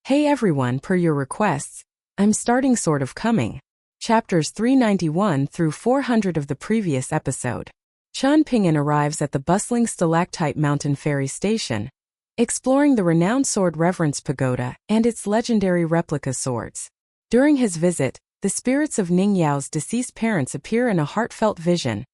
Hey everyone, per your requests, I'm starting Sword of Coming, chapters 391 through 400 of the previous episode. Qian Ping'an arrives at the bustling stalactite mountain ferry station, exploring the renowned Sword Reverence Pagoda and its legendary replica swords. During his visit, the spirits of Ning Yao's deceased parents appear in a heartfelt vision,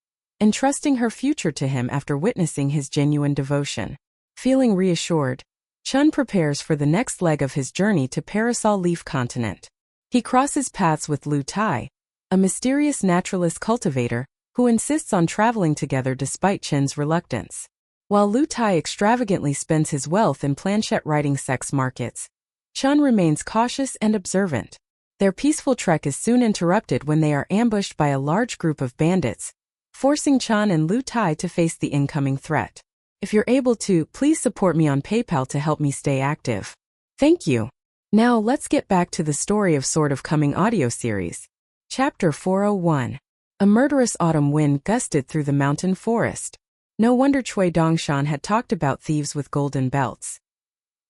entrusting her future to him after witnessing his genuine devotion. Feeling reassured, Qian prepares for the next leg of his journey to Parasol Leaf Continent. He crosses paths with Lu Tai, a mysterious naturalist cultivator who insists on traveling together despite Qian's reluctance. While Lu Tai extravagantly spends his wealth in planchette writing sex markets, Qian remains cautious and observant. Their peaceful trek is soon interrupted when they are ambushed by a large group of bandits, forcing Qian and Lu Tai to face the incoming threat. If you're able to, please support me on PayPal to help me stay active. Thank you. Now let's get back to the story of Sword of Coming audio series. Chapter 401. A murderous autumn wind gusted through the mountain forest. No wonder Cui Dongshan had talked about thieves with golden belts.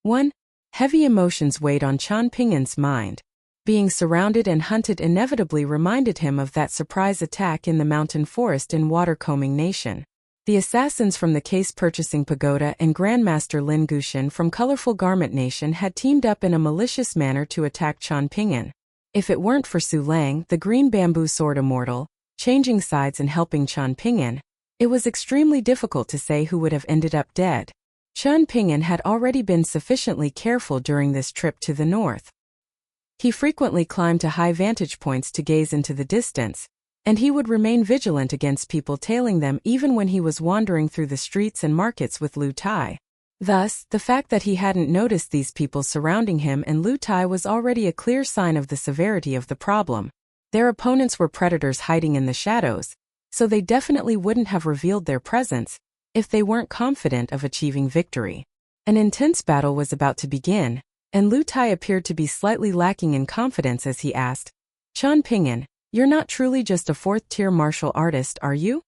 1. Heavy emotions weighed on Qian Ping'an's mind. Being surrounded and hunted inevitably reminded him of that surprise attack in the mountain forest in Watercombing Nation. The assassins from the case-purchasing pagoda and Grandmaster Lin Gushan from Colorful Garment Nation had teamed up in a malicious manner to attack Qian Ping'an. If it weren't for Su Lang, the green bamboo sword immortal, changing sides and helping Qian Ping'an, it was extremely difficult to say who would have ended up dead. Qian Ping'an had already been sufficiently careful during this trip to the north. He frequently climbed to high vantage points to gaze into the distance, and he would remain vigilant against people tailing them even when he was wandering through the streets and markets with Lu Tai. Thus, the fact that he hadn't noticed these people surrounding him and Lu Tai was already a clear sign of the severity of the problem. Their opponents were predators hiding in the shadows, so they definitely wouldn't have revealed their presence if they weren't confident of achieving victory. An intense battle was about to begin, and Lu Tai appeared to be slightly lacking in confidence as he asked, "Qian Ping'an, you're not truly just a fourth-tier martial artist, are you?"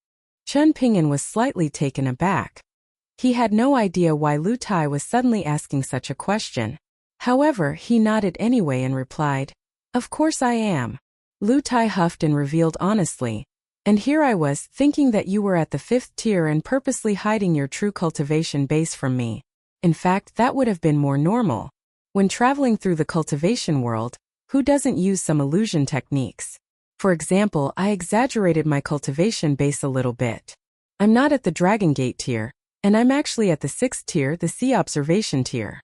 Qian Ping'an was slightly taken aback. He had no idea why Lu Tai was suddenly asking such a question. However, he nodded anyway and replied, "Of course I am." Lu Tai huffed and revealed honestly, "And here I was, thinking that you were at the 5th tier and purposely hiding your true cultivation base from me. In fact, that would have been more normal. When traveling through the cultivation world, who doesn't use some illusion techniques? For example, I exaggerated my cultivation base a little bit. I'm not at the Dragon Gate tier, and I'm actually at the 6th tier, the Sea Observation tier."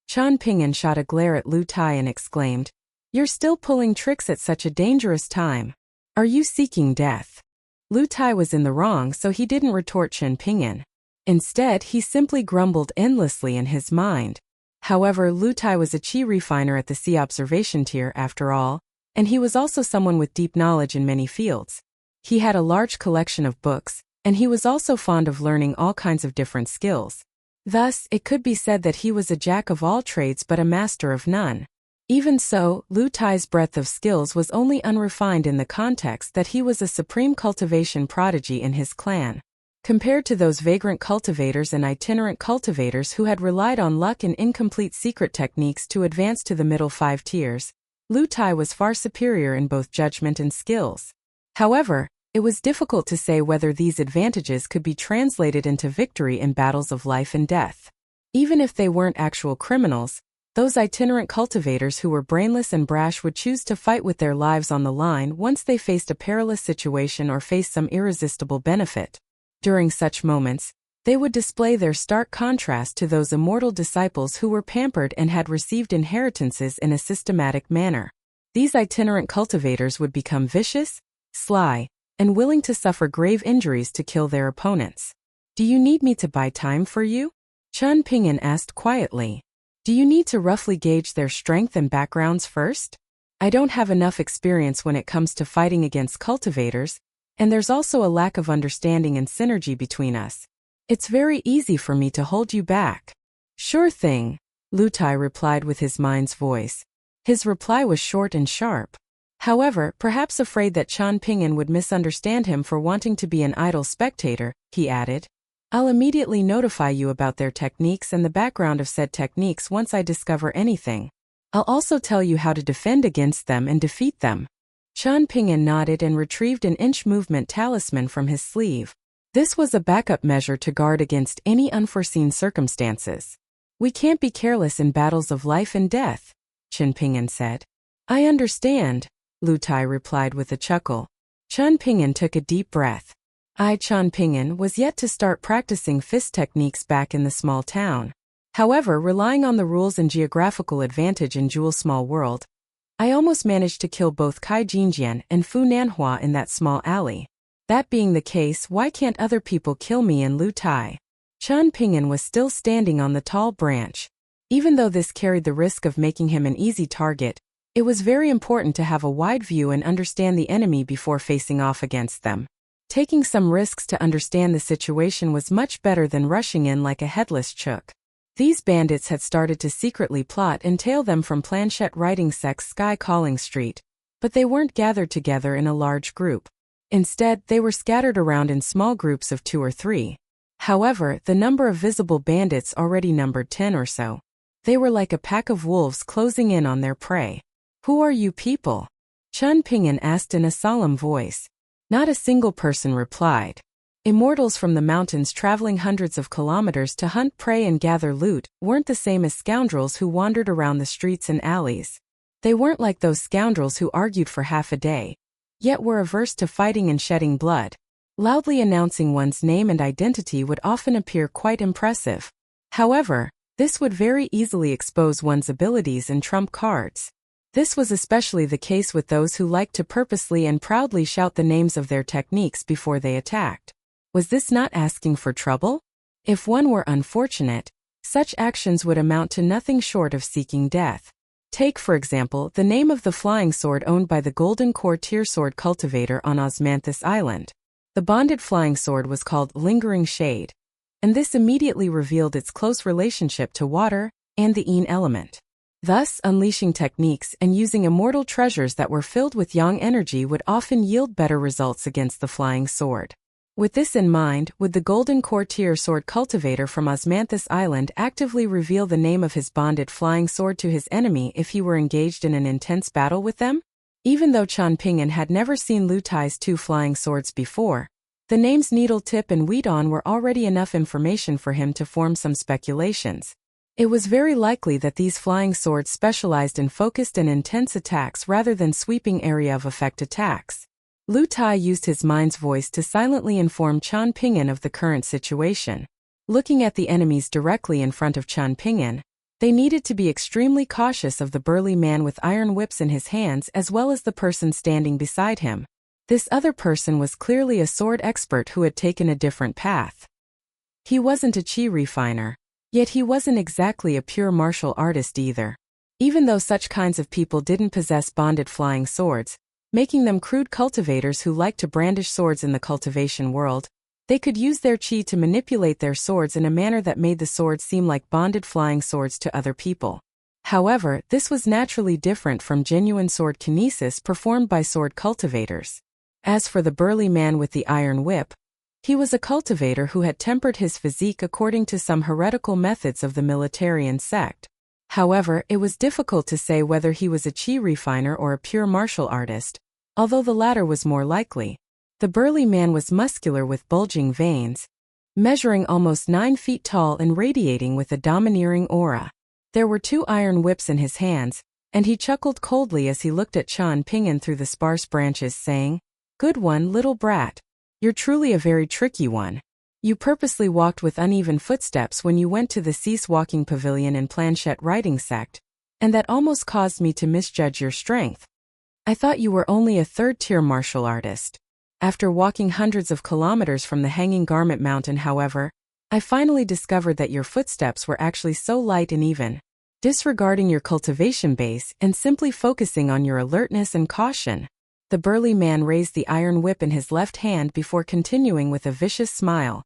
Qian Ping'an shot a glare at Lu Tai and exclaimed, "You're still pulling tricks at such a dangerous time. Are you seeking death?" Lu Tai was in the wrong, so he didn't retort Qian Ping'an. Instead, he simply grumbled endlessly in his mind. However, Lu Tai was a chi refiner at the Sea Observation tier after all, and he was also someone with deep knowledge in many fields. He had a large collection of books, and he was also fond of learning all kinds of different skills. Thus, it could be said that he was a jack of all trades but a master of none. Even so, Lu Tai's breadth of skills was only unrefined in the context that he was a supreme cultivation prodigy in his clan. Compared to those vagrant cultivators and itinerant cultivators who had relied on luck and incomplete secret techniques to advance to the middle 5 tiers, Lu Tai was far superior in both judgment and skills. However, it was difficult to say whether these advantages could be translated into victory in battles of life and death. Even if they weren't actual criminals, those itinerant cultivators who were brainless and brash would choose to fight with their lives on the line once they faced a perilous situation or faced some irresistible benefit. During such moments, they would display their stark contrast to those immortal disciples who were pampered and had received inheritances in a systematic manner. These itinerant cultivators would become vicious, sly, and willing to suffer grave injuries to kill their opponents. "Do you need me to buy time for you?" Qian Ping'an asked quietly. "Do you need to roughly gauge their strength and backgrounds first? I don't have enough experience when it comes to fighting against cultivators, and there's also a lack of understanding and synergy between us. It's very easy for me to hold you back." "Sure thing," Lu Tai replied with his mind's voice. His reply was short and sharp. However, perhaps afraid that Qian Ping'an would misunderstand him for wanting to be an idle spectator, he added, "I'll immediately notify you about their techniques and the background of said techniques once I discover anything." I'll also tell you how to defend against them and defeat them. Qian Ping'an nodded and retrieved an inch movement talisman from his sleeve. This was a backup measure to guard against any unforeseen circumstances. We can't be careless in battles of life and death, Qian Ping'an said. I understand, Lu Tai replied with a chuckle. Qian Ping'an took a deep breath. Qian Ping'an was yet to start practicing fist techniques back in the small town. However, relying on the rules and geographical advantage in Jewel's small world, I almost managed to kill both Kai Jinjian and Fu Nanhua in that small alley. That being the case, why can't other people kill me and Lu Tai? Qian Ping'an was still standing on the tall branch. Even though this carried the risk of making him an easy target, it was very important to have a wide view and understand the enemy before facing off against them. Taking some risks to understand the situation was much better than rushing in like a headless chook. These bandits had started to secretly plot and tail them from planchette writing sect's Sky Calling Street, but they weren't gathered together in a large group. Instead, they were scattered around in small groups of 2 or 3. However, the number of visible bandits already numbered 10 or so. They were like a pack of wolves closing in on their prey. Who are you people? Qian Ping'an asked in a solemn voice. Not a single person replied. Immortals from the mountains traveling hundreds of kilometers to hunt prey and gather loot weren't the same as scoundrels who wandered around the streets and alleys. They weren't like those scoundrels who argued for half a day, yet were averse to fighting and shedding blood. Loudly announcing one's name and identity would often appear quite impressive. However, this would very easily expose one's abilities and trump cards. This was especially the case with those who liked to purposely and proudly shout the names of their techniques before they attacked. Was this not asking for trouble? If one were unfortunate, such actions would amount to nothing short of seeking death. Take, for example, the name of the flying sword owned by the Golden Core Tier Sword Cultivator on Osmanthus Island. The bonded flying sword was called Lingering Shade, and this immediately revealed its close relationship to water and the Yin element. Thus, unleashing techniques and using immortal treasures that were filled with yang energy would often yield better results against the flying sword. With this in mind, would the Golden Core Tier Sword Cultivator from Osmanthus Island actively reveal the name of his bonded flying sword to his enemy if he were engaged in an intense battle with them? Even though Qian Ping'an had never seen Lu Tai's 2 flying swords before, the names Needle Tip and Weedon were already enough information for him to form some speculations. It was very likely that these flying swords specialized in focused and intense attacks rather than sweeping area of effect attacks. Lu Tai used his mind's voice to silently inform Qian Ping'an of the current situation. Looking at the enemies directly in front of Qian Ping'an, they needed to be extremely cautious of the burly man with iron whips in his hands as well as the person standing beside him. This other person was clearly a sword expert who had taken a different path. He wasn't a chi refiner, yet he wasn't exactly a pure martial artist either. Even though such kinds of people didn't possess bonded flying swords, making them crude cultivators who liked to brandish swords in the cultivation world, they could use their chi to manipulate their swords in a manner that made the swords seem like bonded flying swords to other people. However, this was naturally different from genuine sword kinesis performed by sword cultivators. As for the burly man with the iron whip, he was a cultivator who had tempered his physique according to some heretical methods of the Militarian sect. However, it was difficult to say whether he was a chi refiner or a pure martial artist, although the latter was more likely. The burly man was muscular with bulging veins, measuring almost 9 feet tall and radiating with a domineering aura. There were 2 iron whips in his hands, and he chuckled coldly as he looked at Qian Ping'an through the sparse branches, saying, "Good one, little brat. You're truly a very tricky one. You purposely walked with uneven footsteps when you went to the Cease Walking Pavilion in Planchette Writing Sect, and that almost caused me to misjudge your strength. I thought you were only a 3rd-tier martial artist. After walking hundreds of kilometers from the Hanging Garment Mountain, however, I finally discovered that your footsteps were actually so light and even. Disregarding your cultivation base and simply focusing on your alertness and caution." The burly man raised the iron whip in his left hand before continuing with a vicious smile.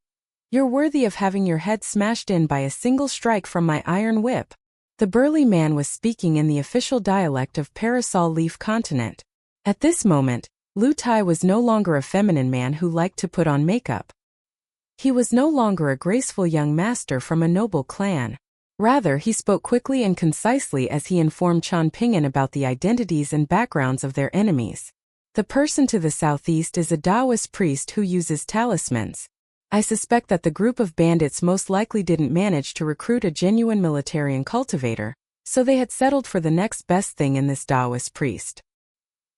"You're worthy of having your head smashed in by a single strike from my iron whip." The burly man was speaking in the official dialect of Parasol Leaf Continent. At this moment, Lu Tai was no longer a feminine man who liked to put on makeup. He was no longer a graceful young master from a noble clan. Rather, he spoke quickly and concisely as he informed Qian Ping'an about the identities and backgrounds of their enemies. The person to the southeast is a Taoist priest who uses talismans. I suspect that the group of bandits most likely didn't manage to recruit a genuine military and cultivator, so they had settled for the next best thing in this Taoist priest.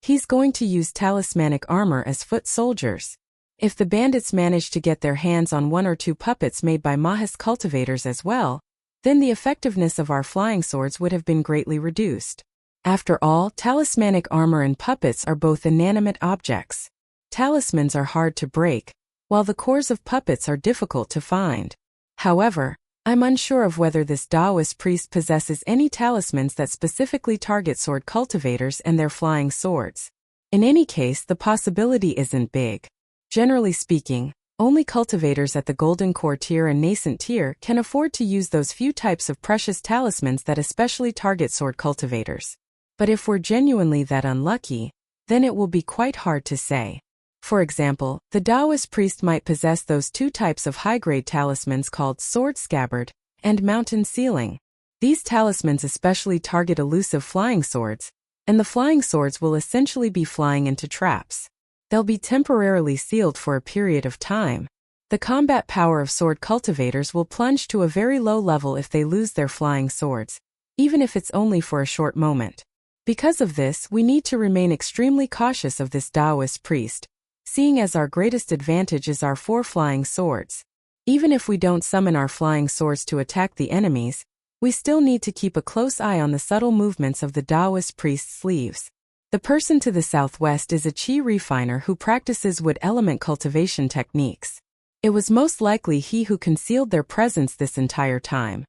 He's going to use talismanic armor as foot soldiers. If the bandits manage to get their hands on 1 or 2 puppets made by Maha's cultivators as well, then the effectiveness of our flying swords would have been greatly reduced. After all, talismanic armor and puppets are both inanimate objects. Talismans are hard to break, while the cores of puppets are difficult to find. However, I'm unsure of whether this Taoist priest possesses any talismans that specifically target sword cultivators and their flying swords. In any case, the possibility isn't big. Generally speaking, only cultivators at the golden core tier and nascent tier can afford to use those few types of precious talismans that especially target sword cultivators. But if we're genuinely that unlucky, then it will be quite hard to say. For example, the Taoist priest might possess those 2 types of high-grade talismans called Sword Scabbard and Mountain Sealing. These talismans especially target elusive flying swords, and the flying swords will essentially be flying into traps. They'll be temporarily sealed for a period of time. The combat power of sword cultivators will plunge to a very low level if they lose their flying swords, even if it's only for a short moment. Because of this, we need to remain extremely cautious of this Taoist priest, seeing as our greatest advantage is our 4 flying swords. Even if we don't summon our flying swords to attack the enemies, we still need to keep a close eye on the subtle movements of the Taoist priest's sleeves. The person to the southwest is a qi refiner who practices wood element cultivation techniques. It was most likely he who concealed their presence this entire time.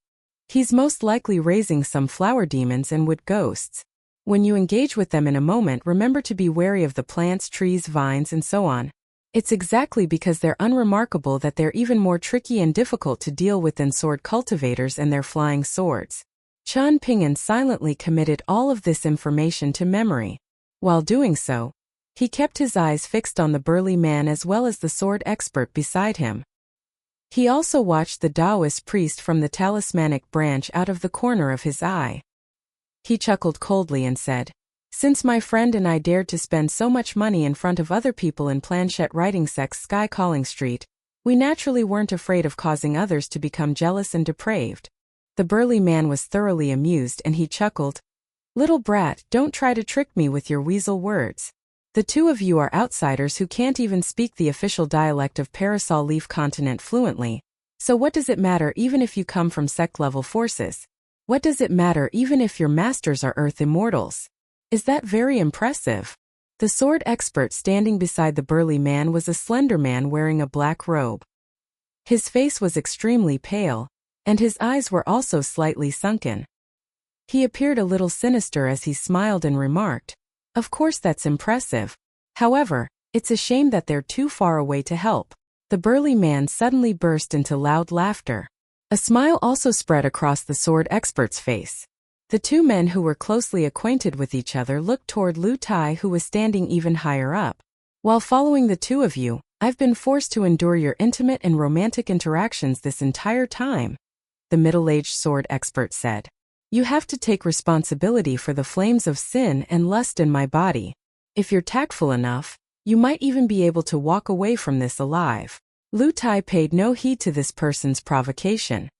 He's most likely raising some flower demons and wood ghosts. When you engage with them in a moment, remember to be wary of the plants, trees, vines, and so on. It's exactly because they're unremarkable that they're even more tricky and difficult to deal with than sword cultivators and their flying swords. Qian Ping'an silently committed all of this information to memory. While doing so, he kept his eyes fixed on the burly man as well as the sword expert beside him. He also watched the Taoist priest from the talismanic branch out of the corner of his eye. He chuckled coldly and said, "Since my friend and I dared to spend so much money in front of other people in Planchette Writing Sex Sky Calling Street, we naturally weren't afraid of causing others to become jealous and depraved." The burly man was thoroughly amused and he chuckled, "Little brat, don't try to trick me with your weasel words. The 2 of you are outsiders who can't even speak the official dialect of Parasol Leaf Continent fluently, so what does it matter even if you come from sect-level forces? What does it matter even if your masters are Earth immortals? Is that very impressive?" The sword expert standing beside the burly man was a slender man wearing a black robe. His face was extremely pale, and his eyes were also slightly sunken. He appeared a little sinister as he smiled and remarked, "Of course that's impressive. However, it's a shame that they're too far away to help." The burly man suddenly burst into loud laughter. A smile also spread across the sword expert's face. The 2 men who were closely acquainted with each other looked toward Lu Tai, who was standing even higher up. "While following the 2 of you, I've been forced to endure your intimate and romantic interactions this entire time," the middle-aged sword expert said. "You have to take responsibility for the flames of sin and lust in my body. If you're tactful enough, you might even be able to walk away from this alive." Lu Tai paid no heed to this person's provocation.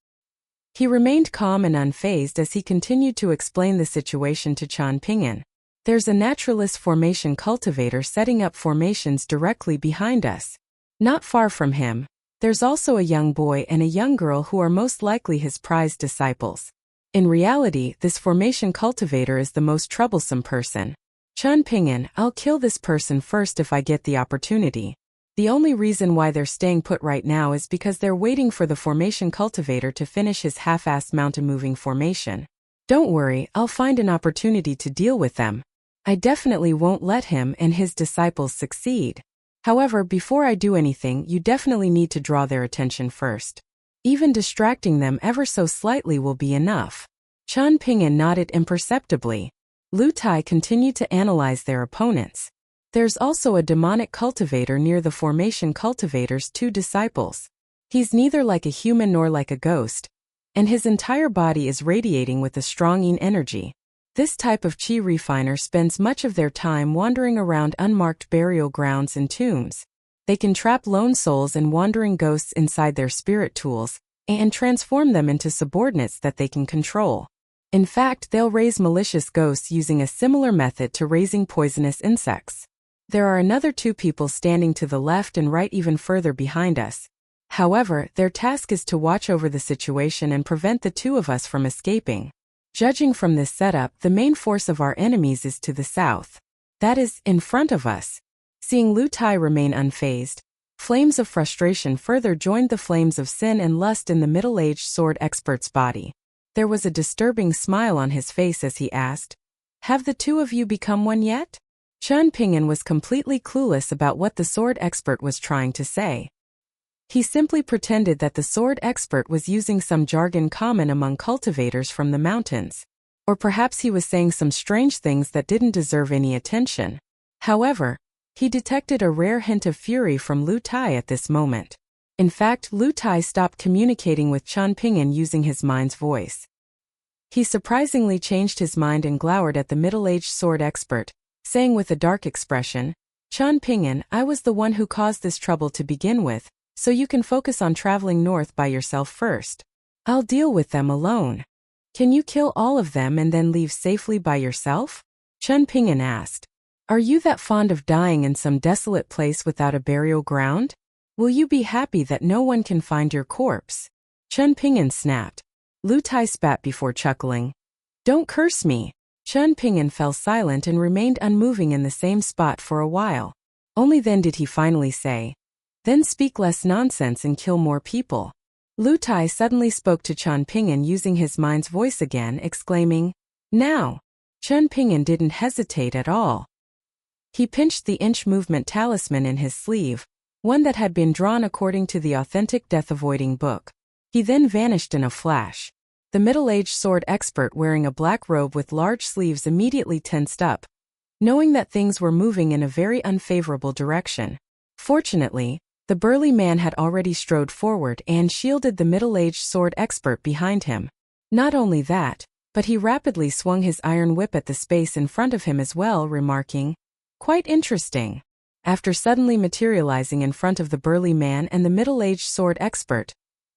He remained calm and unfazed as he continued to explain the situation to Qian Ping'an. "There's a naturalist formation cultivator setting up formations directly behind us. Not far from him, there's also a young boy and a young girl who are most likely his prized disciples. In reality, this formation cultivator is the most troublesome person. Qian Ping'an, I'll kill this person first if I get the opportunity. The only reason why they're staying put right now is because they're waiting for the formation cultivator to finish his half-assed mountain-moving formation. Don't worry, I'll find an opportunity to deal with them. I definitely won't let him and his disciples succeed. However, before I do anything, you definitely need to draw their attention first. Even distracting them ever so slightly will be enough." Qian Ping'an nodded imperceptibly. Lu Tai continued to analyze their opponents. There's also a demonic cultivator near the formation cultivator's 2 disciples. He's neither like a human nor like a ghost. and his entire body is radiating with a strong yin energy. This type of chi refiner spends much of their time wandering around unmarked burial grounds and tombs. They can trap lone souls and wandering ghosts inside their spirit tools, and transform them into subordinates that they can control. In fact, they'll raise malicious ghosts using a similar method to raising poisonous insects. There are another 2 people standing to the left and right even further behind us. However, their task is to watch over the situation and prevent the 2 of us from escaping. Judging from this setup, the main force of our enemies is to the south. That is, in front of us. Seeing Lu Tai remain unfazed, flames of frustration further joined the flames of sin and lust in the middle-aged sword expert's body. There was a disturbing smile on his face as he asked, "Have the 2 of you become one yet?" Chen Ping'an was completely clueless about what the sword expert was trying to say. He simply pretended that the sword expert was using some jargon common among cultivators from the mountains. Or perhaps he was saying some strange things that didn't deserve any attention. However, he detected a rare hint of fury from Lu Tai at this moment. In fact, Lu Tai stopped communicating with Chen Ping'an using his mind's voice. He surprisingly changed his mind and glowered at the middle-aged sword expert, saying with a dark expression, "Chen Ping'an, I was the one who caused this trouble to begin with, so you can focus on traveling north by yourself first. I'll deal with them alone. Can you kill all of them and then leave safely by yourself?" Chen Ping'an asked. "Are you that fond of dying in some desolate place without a burial ground? Will you be happy that no one can find your corpse?" Chen Ping'an snapped. Lu Tai spat before chuckling. "Don't curse me." Chen Ping'an fell silent and remained unmoving in the same spot for a while. Only then did he finally say, "Then speak less nonsense and kill more people." Lu Tai suddenly spoke to Chen Ping'an using his mind's voice again, exclaiming, "Now!" Chen Ping'an didn't hesitate at all. He pinched the inch movement talisman in his sleeve, one that had been drawn according to the authentic death-avoiding book. He then vanished in a flash. The middle-aged sword expert wearing a black robe with large sleeves immediately tensed up, knowing that things were moving in a very unfavorable direction. Fortunately, the burly man had already strode forward and shielded the middle-aged sword expert behind him. Not only that, but he rapidly swung his iron whip at the space in front of him as well, remarking, "Quite interesting." After suddenly materializing in front of the burly man and the middle-aged sword expert,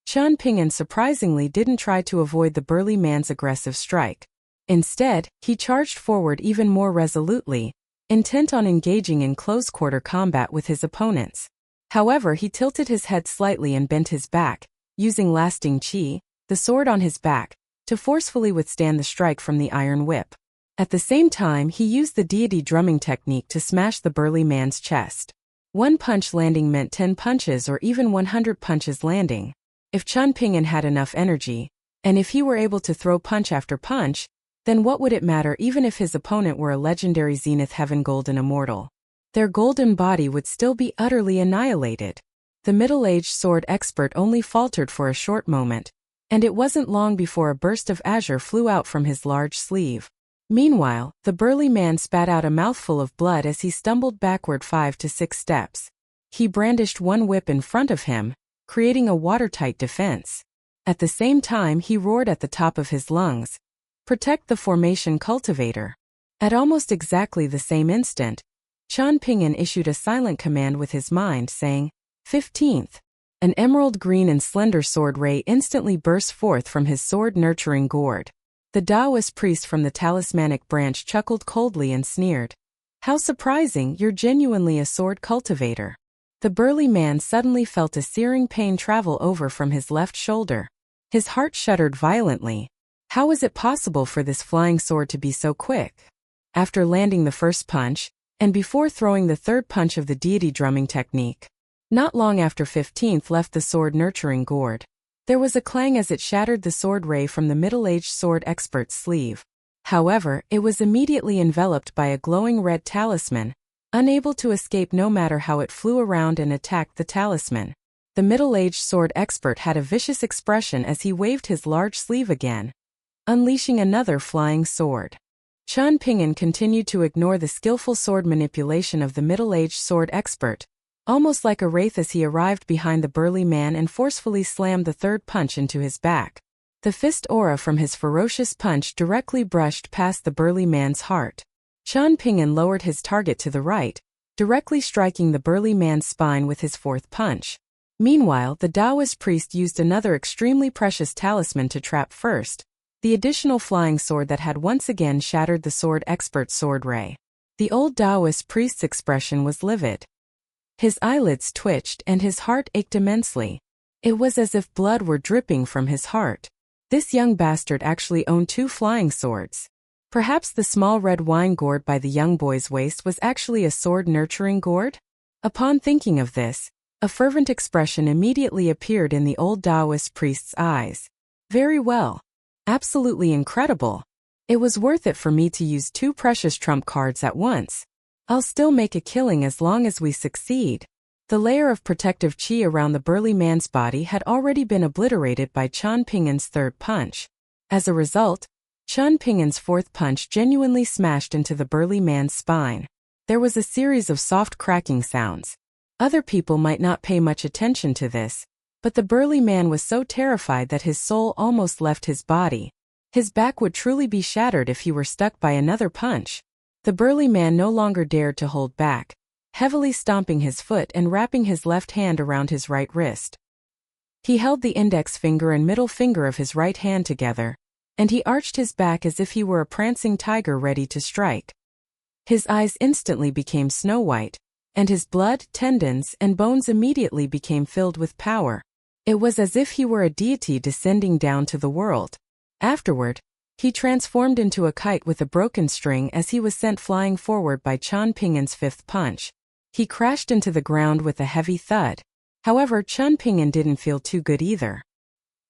Chen Ping'an surprisingly didn't try to avoid the burly man's aggressive strike. Instead, he charged forward even more resolutely, intent on engaging in close-quarter combat with his opponents. However, he tilted his head slightly and bent his back, using lasting qi, the sword on his back, to forcefully withstand the strike from the iron whip. At the same time, he used the deity drumming technique to smash the burly man's chest. 1 punch landing meant 10 punches or even 100 punches landing. If Chen Ping'an had enough energy, and if he were able to throw punch after punch, then what would it matter even if his opponent were a legendary Zenith Heaven Golden Immortal? Their golden body would still be utterly annihilated. The middle-aged sword expert only faltered for a short moment, and it wasn't long before a burst of azure flew out from his large sleeve. Meanwhile, the burly man spat out a mouthful of blood as he stumbled backward 5 to 6 steps. He brandished one whip in front of him, creating a watertight defense. At the same time, he roared at the top of his lungs, "Protect the formation cultivator." At almost exactly the same instant, Chen Ping'an issued a silent command with his mind, saying, "15th." An emerald green and slender sword ray instantly burst forth from his sword-nurturing gourd. The Taoist priest from the talismanic branch chuckled coldly and sneered, "How surprising, you're genuinely a sword cultivator." The burly man suddenly felt a searing pain travel over from his left shoulder. His heart shuddered violently. How was it possible for this flying sword to be so quick? After landing the first punch, and before throwing the third punch of the deity drumming technique, not long after 15th left the sword-nurturing gourd, there was a clang as it shattered the sword ray from the middle-aged sword expert's sleeve. However, it was immediately enveloped by a glowing red talisman, unable to escape no matter how it flew around and attacked the talisman. The middle-aged sword expert had a vicious expression as he waved his large sleeve again, unleashing another flying sword. Chen Ping'an continued to ignore the skillful sword manipulation of the middle-aged sword expert, almost like a wraith as he arrived behind the burly man and forcefully slammed the third punch into his back. The fist aura from his ferocious punch directly brushed past the burly man's heart. Qian Ping'an lowered his target to the right, directly striking the burly man's spine with his fourth punch. Meanwhile, the Taoist priest used another extremely precious talisman to trap first, the additional flying sword that had once again shattered the sword expert's sword ray. The old Taoist priest's expression was livid. His eyelids twitched and his heart ached immensely. It was as if blood were dripping from his heart. This young bastard actually owned 2 flying swords. Perhaps the small red wine gourd by the young boy's waist was actually a sword-nurturing gourd? Upon thinking of this, a fervent expression immediately appeared in the old Taoist priest's eyes. Very well. Absolutely incredible. It was worth it for me to use 2 precious trump cards at once. I'll still make a killing as long as we succeed. The layer of protective qi around the burly man's body had already been obliterated by Qian Ping'an's third punch. As a result, Qian Ping'an's fourth punch genuinely smashed into the burly man's spine. There was a series of soft cracking sounds. Other people might not pay much attention to this, but the burly man was so terrified that his soul almost left his body. His back would truly be shattered if he were stuck by another punch. The burly man no longer dared to hold back, heavily stomping his foot and wrapping his left hand around his right wrist. He held the index finger and middle finger of his right hand together, and he arched his back as if he were a prancing tiger ready to strike. His eyes instantly became snow white, and his blood, tendons, and bones immediately became filled with power. It was as if he were a deity descending down to the world. Afterward, he transformed into a kite with a broken string as he was sent flying forward by Qian Ping'an's fifth punch. He crashed into the ground with a heavy thud. However, Qian Ping'an didn't feel too good either.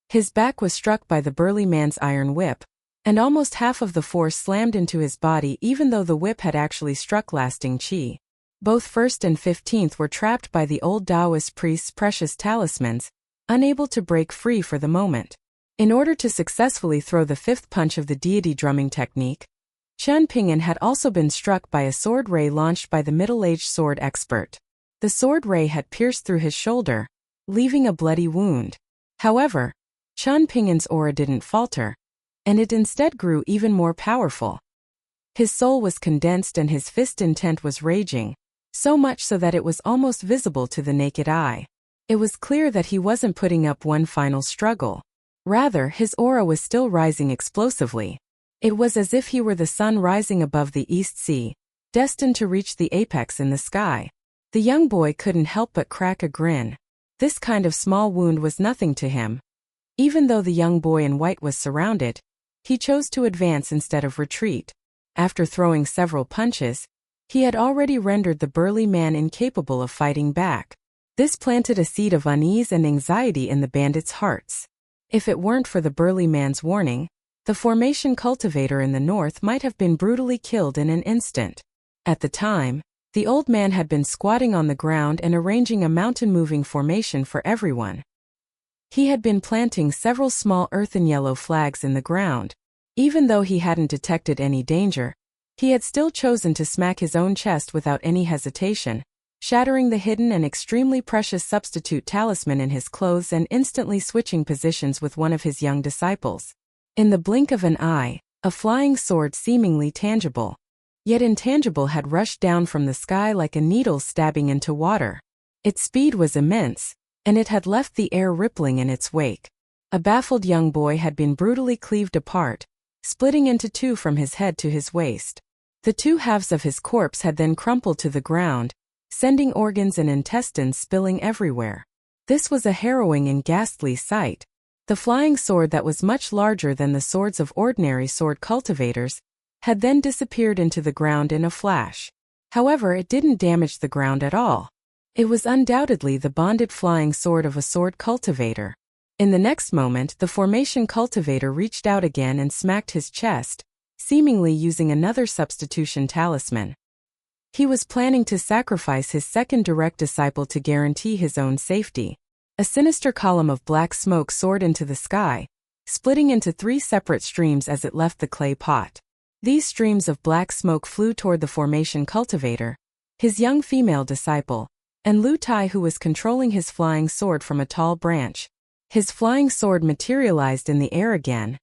His back was struck by the burly man's iron whip, and almost half of the force slammed into his body even though the whip had actually struck lasting qi. Both 1st and 15th were trapped by the old Taoist priest's precious talismans, unable to break free for the moment. In order to successfully throw the 5th punch of the deity drumming technique, Qian Ping'an had also been struck by a sword ray launched by the middle-aged sword expert. The sword ray had pierced through his shoulder, leaving a bloody wound. However, Qian Ping'an's aura didn't falter, and it instead grew even more powerful. His soul was condensed and his fist intent was raging, so much so that it was almost visible to the naked eye. It was clear that he wasn't putting up one final struggle. Rather, his aura was still rising explosively. It was as if he were the sun rising above the East Sea, destined to reach the apex in the sky. The young boy couldn't help but crack a grin. This kind of small wound was nothing to him. Even though the young boy in white was surrounded, he chose to advance instead of retreat. After throwing several punches, he had already rendered the burly man incapable of fighting back. This planted a seed of unease and anxiety in the bandits' hearts. If it weren't for the burly man's warning, the formation cultivator in the north might have been brutally killed in an instant. At the time, the old man had been squatting on the ground and arranging a mountain-moving formation for everyone. He had been planting several small earthen yellow flags in the ground. Even though he hadn't detected any danger, he had still chosen to smack his own chest without any hesitation, shattering the hidden and extremely precious substitute talisman in his clothes and instantly switching positions with one of his young disciples. In the blink of an eye, a flying sword seemingly tangible, yet intangible had rushed down from the sky like a needle stabbing into water. Its speed was immense, and it had left the air rippling in its wake. A baffled young boy had been brutally cleaved apart, splitting into 2 from his head to his waist. The 2 halves of his corpse had then crumpled to the ground, sending organs and intestines spilling everywhere. This was a harrowing and ghastly sight. The flying sword that was much larger than the swords of ordinary sword cultivators had then disappeared into the ground in a flash. However, it didn't damage the ground at all. It was undoubtedly the bonded flying sword of a sword cultivator. In the next moment, the formation cultivator reached out again and smacked his chest, seemingly using another substitution talisman. He was planning to sacrifice his second direct disciple to guarantee his own safety. A sinister column of black smoke soared into the sky, splitting into 3 separate streams as it left the clay pot. These streams of black smoke flew toward the formation cultivator, his young female disciple, and Lu Tai, who was controlling his flying sword from a tall branch. His flying sword materialized in the air again,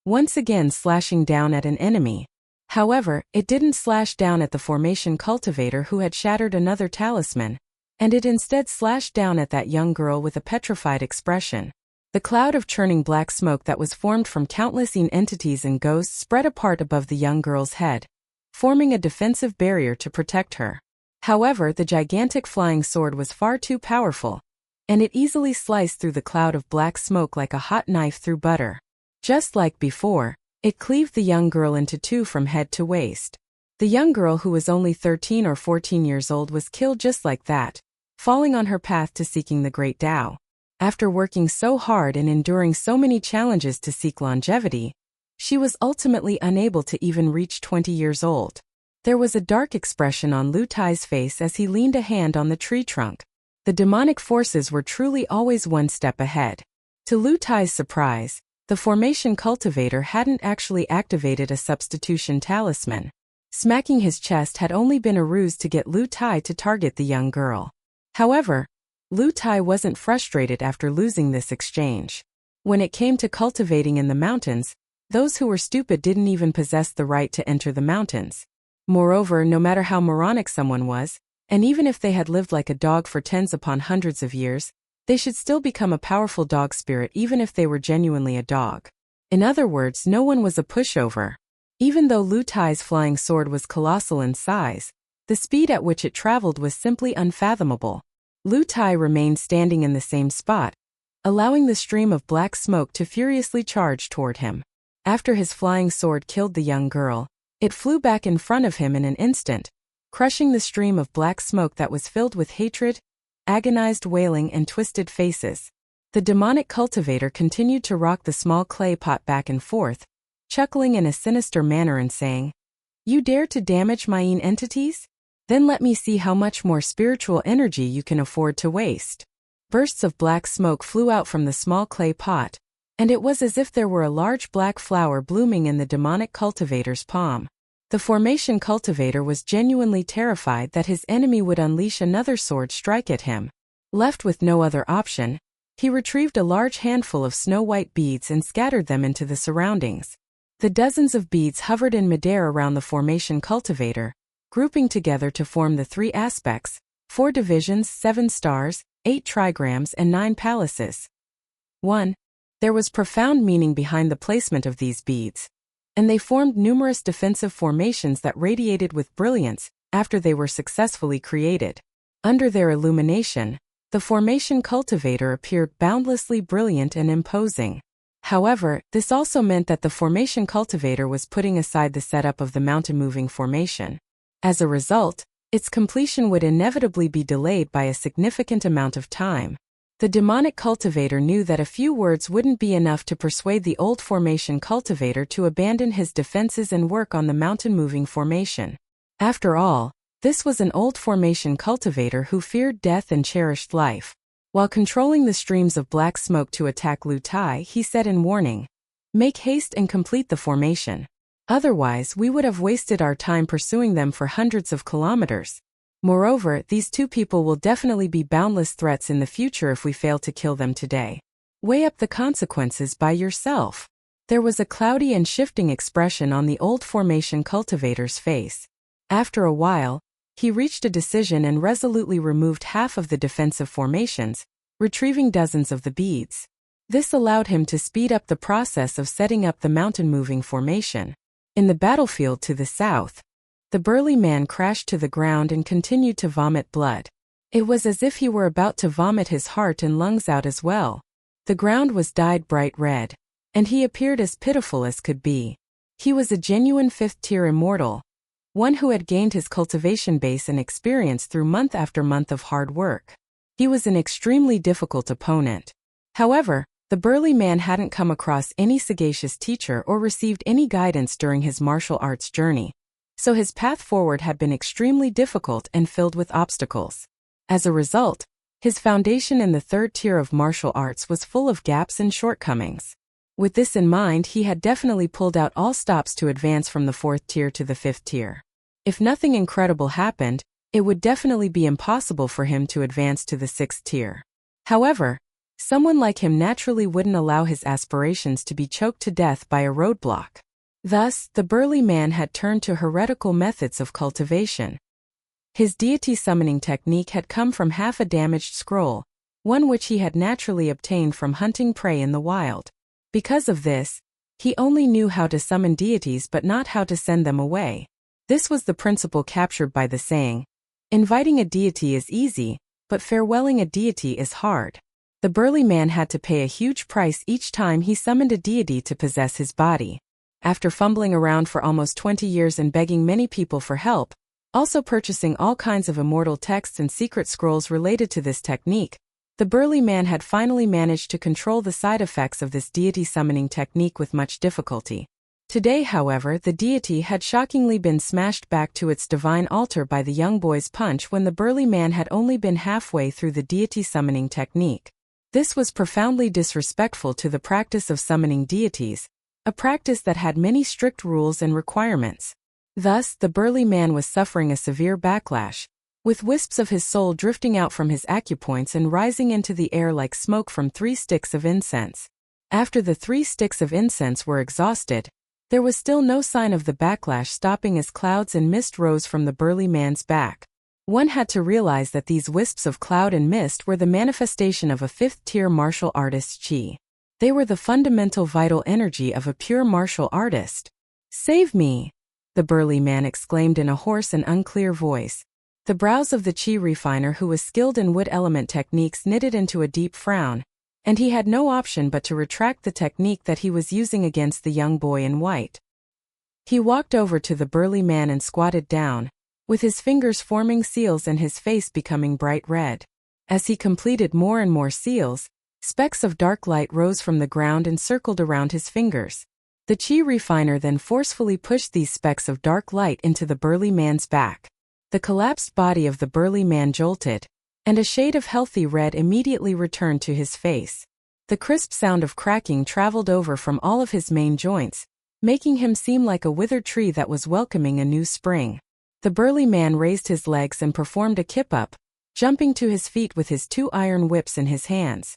once again slashing down at an enemy. However, it didn't slash down at the formation cultivator who had shattered another talisman, and it instead slashed down at that young girl with a petrified expression. The cloud of churning black smoke that was formed from countless entities and ghosts spread apart above the young girl's head, forming a defensive barrier to protect her. However, the gigantic flying sword was far too powerful, and it easily sliced through the cloud of black smoke like a hot knife through butter. Just like before, it cleaved the young girl into two from head to waist. The young girl, who was only 13 or 14 years old, was killed just like that, falling on her path to seeking the Great Tao. After working so hard and enduring so many challenges to seek longevity, she was ultimately unable to even reach 20 years old. There was a dark expression on Lu Tai's face as he leaned a hand on the tree trunk. The demonic forces were truly always one step ahead. To Lu Tai's surprise, the formation cultivator hadn't actually activated a substitution talisman. Smacking his chest had only been a ruse to get Lu Tai to target the young girl. However, Lu Tai wasn't frustrated after losing this exchange. When it came to cultivating in the mountains, those who were stupid didn't even possess the right to enter the mountains. Moreover, no matter how moronic someone was, and even if they had lived like a dog for tens upon hundreds of years, they should still become a powerful dog spirit even if they were genuinely a dog. In other words, no one was a pushover. Even though Lu Tai's flying sword was colossal in size, the speed at which it traveled was simply unfathomable. Lu Tai remained standing in the same spot, allowing the stream of black smoke to furiously charge toward him. After his flying sword killed the young girl, it flew back in front of him in an instant, crushing the stream of black smoke that was filled with hatred, agonized wailing, and twisted faces. The demonic cultivator continued to rock the small clay pot back and forth, chuckling in a sinister manner and saying, "You dare to damage my entities? Then let me see how much more spiritual energy you can afford to waste." Bursts of black smoke flew out from the small clay pot, and it was as if there were a large black flower blooming in the demonic cultivator's palm. The formation cultivator was genuinely terrified that his enemy would unleash another sword strike at him. Left with no other option, he retrieved a large handful of snow-white beads and scattered them into the surroundings. The dozens of beads hovered in midair around the formation cultivator, grouping together to form the 3 aspects, 4 divisions, 7 stars, 8 trigrams, and 9 palaces. 1. There was profound meaning behind the placement of these beads, and they formed numerous defensive formations that radiated with brilliance after they were successfully created. Under their illumination, the formation cultivator appeared boundlessly brilliant and imposing. However, this also meant that the formation cultivator was putting aside the setup of the mountain-moving formation. As a result, its completion would inevitably be delayed by a significant amount of time. The demonic cultivator knew that a few words wouldn't be enough to persuade the old formation cultivator to abandon his defenses and work on the mountain-moving formation. After all, this was an old formation cultivator who feared death and cherished life. While controlling the streams of black smoke to attack Lu Tai, he said in warning, "Make haste and complete the formation. Otherwise, we would have wasted our time pursuing them for hundreds of kilometers. Moreover, these 2 people will definitely be boundless threats in the future if we fail to kill them today. Weigh up the consequences by yourself." There was a cloudy and shifting expression on the old formation cultivator's face. After a while, he reached a decision and resolutely removed half of the defensive formations, retrieving dozens of the beads. This allowed him to speed up the process of setting up the mountain-moving formation. In the battlefield to the south, the burly man crashed to the ground and continued to vomit blood. It was as if he were about to vomit his heart and lungs out as well. The ground was dyed bright red, and he appeared as pitiful as could be. He was a genuine 5th-tier immortal, one who had gained his cultivation base and experience through month after month of hard work. He was an extremely difficult opponent. However, the burly man hadn't come across any sagacious teacher or received any guidance during his martial arts journey, so his path forward had been extremely difficult and filled with obstacles. As a result, his foundation in the 3rd tier of martial arts was full of gaps and shortcomings. With this in mind, he had definitely pulled out all stops to advance from the 4th tier to the 5th tier. If nothing incredible happened, it would definitely be impossible for him to advance to the 6th tier. However, Someone like him naturally wouldn't allow his aspirations to be choked to death by a roadblock. Thus, the burly man had turned to heretical methods of cultivation. His deity summoning technique had come from half a damaged scroll, one which he had naturally obtained from hunting prey in the wild. Because of this, he only knew how to summon deities but not how to send them away. This was the principle captured by the saying, "Inviting a deity is easy, but farewelling a deity is hard." The burly man had to pay a huge price each time he summoned a deity to possess his body. After fumbling around for almost 20 years and begging many people for help, also purchasing all kinds of immortal texts and secret scrolls related to this technique, the burly man had finally managed to control the side effects of this deity summoning technique with much difficulty. Today, however, the deity had shockingly been smashed back to its divine altar by the young boy's punch when the burly man had only been halfway through the deity summoning technique. This was profoundly disrespectful to the practice of summoning deities, a practice that had many strict rules and requirements. Thus, the burly man was suffering a severe backlash, with wisps of his soul drifting out from his acupoints and rising into the air like smoke from 3 sticks of incense. After the 3 sticks of incense were exhausted, there was still no sign of the backlash stopping as clouds and mist rose from the burly man's back. One had to realize that these wisps of cloud and mist were the manifestation of a 5th-tier martial artist's chi. They were the fundamental vital energy of a pure martial artist. "Save me!" the burly man exclaimed in a hoarse and unclear voice. The brows of the chi refiner, who was skilled in wood element techniques, knitted into a deep frown, and he had no option but to retract the technique that he was using against the young boy in white. He walked over to the burly man and squatted down, with his fingers forming seals and his face becoming bright red. As he completed more and more seals, specks of dark light rose from the ground and circled around his fingers. The chi refiner then forcefully pushed these specks of dark light into the burly man's back. The collapsed body of the burly man jolted, and a shade of healthy red immediately returned to his face. The crisp sound of cracking traveled over from all of his main joints, making him seem like a withered tree that was welcoming a new spring. The burly man raised his legs and performed a kip-up, jumping to his feet with his 2 iron whips in his hands.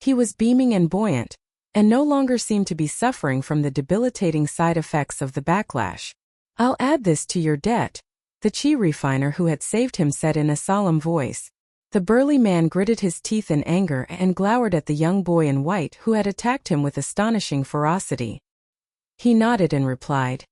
He was beaming and buoyant, and no longer seemed to be suffering from the debilitating side effects of the backlash. "I'll add this to your debt," the chi refiner who had saved him said in a solemn voice. The burly man gritted his teeth in anger and glowered at the young boy in white who had attacked him with astonishing ferocity. He nodded and replied,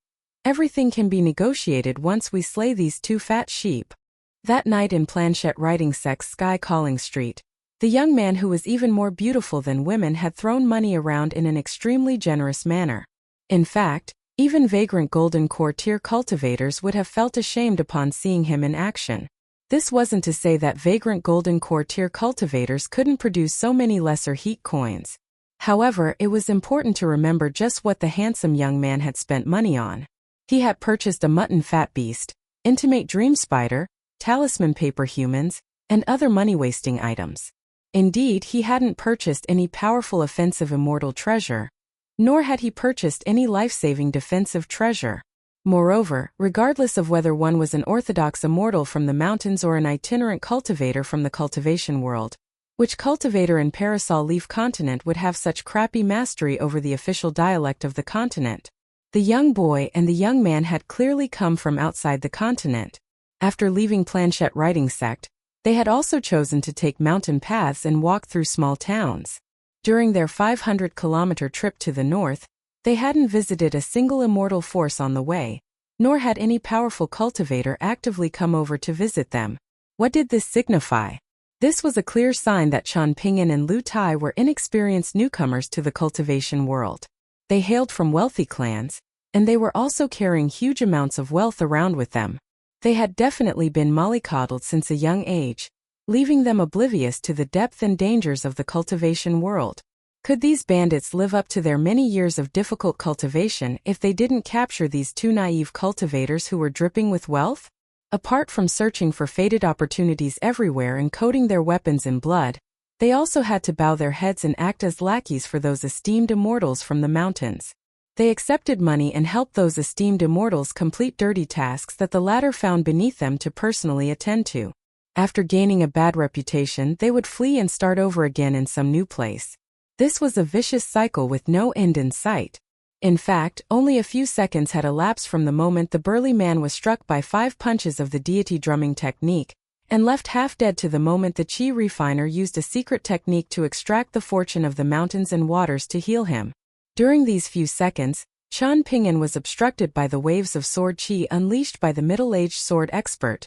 "Everything can be negotiated once we slay these 2 fat sheep." That night in Planchette Writing Sec's Sky Calling Street, the young man who was even more beautiful than women had thrown money around in an extremely generous manner. In fact, even vagrant Golden Core tier cultivators would have felt ashamed upon seeing him in action. This wasn't to say that vagrant Golden Core tier cultivators couldn't produce so many lesser heat coins. However, it was important to remember just what the handsome young man had spent money on. He had purchased a mutton fat beast, intimate dream spider, talisman paper humans, and other money-wasting items. Indeed, he hadn't purchased any powerful offensive immortal treasure, nor had he purchased any life-saving defensive treasure. Moreover, regardless of whether one was an orthodox immortal from the mountains or an itinerant cultivator from the cultivation world, which cultivator in Parasol Leaf Continent would have such crappy mastery over the official dialect of the continent? The young boy and the young man had clearly come from outside the continent. After leaving Planchette Writing Sect, they had also chosen to take mountain paths and walk through small towns. During their 500-kilometer trip to the north, they hadn't visited a single immortal force on the way, nor had any powerful cultivator actively come over to visit them. What did this signify? This was a clear sign that Chan Ping'an and Lu Tai were inexperienced newcomers to the cultivation world. They hailed from wealthy clans, and they were also carrying huge amounts of wealth around with them. They had definitely been mollycoddled since a young age, leaving them oblivious to the depth and dangers of the cultivation world. Could these bandits live up to their many years of difficult cultivation if they didn't capture these 2 naive cultivators who were dripping with wealth? Apart from searching for fated opportunities everywhere and coating their weapons in blood, they also had to bow their heads and act as lackeys for those esteemed immortals from the mountains. They accepted money and helped those esteemed immortals complete dirty tasks that the latter found beneath them to personally attend to. After gaining a bad reputation, they would flee and start over again in some new place. This was a vicious cycle with no end in sight. In fact, only a few seconds had elapsed from the moment the burly man was struck by 5 punches of the deity drumming technique, and left half dead to the moment the chi refiner used a secret technique to extract the fortune of the mountains and waters to heal him. During these few seconds, Qian Pingyan was obstructed by the waves of sword chi unleashed by the middle-aged sword expert,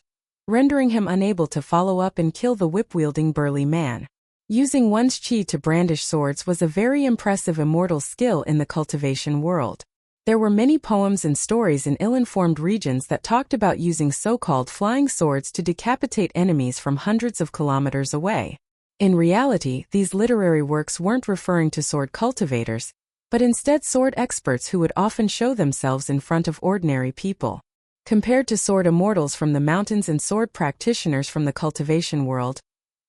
rendering him unable to follow up and kill the whip-wielding burly man. Using one's chi to brandish swords was a very impressive immortal skill in the cultivation world. There were many poems and stories in ill-informed regions that talked about using so-called flying swords to decapitate enemies from hundreds of kilometers away. In reality, these literary works weren't referring to sword cultivators, but instead sword experts who would often show themselves in front of ordinary people. Compared to sword immortals from the mountains and sword practitioners from the cultivation world,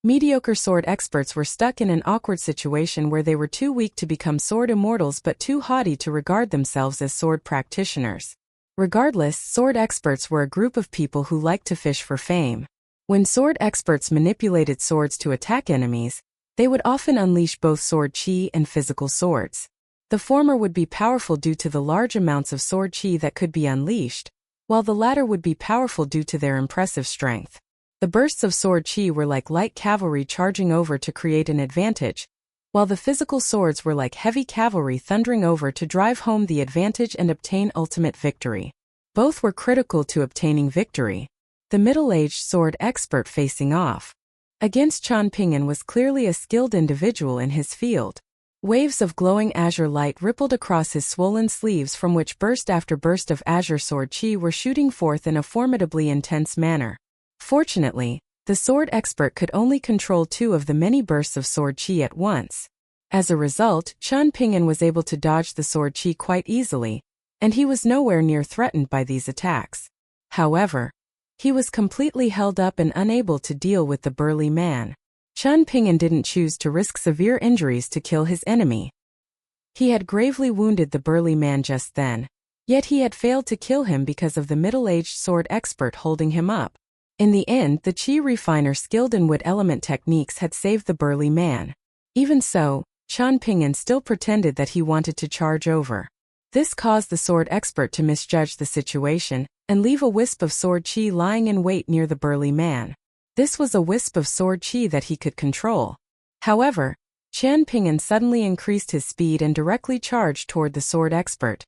mediocre sword experts were stuck in an awkward situation where they were too weak to become sword immortals but too haughty to regard themselves as sword practitioners. Regardless, sword experts were a group of people who liked to fish for fame. When sword experts manipulated swords to attack enemies, they would often unleash both sword chi and physical swords. The former would be powerful due to the large amounts of sword chi that could be unleashed, while the latter would be powerful due to their impressive strength. The bursts of sword chi were like light cavalry charging over to create an advantage, while the physical swords were like heavy cavalry thundering over to drive home the advantage and obtain ultimate victory. Both were critical to obtaining victory. The middle-aged sword expert facing off against Qian Pingyan was clearly a skilled individual in his field. Waves of glowing azure light rippled across his swollen sleeves from which burst after burst of azure sword chi were shooting forth in a formidably intense manner. Fortunately, the sword expert could only control 2 of the many bursts of sword chi at once. As a result, Qian Pingyan was able to dodge the sword chi quite easily, and he was nowhere near threatened by these attacks. However, he was completely held up and unable to deal with the burly man. Qian Pingyan didn't choose to risk severe injuries to kill his enemy. He had gravely wounded the burly man just then, yet he had failed to kill him because of the middle-aged sword expert holding him up. In the end, the chi refiner skilled in wood element techniques had saved the burly man. Even so, Qian Pingyan still pretended that he wanted to charge over. This caused the sword expert to misjudge the situation and leave a wisp of sword chi lying in wait near the burly man. This was a wisp of sword chi that he could control. However, Qian Pingyan suddenly increased his speed and directly charged toward the sword expert,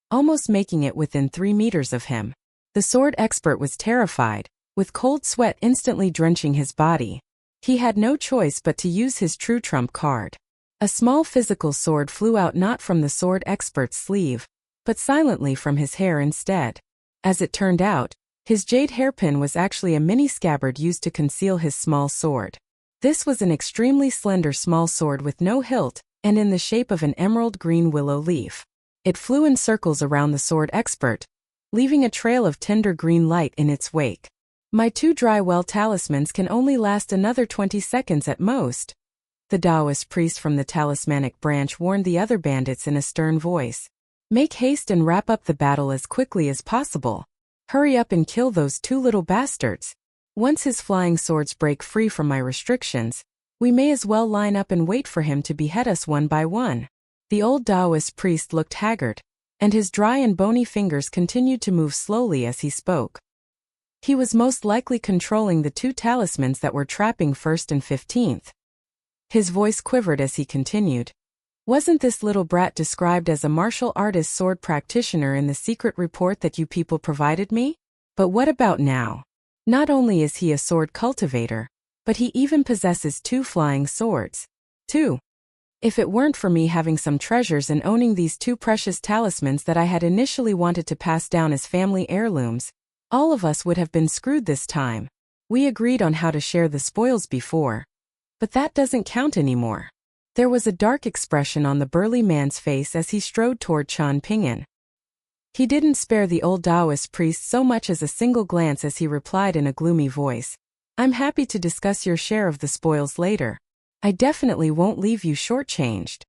almost making it within 3 meters of him. The sword expert was terrified, with cold sweat instantly drenching his body. He had no choice but to use his true trump card. A small physical sword flew out not from the sword expert's sleeve, but silently from his hair instead. As it turned out, his jade hairpin was actually a mini scabbard used to conceal his small sword. This was an extremely slender small sword with no hilt, and in the shape of an emerald green willow leaf. It flew in circles around the sword expert, leaving a trail of tender green light in its wake. My 2 dry well talismans can only last another 20 seconds at most, the Taoist priest from the talismanic branch warned the other bandits in a stern voice. Make haste and wrap up the battle as quickly as possible. Hurry up and kill those 2 little bastards. Once his flying swords break free from my restrictions, we may as well line up and wait for him to behead us one by one. The old Taoist priest looked haggard, and his dry and bony fingers continued to move slowly as he spoke. He was most likely controlling the 2 talismans that were trapping 1st and 15th. His voice quivered as he continued. Wasn't this little brat described as a martial artist sword practitioner in the secret report that you people provided me? But what about now? Not only is he a sword cultivator, but he even possesses 2 flying swords. 2. If it weren't for me having some treasures and owning these 2 precious talismans that I had initially wanted to pass down as family heirlooms, all of us would have been screwed this time. We agreed on how to share the spoils before, but that doesn't count anymore. There was a dark expression on the burly man's face as he strode toward Qian Pingyan. He didn't spare the old Taoist priest so much as a single glance as he replied in a gloomy voice. I'm happy to discuss your share of the spoils later. I definitely won't leave you shortchanged.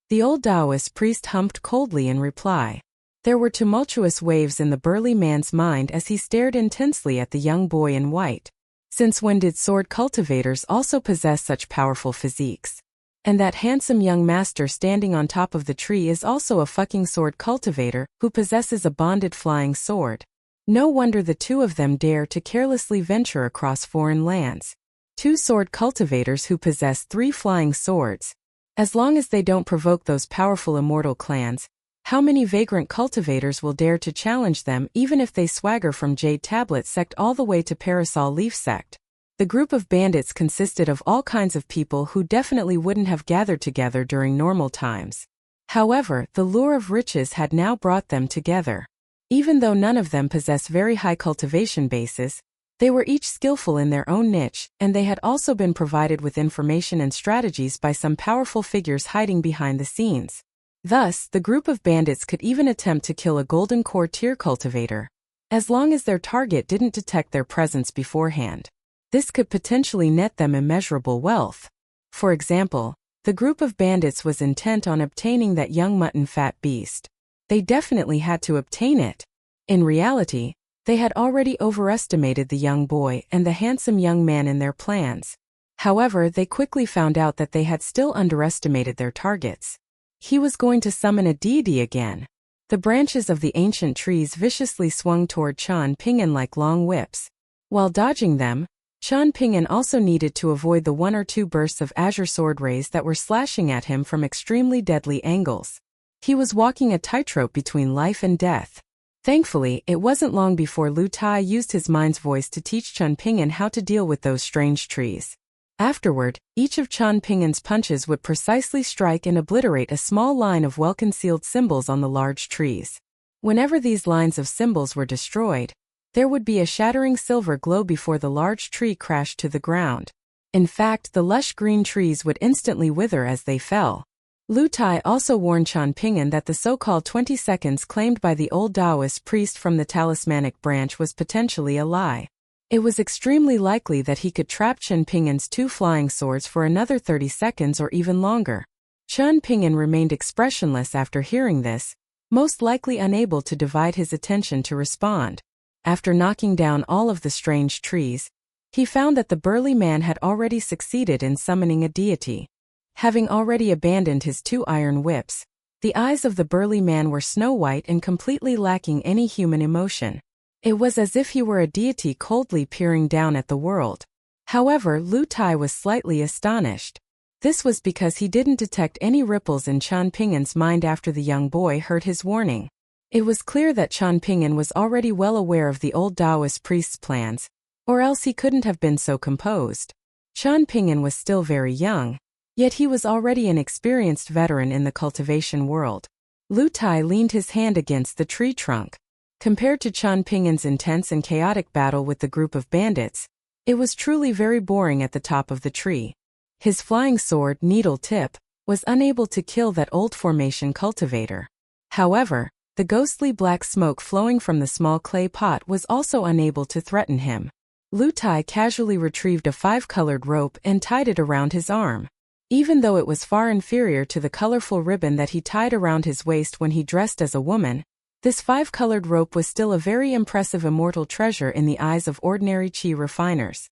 The old Taoist priest humped coldly in reply. There were tumultuous waves in the burly man's mind as he stared intensely at the young boy in white. Since when did sword cultivators also possess such powerful physiques? And that handsome young master standing on top of the tree is also a fucking sword cultivator who possesses a bonded flying sword. No wonder the two of them dare to carelessly venture across foreign lands. Two sword cultivators who possess 3 flying swords. As long as they don't provoke those powerful immortal clans, how many vagrant cultivators will dare to challenge them even if they swagger from Jade Tablet sect all the way to Parasol Leaf sect? The group of bandits consisted of all kinds of people who definitely wouldn't have gathered together during normal times. However, the lure of riches had now brought them together. Even though none of them possess very high cultivation bases, they were each skillful in their own niche, and they had also been provided with information and strategies by some powerful figures hiding behind the scenes. Thus, the group of bandits could even attempt to kill a golden core tier cultivator, as long as their target didn't detect their presence beforehand. This could potentially net them immeasurable wealth. For example, the group of bandits was intent on obtaining that young mutton fat beast. They definitely had to obtain it. In reality, they had already overestimated the young boy and the handsome young man in their plans. However, they quickly found out that they had still underestimated their targets. He was going to summon a deity again. The branches of the ancient trees viciously swung toward Qian Ping'an like long whips. While dodging them, Qian Ping'an also needed to avoid the 1 or 2 bursts of azure sword rays that were slashing at him from extremely deadly angles. He was walking a tightrope between life and death. Thankfully, it wasn't long before Lu Tai used his mind's voice to teach Qian Ping'an how to deal with those strange trees. Afterward, each of Qian Ping'an's punches would precisely strike and obliterate a small line of well-concealed symbols on the large trees. Whenever these lines of symbols were destroyed, there would be a shattering silver glow before the large tree crashed to the ground. In fact, the lush green trees would instantly wither as they fell. Lu Tai also warned Qian Ping'an that the so-called 20 seconds claimed by the old Taoist priest from the talismanic branch was potentially a lie. It was extremely likely that he could trap Qian Ping'an's 2 flying swords for another 30 seconds or even longer. Qian Ping'an remained expressionless after hearing this, most likely unable to divide his attention to respond. After knocking down all of the strange trees, he found that the burly man had already succeeded in summoning a deity. Having already abandoned his 2 iron whips, the eyes of the burly man were snow-white and completely lacking any human emotion. It was as if he were a deity coldly peering down at the world. However, Lu Tai was slightly astonished. This was because he didn't detect any ripples in Qian Ping'an's mind after the young boy heard his warning. It was clear that Qian Ping'an was already well aware of the old Taoist priest's plans, or else he couldn't have been so composed. Qian Ping'an was still very young, yet he was already an experienced veteran in the cultivation world. Lu Tai leaned his hand against the tree trunk. Compared to Qian Ping'an's intense and chaotic battle with the group of bandits, it was truly very boring at the top of the tree. His flying sword, Needle Tip, was unable to kill that old formation cultivator. However, the ghostly black smoke flowing from the small clay pot was also unable to threaten him. Lu Tai casually retrieved a 5-colored rope and tied it around his arm. Even though it was far inferior to the colorful ribbon that he tied around his waist when he dressed as a woman, this 5-colored rope was still a very impressive immortal treasure in the eyes of ordinary qi refiners.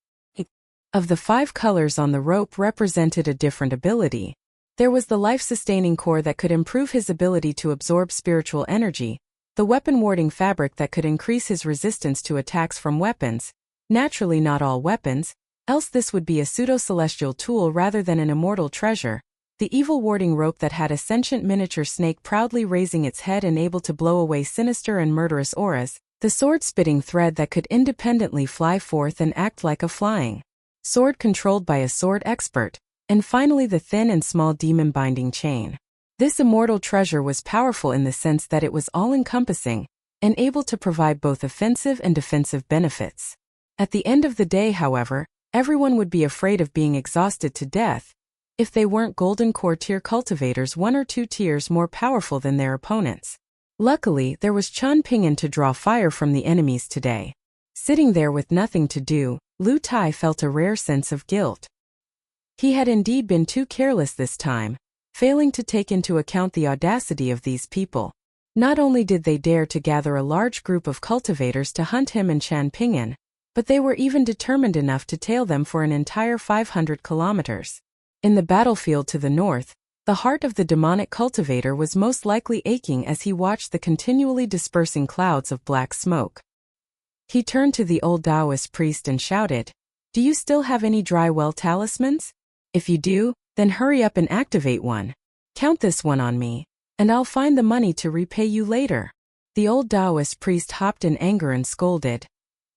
Of the 5 colors on the rope represented a different ability. There was the life-sustaining core that could improve his ability to absorb spiritual energy, the weapon-warding fabric that could increase his resistance to attacks from weapons, naturally not all weapons, else this would be a pseudo-celestial tool rather than an immortal treasure, the evil-warding rope that had a sentient miniature snake proudly raising its head and able to blow away sinister and murderous auras, the sword-spitting thread that could independently fly forth and act like a flying sword controlled by a sword expert, and finally the thin and small demon-binding chain. This immortal treasure was powerful in the sense that it was all-encompassing, and able to provide both offensive and defensive benefits. At the end of the day, however, everyone would be afraid of being exhausted to death if they weren't golden core tier cultivators 1 or 2 tiers more powerful than their opponents. Luckily, there was Qian Ping'an to draw fire from the enemies today. Sitting there with nothing to do, Lu Tai felt a rare sense of guilt. He had indeed been too careless this time, failing to take into account the audacity of these people. Not only did they dare to gather a large group of cultivators to hunt him and Qian Ping'an, but they were even determined enough to tail them for an entire 500 kilometers. In the battlefield to the north, the heart of the demonic cultivator was most likely aching as he watched the continually dispersing clouds of black smoke. He turned to the old Taoist priest and shouted, "Do you still have any dry well talismans? If you do, then hurry up and activate one. Count this one on me, and I'll find the money to repay you later." The old Taoist priest hopped in anger and scolded,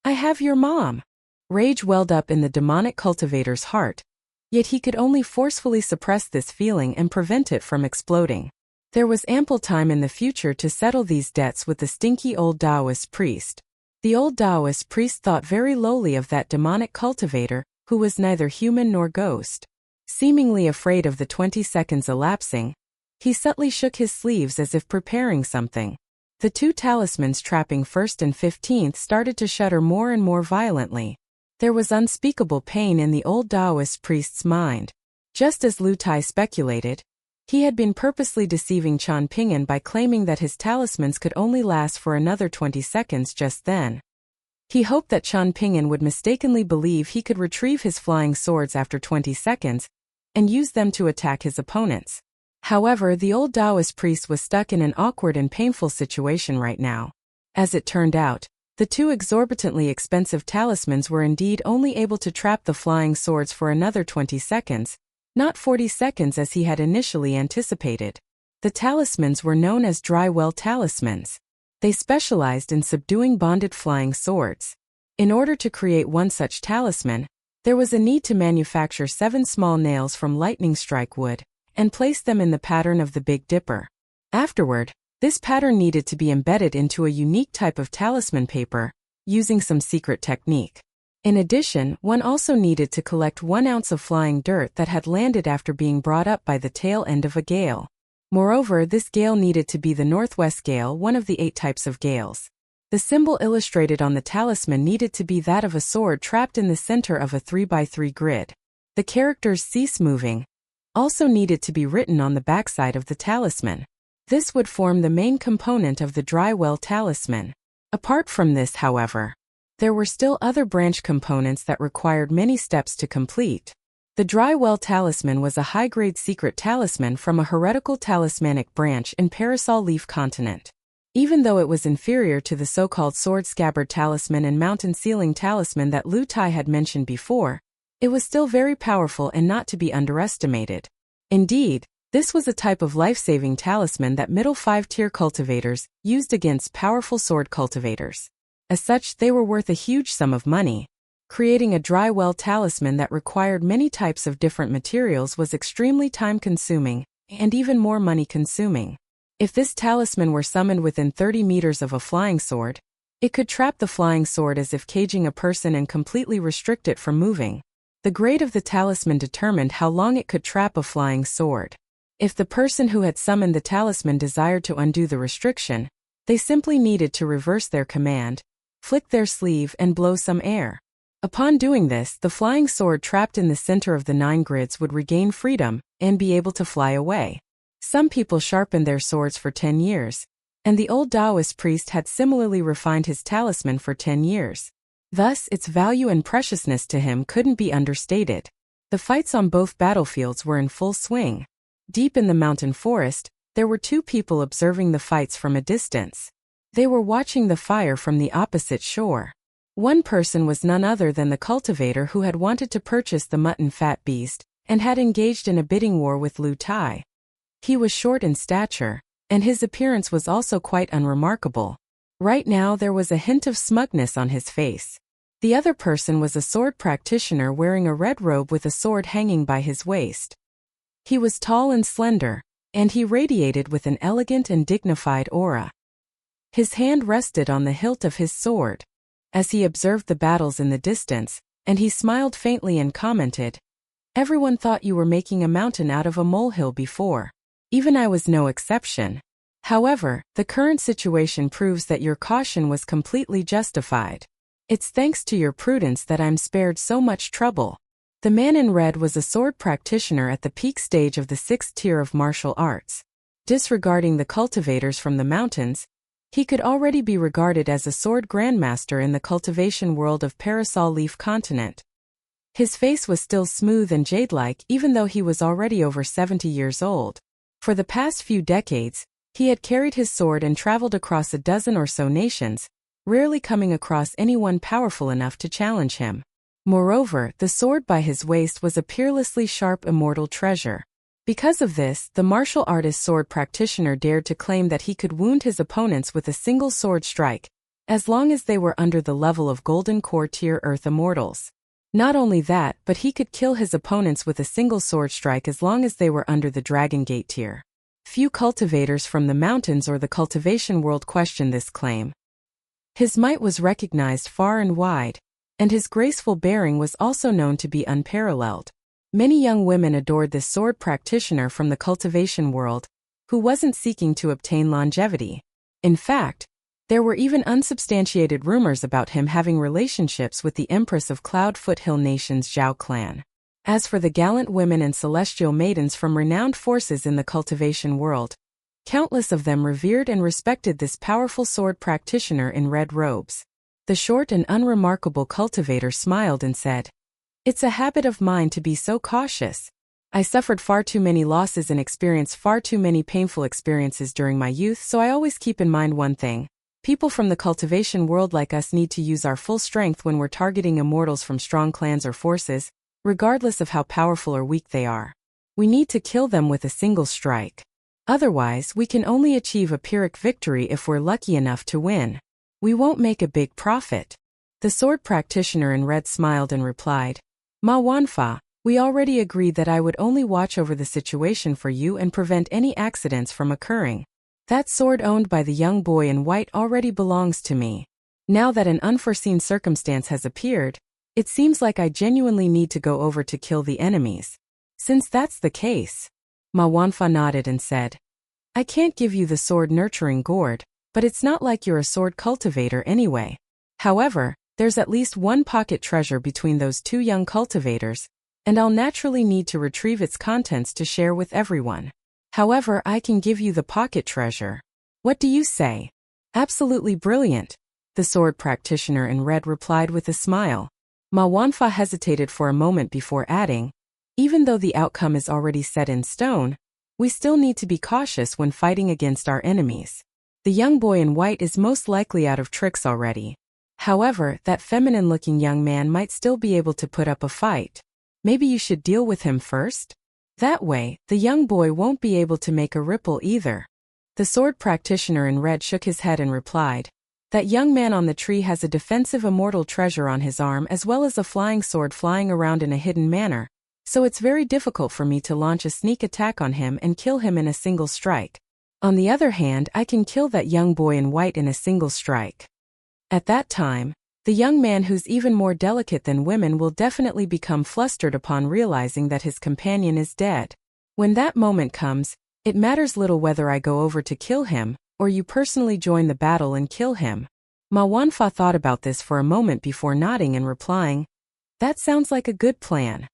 "I have your mom." Rage welled up in the demonic cultivator's heart, yet he could only forcefully suppress this feeling and prevent it from exploding. There was ample time in the future to settle these debts with the stinky old Taoist priest. The old Taoist priest thought very lowly of that demonic cultivator, who was neither human nor ghost. Seemingly afraid of the 20 seconds elapsing, he subtly shook his sleeves as if preparing something. The two talismans trapping 1st and 15th started to shudder more and more violently. There was unspeakable pain in the old Taoist priest's mind. Just as Lu Tai speculated, he had been purposely deceiving Chan Ping'an by claiming that his talismans could only last for another 20 seconds just then. He hoped that Chan Ping'an would mistakenly believe he could retrieve his flying swords after 20 seconds and use them to attack his opponents. However, the old Taoist priest was stuck in an awkward and painful situation right now. As it turned out, the two exorbitantly expensive talismans were indeed only able to trap the flying swords for another 20 seconds, not 40 seconds as he had initially anticipated. The talismans were known as dry well talismans. They specialized in subduing bonded flying swords. In order to create one such talisman, there was a need to manufacture 7 small nails from lightning strike wood and place them in the pattern of the Big Dipper. Afterward, this pattern needed to be embedded into a unique type of talisman paper, using some secret technique. In addition, one also needed to collect 1 ounce of flying dirt that had landed after being brought up by the tail end of a gale. Moreover, this gale needed to be the northwest gale, one of the 8 types of gales. The symbol illustrated on the talisman needed to be that of a sword trapped in the center of a 3x3 grid. The characters "cease moving" also needed to be written on the backside of the talisman. This would form the main component of the dry well talisman. Apart from this, however, there were still other branch components that required many steps to complete. The dry well talisman was a high-grade secret talisman from a heretical talismanic branch in Parasol Leaf Continent. Even though it was inferior to the so-called sword scabbard talisman and mountain ceiling talisman that Lu Tai had mentioned before, it was still very powerful and not to be underestimated. Indeed, this was a type of life-saving talisman that middle 5-tier cultivators used against powerful sword cultivators. As such, they were worth a huge sum of money. Creating a dry well talisman that required many types of different materials was extremely time-consuming, and even more money-consuming. If this talisman were summoned within 30 meters of a flying sword, it could trap the flying sword as if caging a person and completely restrict it from moving. The grade of the talisman determined how long it could trap a flying sword. If the person who had summoned the talisman desired to undo the restriction, they simply needed to reverse their command, flick their sleeve and blow some air. Upon doing this, the flying sword trapped in the center of the 9 grids would regain freedom and be able to fly away. Some people sharpened their swords for 10 years, and the old Taoist priest had similarly refined his talisman for 10 years. Thus, its value and preciousness to him couldn't be understated. The fights on both battlefields were in full swing. Deep in the mountain forest, there were 2 people observing the fights from a distance. They were watching the fire from the opposite shore. One person was none other than the cultivator who had wanted to purchase the mutton fat beast, and had engaged in a bidding war with Lu Tai. He was short in stature, and his appearance was also quite unremarkable. Right now there was a hint of smugness on his face. The other person was a sword practitioner wearing a red robe with a sword hanging by his waist. He was tall and slender, and he radiated with an elegant and dignified aura. His hand rested on the hilt of his sword, as he observed the battles in the distance, and he smiled faintly and commented, "Everyone thought you were making a mountain out of a molehill before. Even I was no exception. However, the current situation proves that your caution was completely justified. It's thanks to your prudence that I'm spared so much trouble." The man in red was a sword practitioner at the peak stage of the 6th tier of martial arts. Disregarding the cultivators from the mountains, He could already be regarded as a sword grandmaster in the cultivation world of Parasol Leaf Continent. His face was still smooth and jade-like even though he was already over 70 years old. For the past few decades, he had carried his sword and traveled across a dozen or so nations, rarely coming across anyone powerful enough to challenge him. Moreover, the sword by his waist was a peerlessly sharp immortal treasure. Because of this, the martial artist sword practitioner dared to claim that he could wound his opponents with a single sword strike, as long as they were under the level of Golden Core Tier Earth Immortals. Not only that, but he could kill his opponents with a single sword strike as long as they were under the Dragon Gate tier. Few cultivators from the mountains or the cultivation world questioned this claim. His might was recognized far and wide, and his graceful bearing was also known to be unparalleled. Many young women adored this sword practitioner from the cultivation world, who wasn't seeking to obtain longevity. In fact, there were even unsubstantiated rumors about him having relationships with the Empress of Cloud Foothill Nation's Zhao clan. As for the gallant women and celestial maidens from renowned forces in the cultivation world, countless of them revered and respected this powerful sword practitioner in red robes. The short and unremarkable cultivator smiled and said, "It's a habit of mine to be so cautious. I suffered far too many losses and experienced far too many painful experiences during my youth, so I always keep in mind one thing. People from the cultivation world like us need to use our full strength when we're targeting immortals from strong clans or forces, regardless of how powerful or weak they are. We need to kill them with a single strike. Otherwise, we can only achieve a Pyrrhic victory if we're lucky enough to win. We won't make a big profit." The sword practitioner in red smiled and replied, "Ma Wanfa, we already agreed that I would only watch over the situation for you and prevent any accidents from occurring. That sword owned by the young boy in white already belongs to me. Now that an unforeseen circumstance has appeared, it seems like I genuinely need to go over to kill the enemies. Since that's the case." Ma Wanfa nodded and said, "I can't give you the sword nurturing gourd, but it's not like you're a sword cultivator anyway. However, there's at least one pocket treasure between those two young cultivators, and I'll naturally need to retrieve its contents to share with everyone. However, I can give you the pocket treasure. What do you say?" "Absolutely brilliant," the sword practitioner in red replied with a smile. Ma Wanfa hesitated for a moment before adding, "Even though the outcome is already set in stone, we still need to be cautious when fighting against our enemies. The young boy in white is most likely out of tricks already. However, that feminine-looking young man might still be able to put up a fight. Maybe you should deal with him first? That way, the young boy won't be able to make a ripple either." The sword practitioner in red shook his head and replied, "That young man on the tree has a defensive immortal treasure on his arm as well as a flying sword flying around in a hidden manner, so it's very difficult for me to launch a sneak attack on him and kill him in a single strike. On the other hand, I can kill that young boy in white in a single strike. At that time, the young man who's even more delicate than women will definitely become flustered upon realizing that his companion is dead. When that moment comes, it matters little whether I go over to kill him, or you personally join the battle and kill him." Ma Wanfa thought about this for a moment before nodding and replying, "That sounds like a good plan."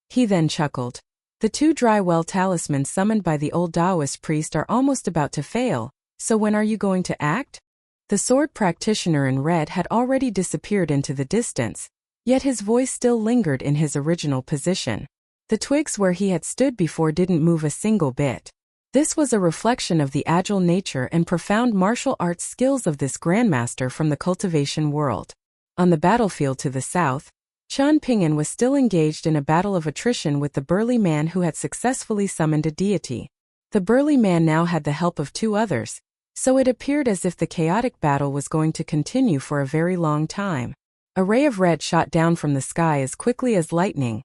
He then chuckled. "The two dry well talismans summoned by the old Taoist priest are almost about to fail, so when are you going to act?" The sword practitioner in red had already disappeared into the distance, yet his voice still lingered in his original position. The twigs where he had stood before didn't move a single bit. This was a reflection of the agile nature and profound martial arts skills of this grandmaster from the cultivation world. On the battlefield to the south, Qian Ping'an was still engaged in a battle of attrition with the burly man who had successfully summoned a deity. The burly man now had the help of two others, so it appeared as if the chaotic battle was going to continue for a very long time. A ray of red shot down from the sky as quickly as lightning,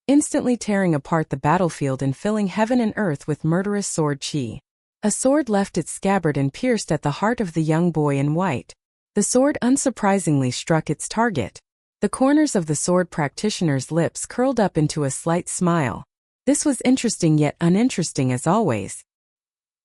instantly tearing apart the battlefield and filling heaven and earth with murderous sword chi. A sword left its scabbard and pierced at the heart of the young boy in white. The sword unsurprisingly struck its target. The corners of the sword practitioner's lips curled up into a slight smile. This was interesting yet uninteresting as always.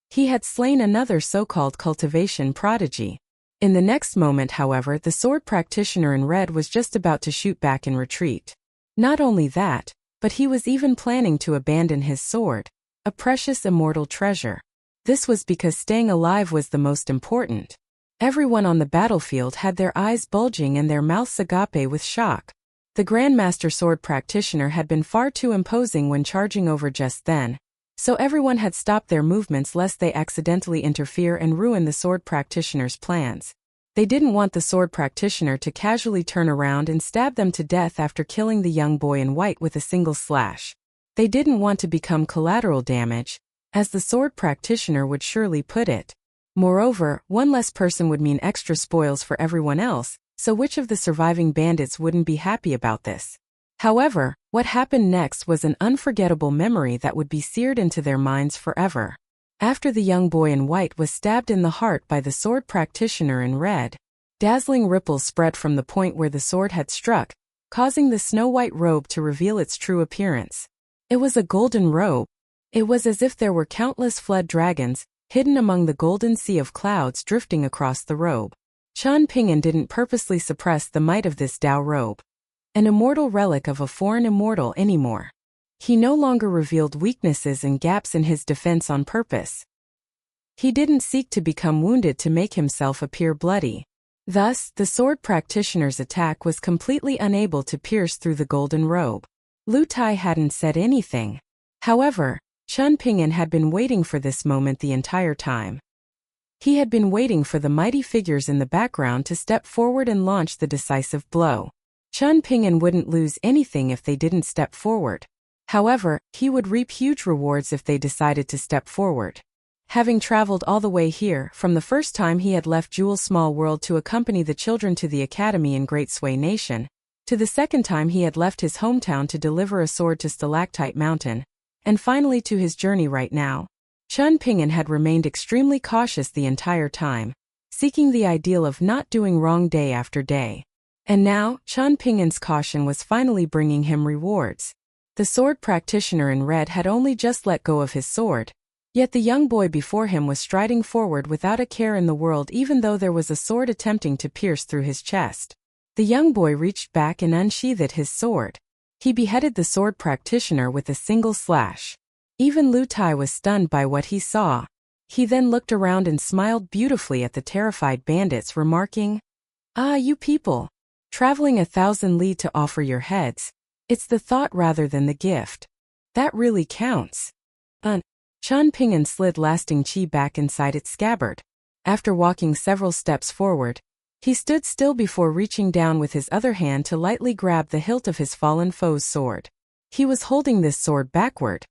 He had slain another so-called cultivation prodigy. In the next moment, however, the sword practitioner in red was just about to shoot back in retreat. Not only that, but he was even planning to abandon his sword, a precious immortal treasure. This was because staying alive was the most important. Everyone on the battlefield had their eyes bulging and their mouths agape with shock. The Grandmaster Sword Practitioner had been far too imposing when charging over just then, so everyone had stopped their movements lest they accidentally interfere and ruin the Sword Practitioner's plans. They didn't want the Sword Practitioner to casually turn around and stab them to death after killing the young boy in white with a single slash. They didn't want to become collateral damage, as the Sword Practitioner would surely put it. Moreover, one less person would mean extra spoils for everyone else, so which of the surviving bandits wouldn't be happy about this? However, what happened next was an unforgettable memory that would be seared into their minds forever. After the young boy in white was stabbed in the heart by the Sword Practitioner in red, dazzling ripples spread from the point where the sword had struck, causing the snow-white robe to reveal its true appearance. It was a golden robe. It was as if there were countless flood dragons, hidden among the golden sea of clouds drifting across the robe. Qian Ping'an didn't purposely suppress the might of this Dao robe, an immortal relic of a foreign immortal anymore. He no longer revealed weaknesses and gaps in his defense on purpose. He didn't seek to become wounded to make himself appear bloody. Thus, the Sword Practitioner's attack was completely unable to pierce through the golden robe. Lu Tai hadn't said anything. However, Qian Ping'an had been waiting for this moment the entire time. He had been waiting for the mighty figures in the background to step forward and launch the decisive blow. Qian Ping'an wouldn't lose anything if they didn't step forward. However, he would reap huge rewards if they decided to step forward. Having traveled all the way here, from the first time he had left Jewel's small world to accompany the children to the academy in Great Sui Nation, to the second time he had left his hometown to deliver a sword to Stalactite Mountain, and finally to his journey right now, Qian Ping'an had remained extremely cautious the entire time, seeking the ideal of not doing wrong day after day. And now, Qian Ping'an's caution was finally bringing him rewards. The Sword Practitioner in red had only just let go of his sword, yet the young boy before him was striding forward without a care in the world even though there was a sword attempting to pierce through his chest. The young boy reached back and unsheathed his sword. He beheaded the Sword Practitioner with a single slash. Even Lu Tai was stunned by what he saw. He then looked around and smiled beautifully at the terrified bandits, remarking, "Ah, you people, traveling 1,000 li to offer your heads. It's the thought rather than the gift. That really counts." Qian Ping'an slid lasting chi back inside its scabbard. After walking several steps forward, he stood still before reaching down with his other hand to lightly grab the hilt of his fallen foe's sword. He was holding this sword backward.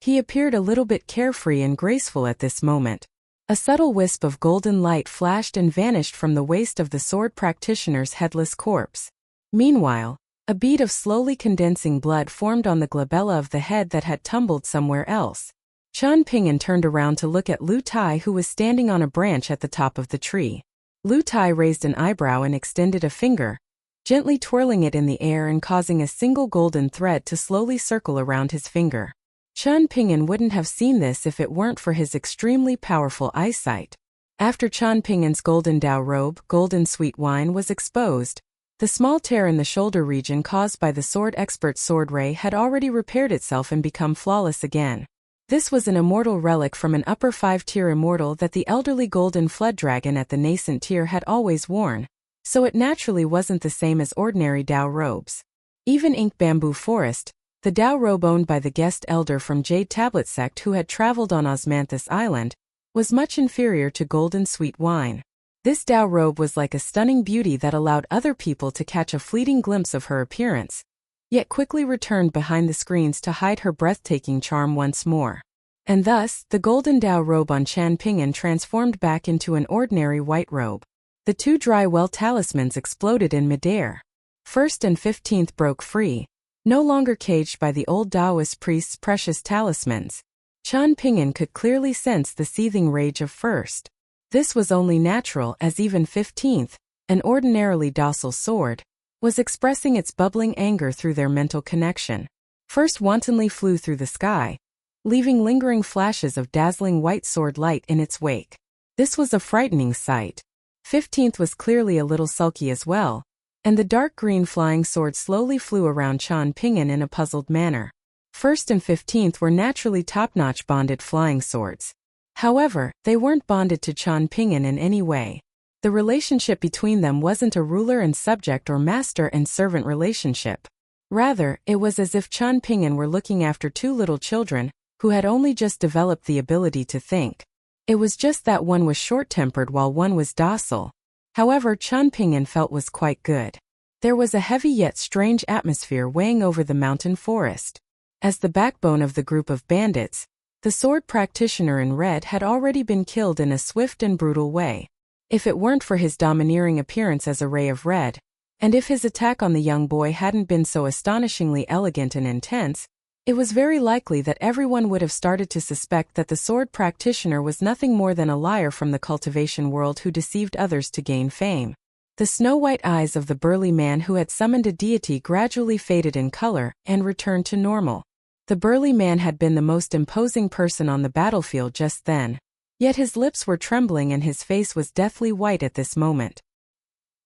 He appeared a little bit carefree and graceful at this moment. A subtle wisp of golden light flashed and vanished from the waist of the Sword Practitioner's headless corpse. Meanwhile, a bead of slowly condensing blood formed on the glabella of the head that had tumbled somewhere else. Qian Ping'an turned around to look at Lu Tai, who was standing on a branch at the top of the tree. Lu Tai raised an eyebrow and extended a finger, gently twirling it in the air and causing a single golden thread to slowly circle around his finger. Qian Ping'an wouldn't have seen this if it weren't for his extremely powerful eyesight. After Qian Ping'an's golden Dao robe, golden sweet wine, was exposed, the small tear in the shoulder region caused by the sword expert's sword ray had already repaired itself and become flawless again. This was an immortal relic from an upper 5-tier immortal that the elderly golden flood dragon at the nascent tier had always worn, so it naturally wasn't the same as ordinary Dao robes. Even Ink Bamboo Forest, the Dao robe owned by the guest elder from Jade Tablet sect who had traveled on Osmanthus Island, was much inferior to golden sweet wine. This Dao robe was like a stunning beauty that allowed other people to catch a fleeting glimpse of her appearance, yet quickly returned behind the screens to hide her breathtaking charm once more. And thus, the golden Dao robe on Qian Ping'an transformed back into an ordinary white robe. The two dry well talismans exploded in midair. 1st and 15th broke free, no longer caged by the old Taoist priest's precious talismans. Qian Ping'an could clearly sense the seething rage of 1st. This was only natural, as even 15th, an ordinarily docile sword, was expressing its bubbling anger through their mental connection. 1st wantonly flew through the sky, leaving lingering flashes of dazzling white sword light in its wake. This was a frightening sight. 15th was clearly a little sulky as well, and the dark green flying sword slowly flew around Qian Ping'an in a puzzled manner. 1st and 15th were naturally top-notch bonded flying swords. However, they weren't bonded to Qian Ping'an in any way. The relationship between them wasn't a ruler and subject or master and servant relationship. Rather, it was as if Chen Ping'an were looking after two little children, who had only just developed the ability to think. It was just that one was short-tempered while one was docile. However, Chen Ping'an felt was quite good. There was a heavy yet strange atmosphere weighing over the mountain forest. As the backbone of the group of bandits, the sword practitioner in red had already been killed in a swift and brutal way. If it weren't for his domineering appearance as a ray of red, and if his attack on the young boy hadn't been so astonishingly elegant and intense, it was very likely that everyone would have started to suspect that the sword practitioner was nothing more than a liar from the cultivation world who deceived others to gain fame. The snow-white eyes of the burly man who had summoned a deity gradually faded in color and returned to normal. The burly man had been the most imposing person on the battlefield just then, yet his lips were trembling and his face was deathly white at this moment.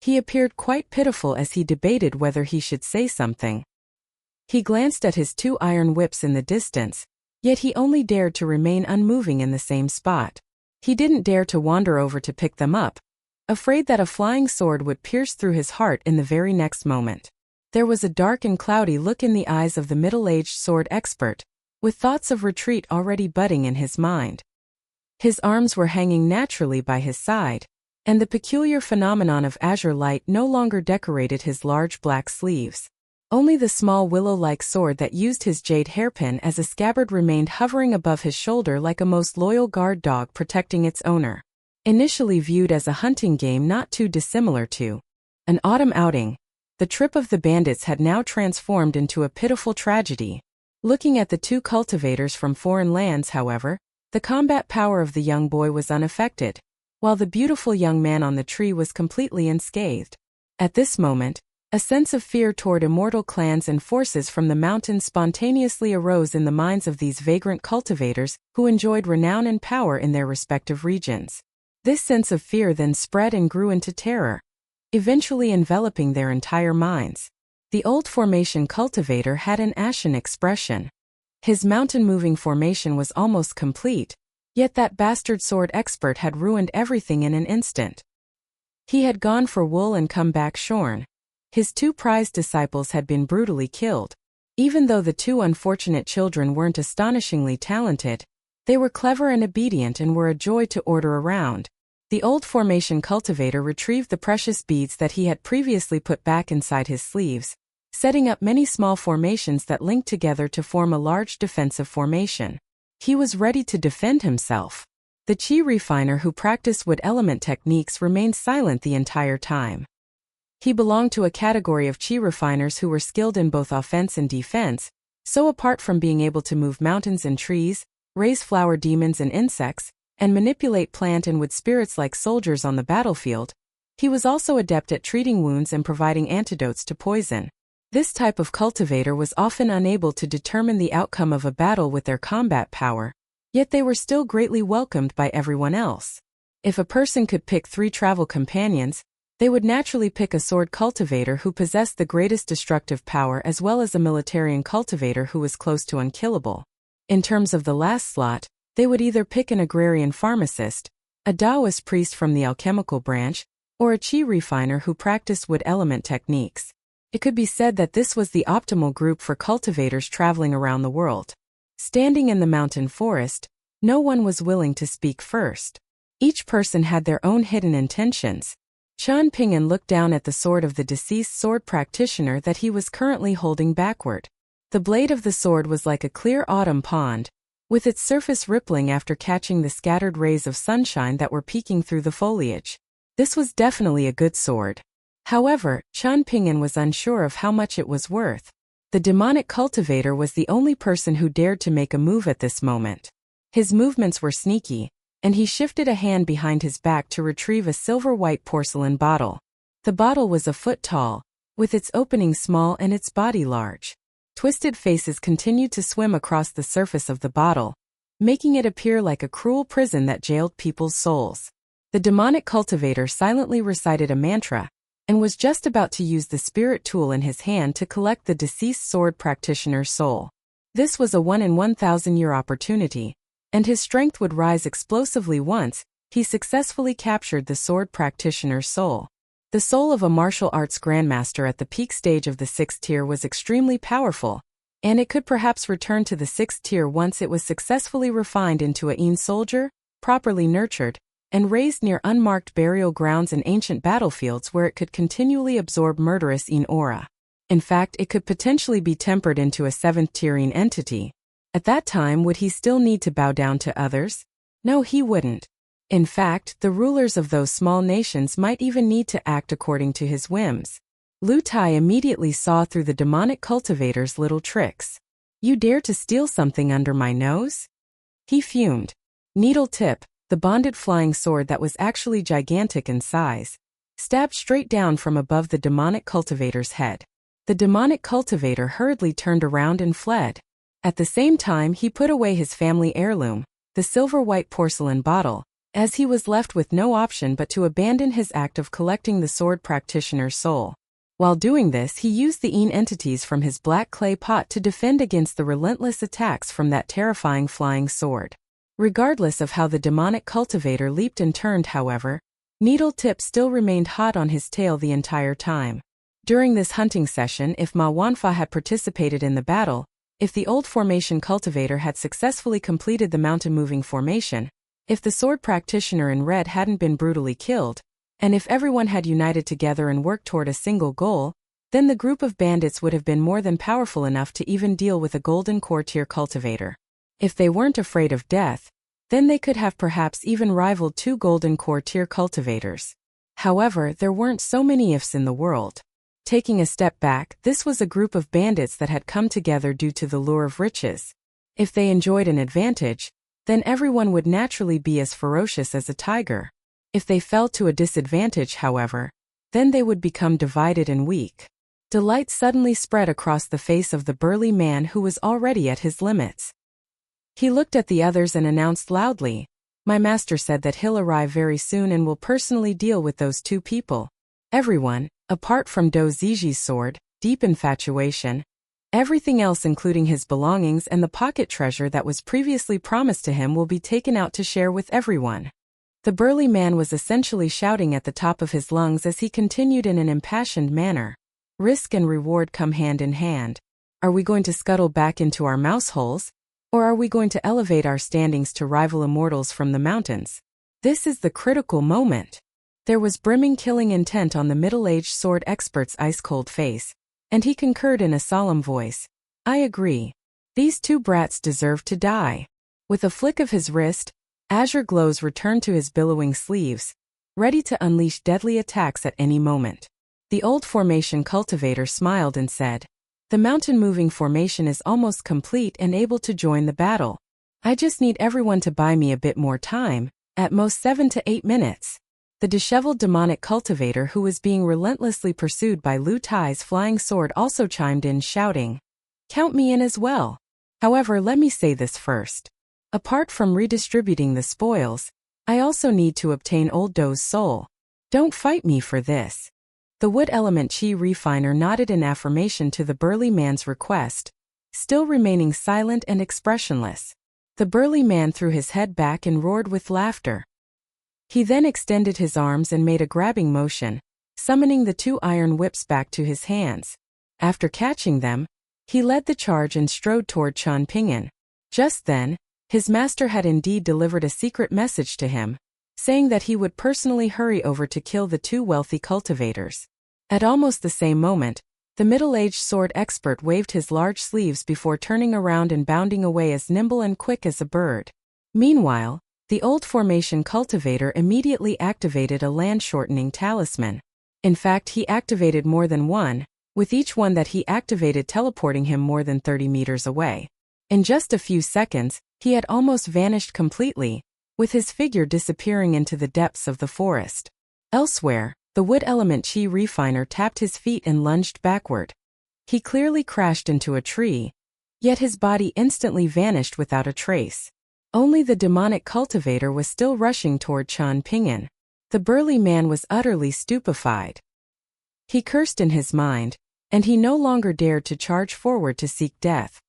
He appeared quite pitiful as he debated whether he should say something. He glanced at his two iron whips in the distance, yet he only dared to remain unmoving in the same spot. He didn't dare to wander over to pick them up, afraid that a flying sword would pierce through his heart in the very next moment. There was a dark and cloudy look in the eyes of the middle-aged sword expert, with thoughts of retreat already budding in his mind. His arms were hanging naturally by his side, and the peculiar phenomenon of azure light no longer decorated his large black sleeves. Only the small willow-like sword that used his jade hairpin as a scabbard remained hovering above his shoulder like a most loyal guard dog protecting its owner. Initially viewed as a hunting game not too dissimilar to an autumn outing, the trip of the bandits had now transformed into a pitiful tragedy. Looking at the two cultivators from foreign lands, however, the combat power of the young boy was unaffected, while the beautiful young man on the tree was completely unscathed. At this moment, a sense of fear toward immortal clans and forces from the mountains spontaneously arose in the minds of these vagrant cultivators who enjoyed renown and power in their respective regions. This sense of fear then spread and grew into terror, eventually enveloping their entire minds. The old formation cultivator had an ashen expression. His mountain-moving formation was almost complete, yet that bastard sword expert had ruined everything in an instant. He had gone for wool and come back shorn. His two prized disciples had been brutally killed. Even though the two unfortunate children weren't astonishingly talented, they were clever and obedient and were a joy to order around. The old formation cultivator retrieved the precious beads that he had previously put back inside his sleeves, setting up many small formations that linked together to form a large defensive formation. He was ready to defend himself. The chi refiner who practiced wood element techniques remained silent the entire time. He belonged to a category of chi refiners who were skilled in both offense and defense, so apart from being able to move mountains and trees, raise flower demons and insects, and manipulate plant and wood spirits like soldiers on the battlefield, he was also adept at treating wounds and providing antidotes to poison. This type of cultivator was often unable to determine the outcome of a battle with their combat power, yet they were still greatly welcomed by everyone else. If a person could pick 3 travel companions, they would naturally pick a sword cultivator who possessed the greatest destructive power as well as a militarian cultivator who was close to unkillable. In terms of the last slot, they would either pick an agrarian pharmacist, a Taoist priest from the alchemical branch, or a chi refiner who practiced wood element techniques. It could be said that this was the optimal group for cultivators traveling around the world. Standing in the mountain forest, no one was willing to speak first. Each person had their own hidden intentions. Chen Ping'an looked down at the sword of the deceased sword practitioner that he was currently holding backward. The blade of the sword was like a clear autumn pond, with its surface rippling after catching the scattered rays of sunshine that were peeking through the foliage. This was definitely a good sword. However, Chen Ping'an was unsure of how much it was worth. The demonic cultivator was the only person who dared to make a move at this moment. His movements were sneaky, and he shifted a hand behind his back to retrieve a silver-white porcelain bottle. The bottle was a foot tall, with its opening small and its body large. Twisted faces continued to swim across the surface of the bottle, making it appear like a cruel prison that jailed people's souls. The demonic cultivator silently recited a mantra, and was just about to use the spirit tool in his hand to collect the deceased sword practitioner's soul. This was a 1 in 1,000 year opportunity, and his strength would rise explosively once he successfully captured the sword practitioner's soul. The soul of a martial arts grandmaster at the peak stage of the 6th tier was extremely powerful, and it could perhaps return to the 6th tier once it was successfully refined into a soldier, properly nurtured, and raised near unmarked burial grounds and ancient battlefields where it could continually absorb murderous aura. In fact, it could potentially be tempered into a 7th tiering entity. At that time, would he still need to bow down to others? No, he wouldn't. In fact, the rulers of those small nations might even need to act according to his whims. Lu Tai immediately saw through the demonic cultivator's little tricks. You dare to steal something under my nose? He fumed. Needle Tip, the bonded flying sword that was actually gigantic in size, stabbed straight down from above the demonic cultivator's head. The demonic cultivator hurriedly turned around and fled. At the same time, he put away his family heirloom, the silver-white porcelain bottle, as he was left with no option but to abandon his act of collecting the sword practitioner's soul. While doing this, he used the entities from his black clay pot to defend against the relentless attacks from that terrifying flying sword. Regardless of how the demonic cultivator leaped and turned, however, Needle Tip still remained hot on his tail the entire time. During this hunting session, if Ma Wanfa had participated in the battle, if the old formation cultivator had successfully completed the mountain-moving formation, if the sword practitioner in red hadn't been brutally killed, and if everyone had united together and worked toward a single goal, then the group of bandits would have been more than powerful enough to even deal with a golden core tier cultivator. If they weren't afraid of death, then they could have perhaps even rivaled 2 golden core tier cultivators. However, there weren't so many ifs in the world. Taking a step back, this was a group of bandits that had come together due to the lure of riches. If they enjoyed an advantage, then everyone would naturally be as ferocious as a tiger. If they fell to a disadvantage, however, then they would become divided and weak. Delight suddenly spread across the face of the burly man who was already at his limits. He looked at the others and announced loudly, "My master said that he'll arrive very soon and will personally deal with those 2 people. Everyone, apart from Do Ziji's sword, deep infatuation, everything else including his belongings and the pocket treasure that was previously promised to him will be taken out to share with everyone." The burly man was essentially shouting at the top of his lungs as he continued in an impassioned manner. Risk and reward come hand in hand. Are we going to scuttle back into our mouse holes? Or are we going to elevate our standings to rival immortals from the mountains? This is the critical moment. There was brimming killing intent on the middle-aged sword expert's ice-cold face, and he concurred in a solemn voice. I agree. These 2 brats deserve to die. With a flick of his wrist, azure glows returned to his billowing sleeves, ready to unleash deadly attacks at any moment. The old formation cultivator smiled and said, "The mountain-moving formation is almost complete and able to join the battle. I just need everyone to buy me a bit more time, at most 7 to 8 minutes. The disheveled demonic cultivator who was being relentlessly pursued by Lu Tai's flying sword also chimed in, shouting, "Count me in as well. However, let me say this first. Apart from redistributing the spoils, I also need to obtain Old Do's soul. Don't fight me for this." The wood element chi refiner nodded in affirmation to the burly man's request, still remaining silent and expressionless. The burly man threw his head back and roared with laughter. He then extended his arms and made a grabbing motion, summoning the 2 iron whips back to his hands. After catching them, he led the charge and strode toward Chan Ping'an. Just then, his master had indeed delivered a secret message to him, saying that he would personally hurry over to kill the 2 wealthy cultivators. At almost the same moment, the middle-aged sword expert waved his large sleeves before turning around and bounding away as nimble and quick as a bird. Meanwhile, the old formation cultivator immediately activated a land-shortening talisman. In fact, he activated more than one, with each one that he activated teleporting him more than 30 meters away. In just a few seconds, he had almost vanished completely, with his figure disappearing into the depths of the forest. Elsewhere, the wood element chi refiner tapped his feet and lunged backward. He clearly crashed into a tree, yet his body instantly vanished without a trace. Only the demonic cultivator was still rushing toward Chan Ping'an. The burly man was utterly stupefied. He cursed in his mind, and he no longer dared to charge forward to seek death.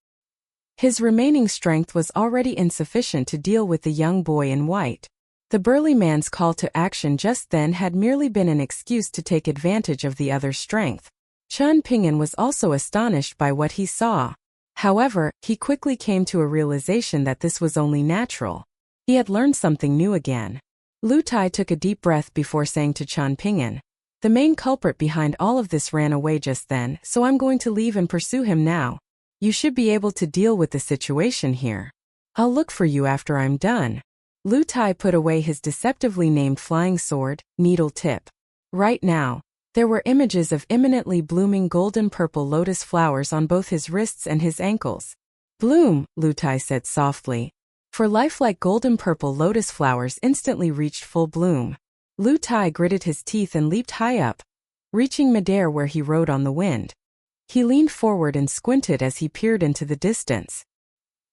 His remaining strength was already insufficient to deal with the young boy in white. The burly man's call to action just then had merely been an excuse to take advantage of the other's strength. Qian Ping'an was also astonished by what he saw. However, he quickly came to a realization that this was only natural. He had learned something new again. Lu Tai took a deep breath before saying to Qian Ping'an, "The main culprit behind all of this ran away just then, so I'm going to leave and pursue him now. You should be able to deal with the situation here. I'll look for you after I'm done." Lu Tai put away his deceptively named flying sword, Needle Tip. Right now, there were images of imminently blooming golden-purple lotus flowers on both his wrists and his ankles. "Bloom," Lu Tai said softly. For lifelike golden-purple lotus flowers instantly reached full bloom. Lu Tai gritted his teeth and leaped high up, reaching midair where he rode on the wind. He leaned forward and squinted as he peered into the distance.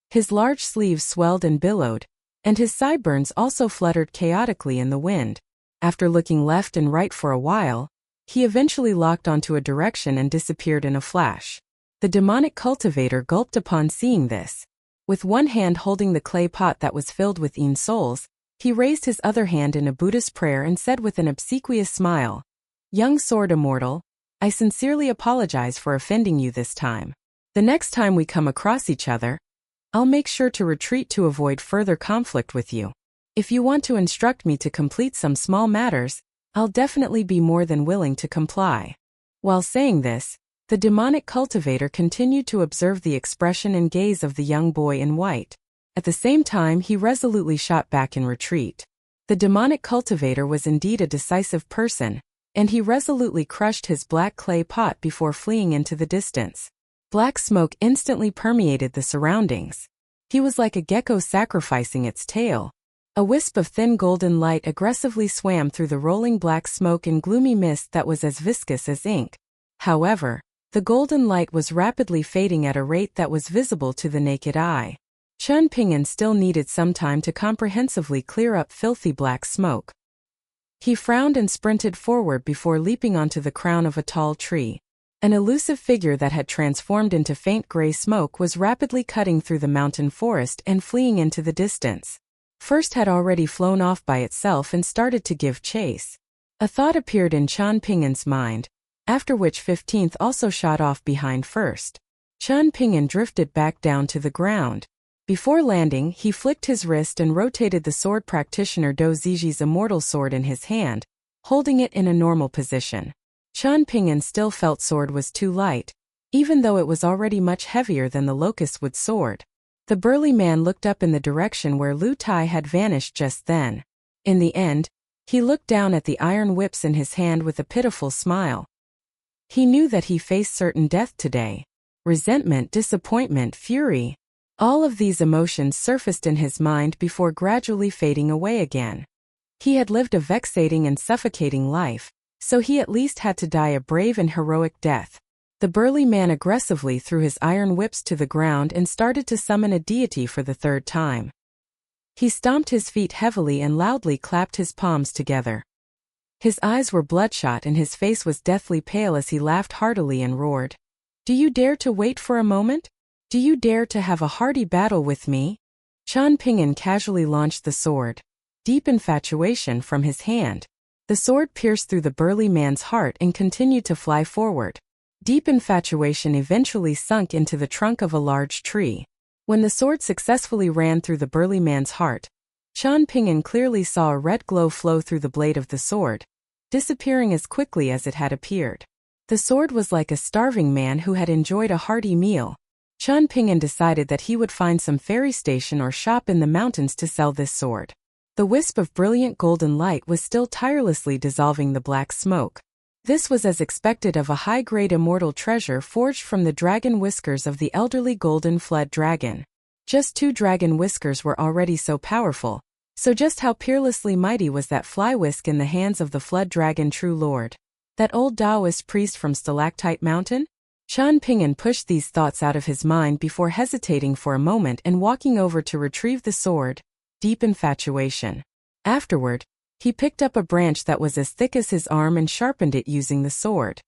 His large sleeves swelled and billowed, and his sideburns also fluttered chaotically in the wind. After looking left and right for a while, he eventually locked onto a direction and disappeared in a flash. The demonic cultivator gulped upon seeing this. With one hand holding the clay pot that was filled with souls, he raised his other hand in a Buddhist prayer and said with an obsequious smile, "Young sword immortal, I sincerely apologize for offending you this time. The next time we come across each other, I'll make sure to retreat to avoid further conflict with you. If you want to instruct me to complete some small matters, I'll definitely be more than willing to comply." While saying this, the demonic cultivator continued to observe the expression and gaze of the young boy in white. At the same time, he resolutely shot back in retreat. The demonic cultivator was indeed a decisive person, and he resolutely crushed his black clay pot before fleeing into the distance. Black smoke instantly permeated the surroundings. He was like a gecko sacrificing its tail. A wisp of thin golden light aggressively swam through the rolling black smoke and gloomy mist that was as viscous as ink. However, the golden light was rapidly fading at a rate that was visible to the naked eye. Qian Ping'an still needed some time to comprehensively clear up filthy black smoke. He frowned and sprinted forward before leaping onto the crown of a tall tree. An elusive figure that had transformed into faint gray smoke was rapidly cutting through the mountain forest and fleeing into the distance. First had already flown off by itself and started to give chase. A thought appeared in Qian Ping'an's mind, after which 15th also shot off behind first. Qian Ping'an drifted back down to the ground. Before landing, he flicked his wrist and rotated the sword practitioner Do Ziji's immortal sword in his hand, holding it in a normal position. Qian Ping'an still felt sword was too light, even though it was already much heavier than the locust wood sword. The burly man looked up in the direction where Lu Tai had vanished just then. In the end, he looked down at the iron whips in his hand with a pitiful smile. He knew that he faced certain death today. Resentment, disappointment, fury. All of these emotions surfaced in his mind before gradually fading away again. He had lived a vexating and suffocating life, so he at least had to die a brave and heroic death. The burly man aggressively threw his iron whips to the ground and started to summon a deity for the third time. He stomped his feet heavily and loudly clapped his palms together. His eyes were bloodshot and his face was deathly pale as he laughed heartily and roared, "Do you dare to wait for a moment? Do you dare to have a hearty battle with me?" Qian Ping'an casually launched the sword, Deep Infatuation, from his hand. The sword pierced through the burly man's heart and continued to fly forward. Deep Infatuation eventually sunk into the trunk of a large tree. When the sword successfully ran through the burly man's heart, Qian Ping'an clearly saw a red glow flow through the blade of the sword, disappearing as quickly as it had appeared. The sword was like a starving man who had enjoyed a hearty meal. Qian Ping'an decided that he would find some ferry station or shop in the mountains to sell this sword. The wisp of brilliant golden light was still tirelessly dissolving the black smoke. This was as expected of a high-grade immortal treasure forged from the dragon whiskers of the elderly golden flood dragon. Just 2 dragon whiskers were already so powerful, so just how peerlessly mighty was that fly whisk in the hands of the flood dragon true lord? That old Taoist priest from Stalactite Mountain? Qian Ping'an pushed these thoughts out of his mind before hesitating for a moment and walking over to retrieve the sword, Deep Infatuation. Afterward, he picked up a branch that was as thick as his arm and sharpened it using the sword.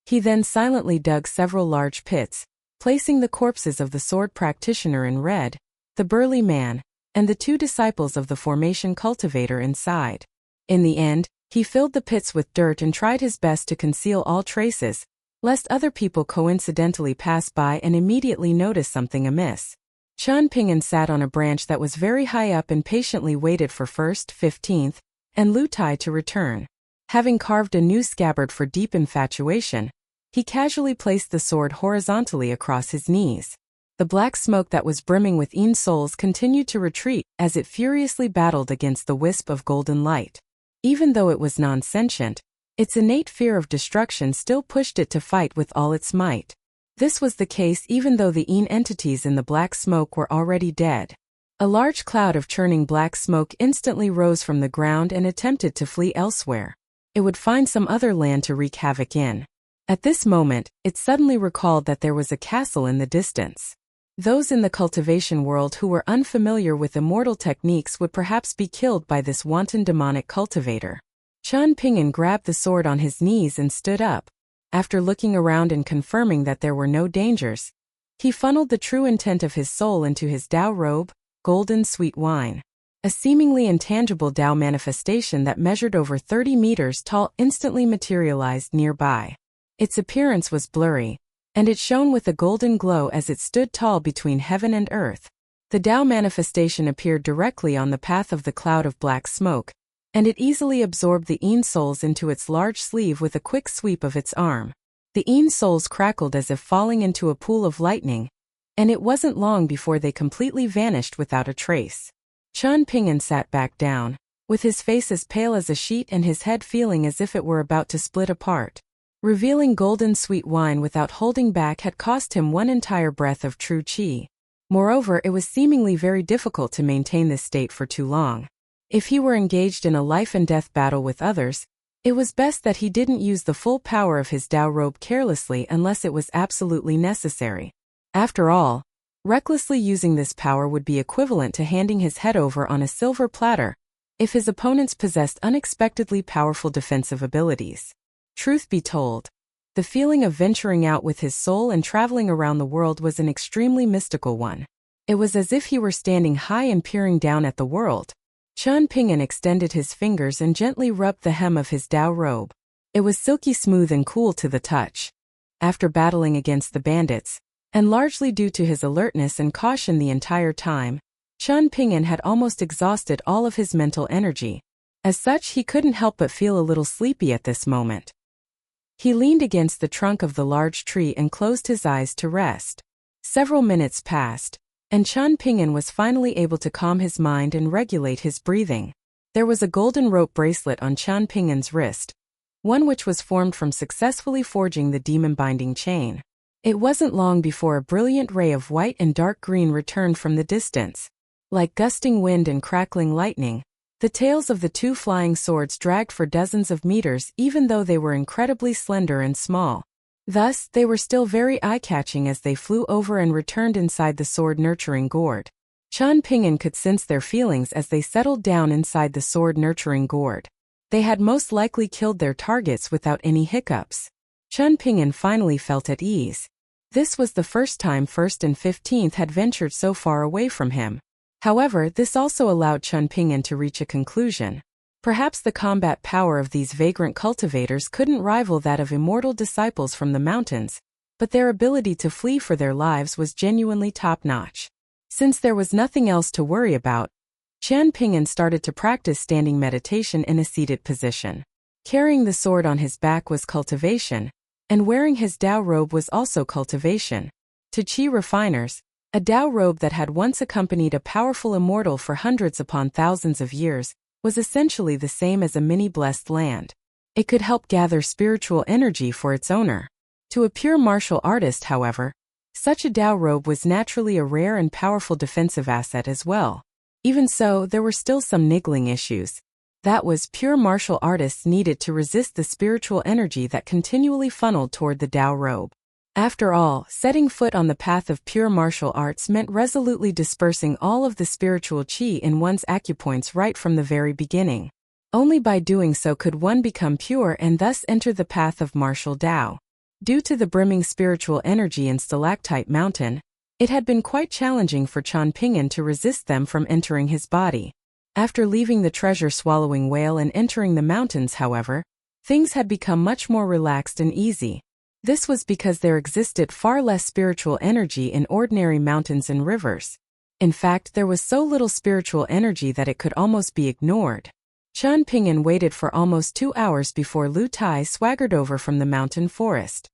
He then silently dug several large pits, placing the corpses of the sword practitioner in red, the burly man, and the 2 disciples of the formation cultivator inside. In the end, he filled the pits with dirt and tried his best to conceal all traces, lest other people coincidentally pass by and immediately notice something amiss. Qian Ping'an sat on a branch that was very high up and patiently waited for 1st, 15th, and Lu Tai to return. Having carved a new scabbard for deep infatuation, he casually placed the sword horizontally across his knees. The black smoke that was brimming with souls continued to retreat as it furiously battled against the wisp of golden light. Even though it was non-sentient, its innate fear of destruction still pushed it to fight with all its might. This was the case even though the entities in the black smoke were already dead. A large cloud of churning black smoke instantly rose from the ground and attempted to flee elsewhere. It would find some other land to wreak havoc in. At this moment, it suddenly recalled that there was a castle in the distance. Those in the cultivation world who were unfamiliar with immortal techniques would perhaps be killed by this wanton demonic cultivator. Qian Ping'an grabbed the sword on his knees and stood up. After looking around and confirming that there were no dangers, he funneled the true intent of his soul into his Dao robe, golden sweet wine. A seemingly intangible Dao manifestation that measured over 30 meters tall instantly materialized nearby. Its appearance was blurry, and it shone with a golden glow as it stood tall between heaven and earth. The Dao manifestation appeared directly on the path of the cloud of black smoke, and it easily absorbed the souls into its large sleeve with a quick sweep of its arm. The souls crackled as if falling into a pool of lightning, and it wasn't long before they completely vanished without a trace. Qian Ping'an sat back down, with his face as pale as a sheet and his head feeling as if it were about to split apart. Revealing golden sweet wine without holding back had cost him one entire breath of true qi. Moreover, it was seemingly very difficult to maintain this state for too long. If he were engaged in a life-and-death battle with others, it was best that he didn't use the full power of his Dao robe carelessly unless it was absolutely necessary. After all, recklessly using this power would be equivalent to handing his head over on a silver platter if his opponents possessed unexpectedly powerful defensive abilities. Truth be told, the feeling of venturing out with his soul and traveling around the world was an extremely mystical one. It was as if he were standing high and peering down at the world. Qian Ping'an extended his fingers and gently rubbed the hem of his Dao robe. It was silky smooth and cool to the touch. After battling against the bandits, and largely due to his alertness and caution the entire time, Qian Ping'an had almost exhausted all of his mental energy. As such, he couldn't help but feel a little sleepy at this moment. He leaned against the trunk of the large tree and closed his eyes to rest. Several minutes passed, and Qian Ping'an was finally able to calm his mind and regulate his breathing. There was a golden rope bracelet on Qian Ping'an's wrist, one which was formed from successfully forging the demon-binding chain. It wasn't long before a brilliant ray of white and dark green returned from the distance. Like gusting wind and crackling lightning, the tails of the 2 flying swords dragged for dozens of meters even though they were incredibly slender and small. Thus, they were still very eye-catching as they flew over and returned inside the sword-nurturing gourd. Qian Ping'an could sense their feelings as they settled down inside the sword-nurturing gourd. They had most likely killed their targets without any hiccups. Qian Ping'an finally felt at ease. This was the first time 1st and 15th had ventured so far away from him. However, this also allowed Qian Ping'an to reach a conclusion. Perhaps the combat power of these vagrant cultivators couldn't rival that of immortal disciples from the mountains, but their ability to flee for their lives was genuinely top-notch. Since there was nothing else to worry about, Qian Ping'an started to practice standing meditation in a seated position. Carrying the sword on his back was cultivation, and wearing his Dao robe was also cultivation. To qi refiners, a Dao robe that had once accompanied a powerful immortal for hundreds upon thousands of years was essentially the same as a mini-blessed land. It could help gather spiritual energy for its owner. To a pure martial artist, however, such a Dao robe was naturally a rare and powerful defensive asset as well. Even so, there were still some niggling issues. That was, pure martial artists needed to resist the spiritual energy that continually funneled toward the Dao robe. After all, setting foot on the path of pure martial arts meant resolutely dispersing all of the spiritual qi in one's acupoints right from the very beginning. Only by doing so could one become pure and thus enter the path of martial Dao. Due to the brimming spiritual energy in Stalactite Mountain, It had been quite challenging for Chan Ping'an to resist them from entering his body. After leaving the treasure-swallowing whale and entering the mountains, however, things had become much more relaxed and easy. This was because there existed far less spiritual energy in ordinary mountains and rivers. In fact, there was so little spiritual energy that it could almost be ignored. Chan Ping'an waited for almost 2 hours before Lu Tai swaggered over from the mountain forest.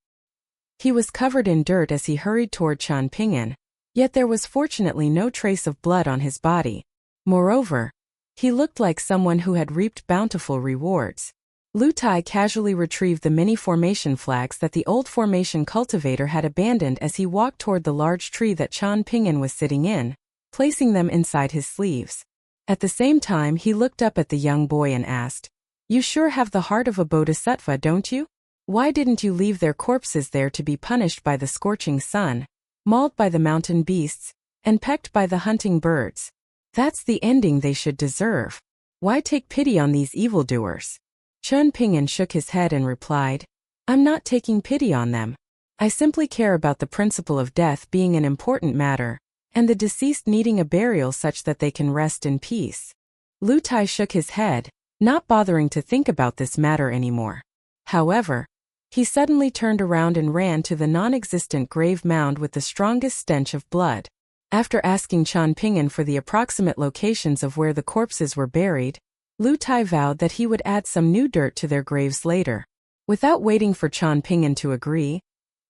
He was covered in dirt as he hurried toward Chan Ping'an, yet there was fortunately no trace of blood on his body. Moreover, he looked like someone who had reaped bountiful rewards. Lu Tai casually retrieved the mini formation flags that the old formation cultivator had abandoned as he walked toward the large tree that Chan Ping'an was sitting in, placing them inside his sleeves. At the same time, he looked up at the young boy and asked, "You sure have the heart of a bodhisattva, don't you? Why didn't you leave their corpses there to be punished by the scorching sun, mauled by the mountain beasts, and pecked by the hunting birds? That's the ending they should deserve. Why take pity on these evildoers?" Chan Ping'an shook his head and replied, "I'm not taking pity on them. I simply care about the principle of death being an important matter, and the deceased needing a burial such that they can rest in peace." Lu Tai shook his head, not bothering to think about this matter anymore. However, he suddenly turned around and ran to the non-existent grave mound with the strongest stench of blood. After asking Chan Ping'an for the approximate locations of where the corpses were buried, Lu Tai vowed that he would add some new dirt to their graves later. Without waiting for Chan Ping'an to agree,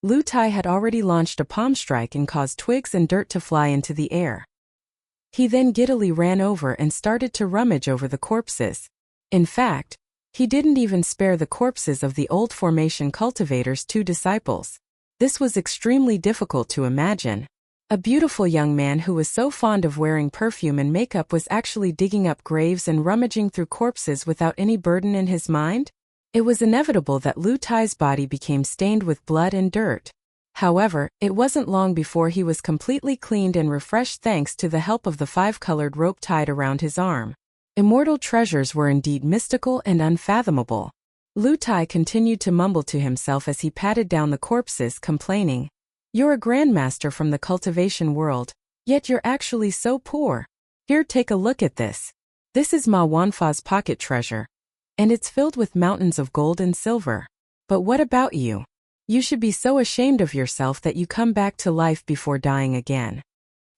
Lu Tai had already launched a palm strike and caused twigs and dirt to fly into the air. He then giddily ran over and started to rummage over the corpses. In fact, he didn't even spare the corpses of the old formation cultivator's 2 disciples. This was extremely difficult to imagine. A beautiful young man who was so fond of wearing perfume and makeup was actually digging up graves and rummaging through corpses without any burden in his mind? It was inevitable that Lu Tai's body became stained with blood and dirt. However, it wasn't long before he was completely cleaned and refreshed thanks to the help of the 5-colored rope tied around his arm. Immortal treasures were indeed mystical and unfathomable. Lu Tai continued to mumble to himself as he patted down the corpses, complaining, "You're a grandmaster from the cultivation world, yet you're actually so poor. Here, take a look at this. This is Ma Wanfa's pocket treasure, and it's filled with mountains of gold and silver. But what about you? You should be so ashamed of yourself that you come back to life before dying again."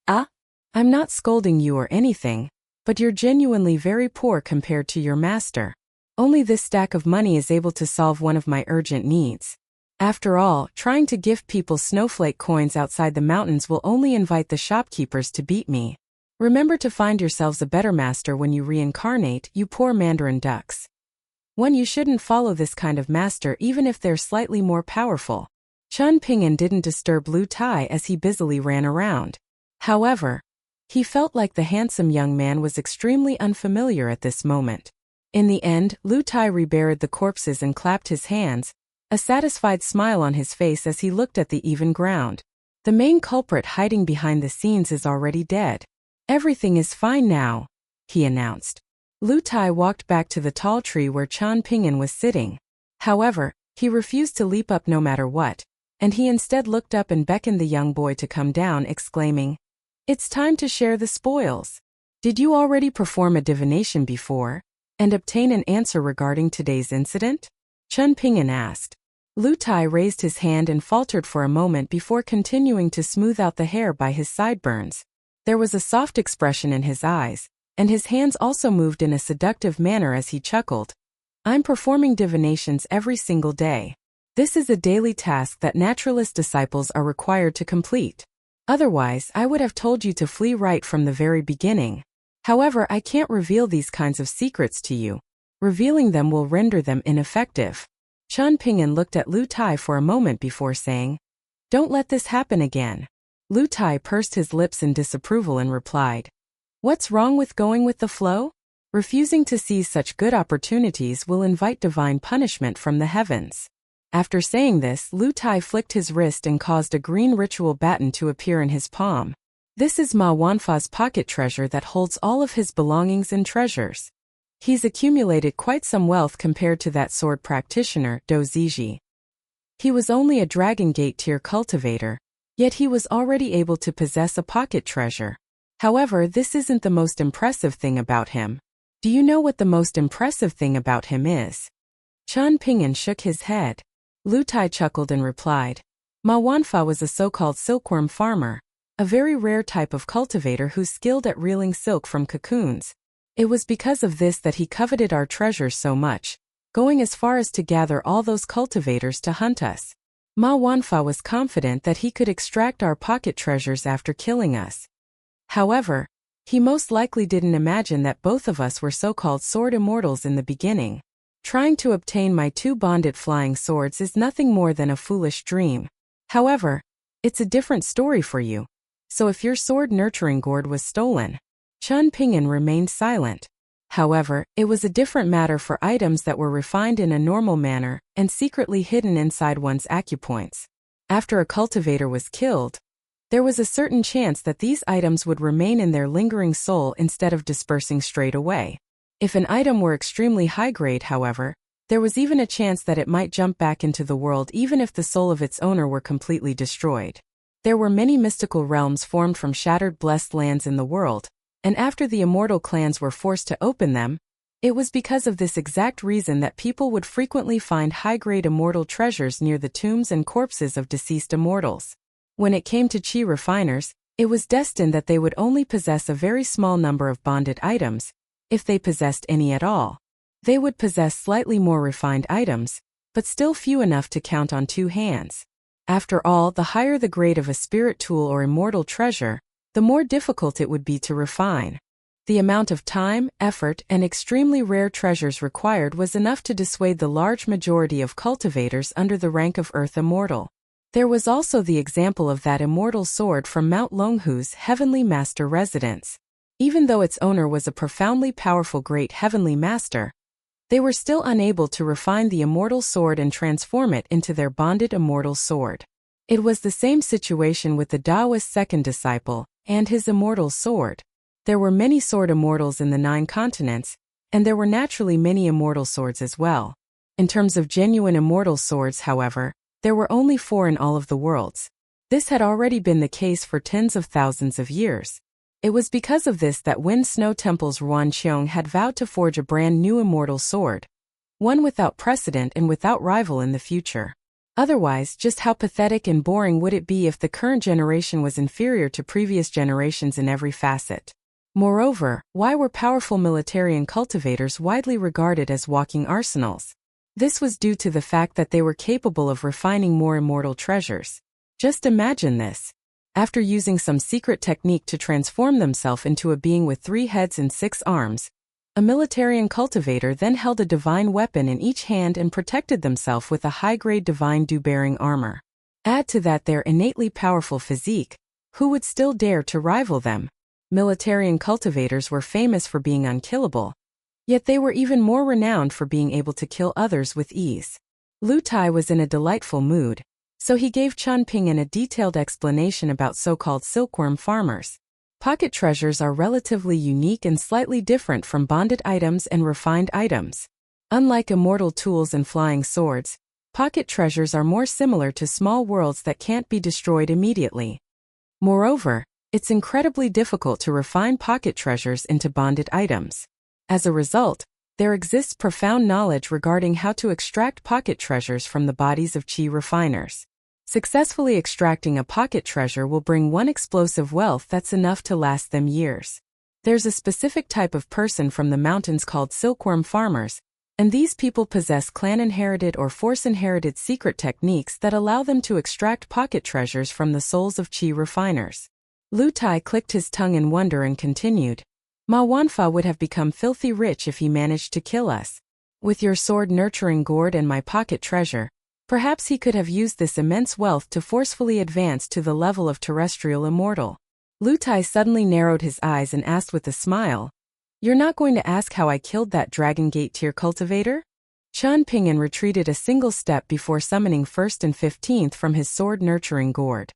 "Ah? I'm not scolding you or anything, but you're genuinely very poor compared to your master. Only this stack of money is able to solve one of my urgent needs. After all, trying to gift people snowflake coins outside the mountains will only invite the shopkeepers to beat me. Remember to find yourselves a better master when you reincarnate, you poor mandarin ducks. You shouldn't follow this kind of master even if they're slightly more powerful." Chan Ping'an didn't disturb Lu Tai as he busily ran around. However, he felt like the handsome young man was extremely unfamiliar at this moment. In the end, Lu Tai reburied the corpses and clapped his hands, a satisfied smile on his face as he looked at the even ground. "The main culprit hiding behind the scenes is already dead. Everything is fine now," he announced. Lu Tai walked back to the tall tree where Chan Ping'an was sitting. However, he refused to leap up no matter what, and he instead looked up and beckoned the young boy to come down, exclaiming, "It's time to share the spoils. Did you already perform a divination before, and obtain an answer regarding today's incident?" Chan Ping'an asked. Lu Tai raised his hand and faltered for a moment before continuing to smooth out the hair by his sideburns. There was a soft expression in his eyes, and his hands also moved in a seductive manner as he chuckled. "I'm performing divinations every single day. This is a daily task that naturalist disciples are required to complete. Otherwise, I would have told you to flee right from the very beginning. However, I can't reveal these kinds of secrets to you. Revealing them will render them ineffective." Chan Ping'an looked at Lu Tai for a moment before saying, "Don't let this happen again." Lu Tai pursed his lips in disapproval and replied, "What's wrong with going with the flow? Refusing to seize such good opportunities will invite divine punishment from the heavens." After saying this, Lu Tai flicked his wrist and caused a green ritual baton to appear in his palm. This is Ma Wanfa's pocket treasure that holds all of his belongings and treasures. He's accumulated quite some wealth compared to that sword practitioner, Do Ziji. He was only a Dragon Gate tier cultivator, Yet he was already able to possess a pocket treasure. However, this isn't the most impressive thing about him. Do you know what the most impressive thing about him is? Chen Ping'an shook his head. Lu Tai chuckled and replied. Ma Wanfa was a so-called silkworm farmer, a very rare type of cultivator who's skilled at reeling silk from cocoons. It was because of this that he coveted our treasures so much, going as far as to gather all those cultivators to hunt us. Ma Wanfa was confident that he could extract our pocket treasures after killing us. However, he most likely didn't imagine that both of us were so-called sword immortals in the beginning. Trying to obtain my 2 bonded flying swords is nothing more than a foolish dream. However, it's a different story for you. So if your sword nurturing gourd was stolen, Chen Ping'an remained silent. However, it was a different matter for items that were refined in a normal manner and secretly hidden inside one's acupoints. After a cultivator was killed, there was a certain chance that these items would remain in their lingering soul instead of dispersing straight away. If an item were extremely high grade, however, there was even a chance that it might jump back into the world even if the soul of its owner were completely destroyed. There were many mystical realms formed from shattered blessed lands in the world, and after the immortal clans were forced to open them, it was because of this exact reason that people would frequently find high-grade immortal treasures near the tombs and corpses of deceased immortals. When it came to qi refiners, it was destined that they would only possess a very small number of bonded items, if they possessed any at all. They would possess slightly more refined items, but still few enough to count on 2 hands. After all, the higher the grade of a spirit tool or immortal treasure, the more difficult it would be to refine. The amount of time, effort, and extremely rare treasures required was enough to dissuade the large majority of cultivators under the rank of Earth Immortal. There was also the example of that immortal sword from Mount Longhu's Heavenly Master residence. Even though its owner was a profoundly powerful great Heavenly Master, they were still unable to refine the immortal sword and transform it into their bonded immortal sword. It was the same situation with the Taoist's second disciple and his immortal sword. There were many sword immortals in the 9 continents, and there were naturally many immortal swords as well. In terms of genuine immortal swords, however, there were only 4 in all of the worlds. This had already been the case for tens of thousands of years. It was because of this that Wind Snow Temple's Ruan Qiong had vowed to forge a brand new immortal sword, one without precedent and without rival in the future. Otherwise, just how pathetic and boring would it be if the current generation was inferior to previous generations in every facet? Moreover, why were powerful military and cultivators widely regarded as walking arsenals? This was due to the fact that they were capable of refining more immortal treasures. Just imagine this. After using some secret technique to transform themselves into a being with 3 heads and 6 arms, a military and cultivator then held a divine weapon in each hand and protected themselves with a high-grade divine dew-bearing armor. Add to that their innately powerful physique, who would still dare to rival them? Military and cultivators were famous for being unkillable, yet they were even more renowned for being able to kill others with ease. Lu Tai was in a delightful mood, so he gave Chen Ping'an a detailed explanation about so-called silkworm farmers. Pocket treasures are relatively unique and slightly different from bonded items and refined items. Unlike immortal tools and flying swords, pocket treasures are more similar to small worlds that can't be destroyed immediately. Moreover, it's incredibly difficult to refine pocket treasures into bonded items. As a result, there exists profound knowledge regarding how to extract pocket treasures from the bodies of qi refiners. Successfully extracting a pocket treasure will bring one explosive wealth that's enough to last them years. There's a specific type of person from the mountains called silkworm farmers, and these people possess clan-inherited or force-inherited secret techniques that allow them to extract pocket treasures from the souls of qi refiners. Lu Tai clicked his tongue in wonder and continued. Ma Wanfa would have become filthy rich if he managed to kill us. With your sword nurturing gourd and my pocket treasure, perhaps he could have used this immense wealth to forcefully advance to the level of terrestrial immortal. Lu Tai suddenly narrowed his eyes and asked with a smile, "You're not going to ask how I killed that Dragon Gate tier cultivator?" Chen Ping'an retreated a single step before summoning 1st and 15th from his sword nurturing gourd.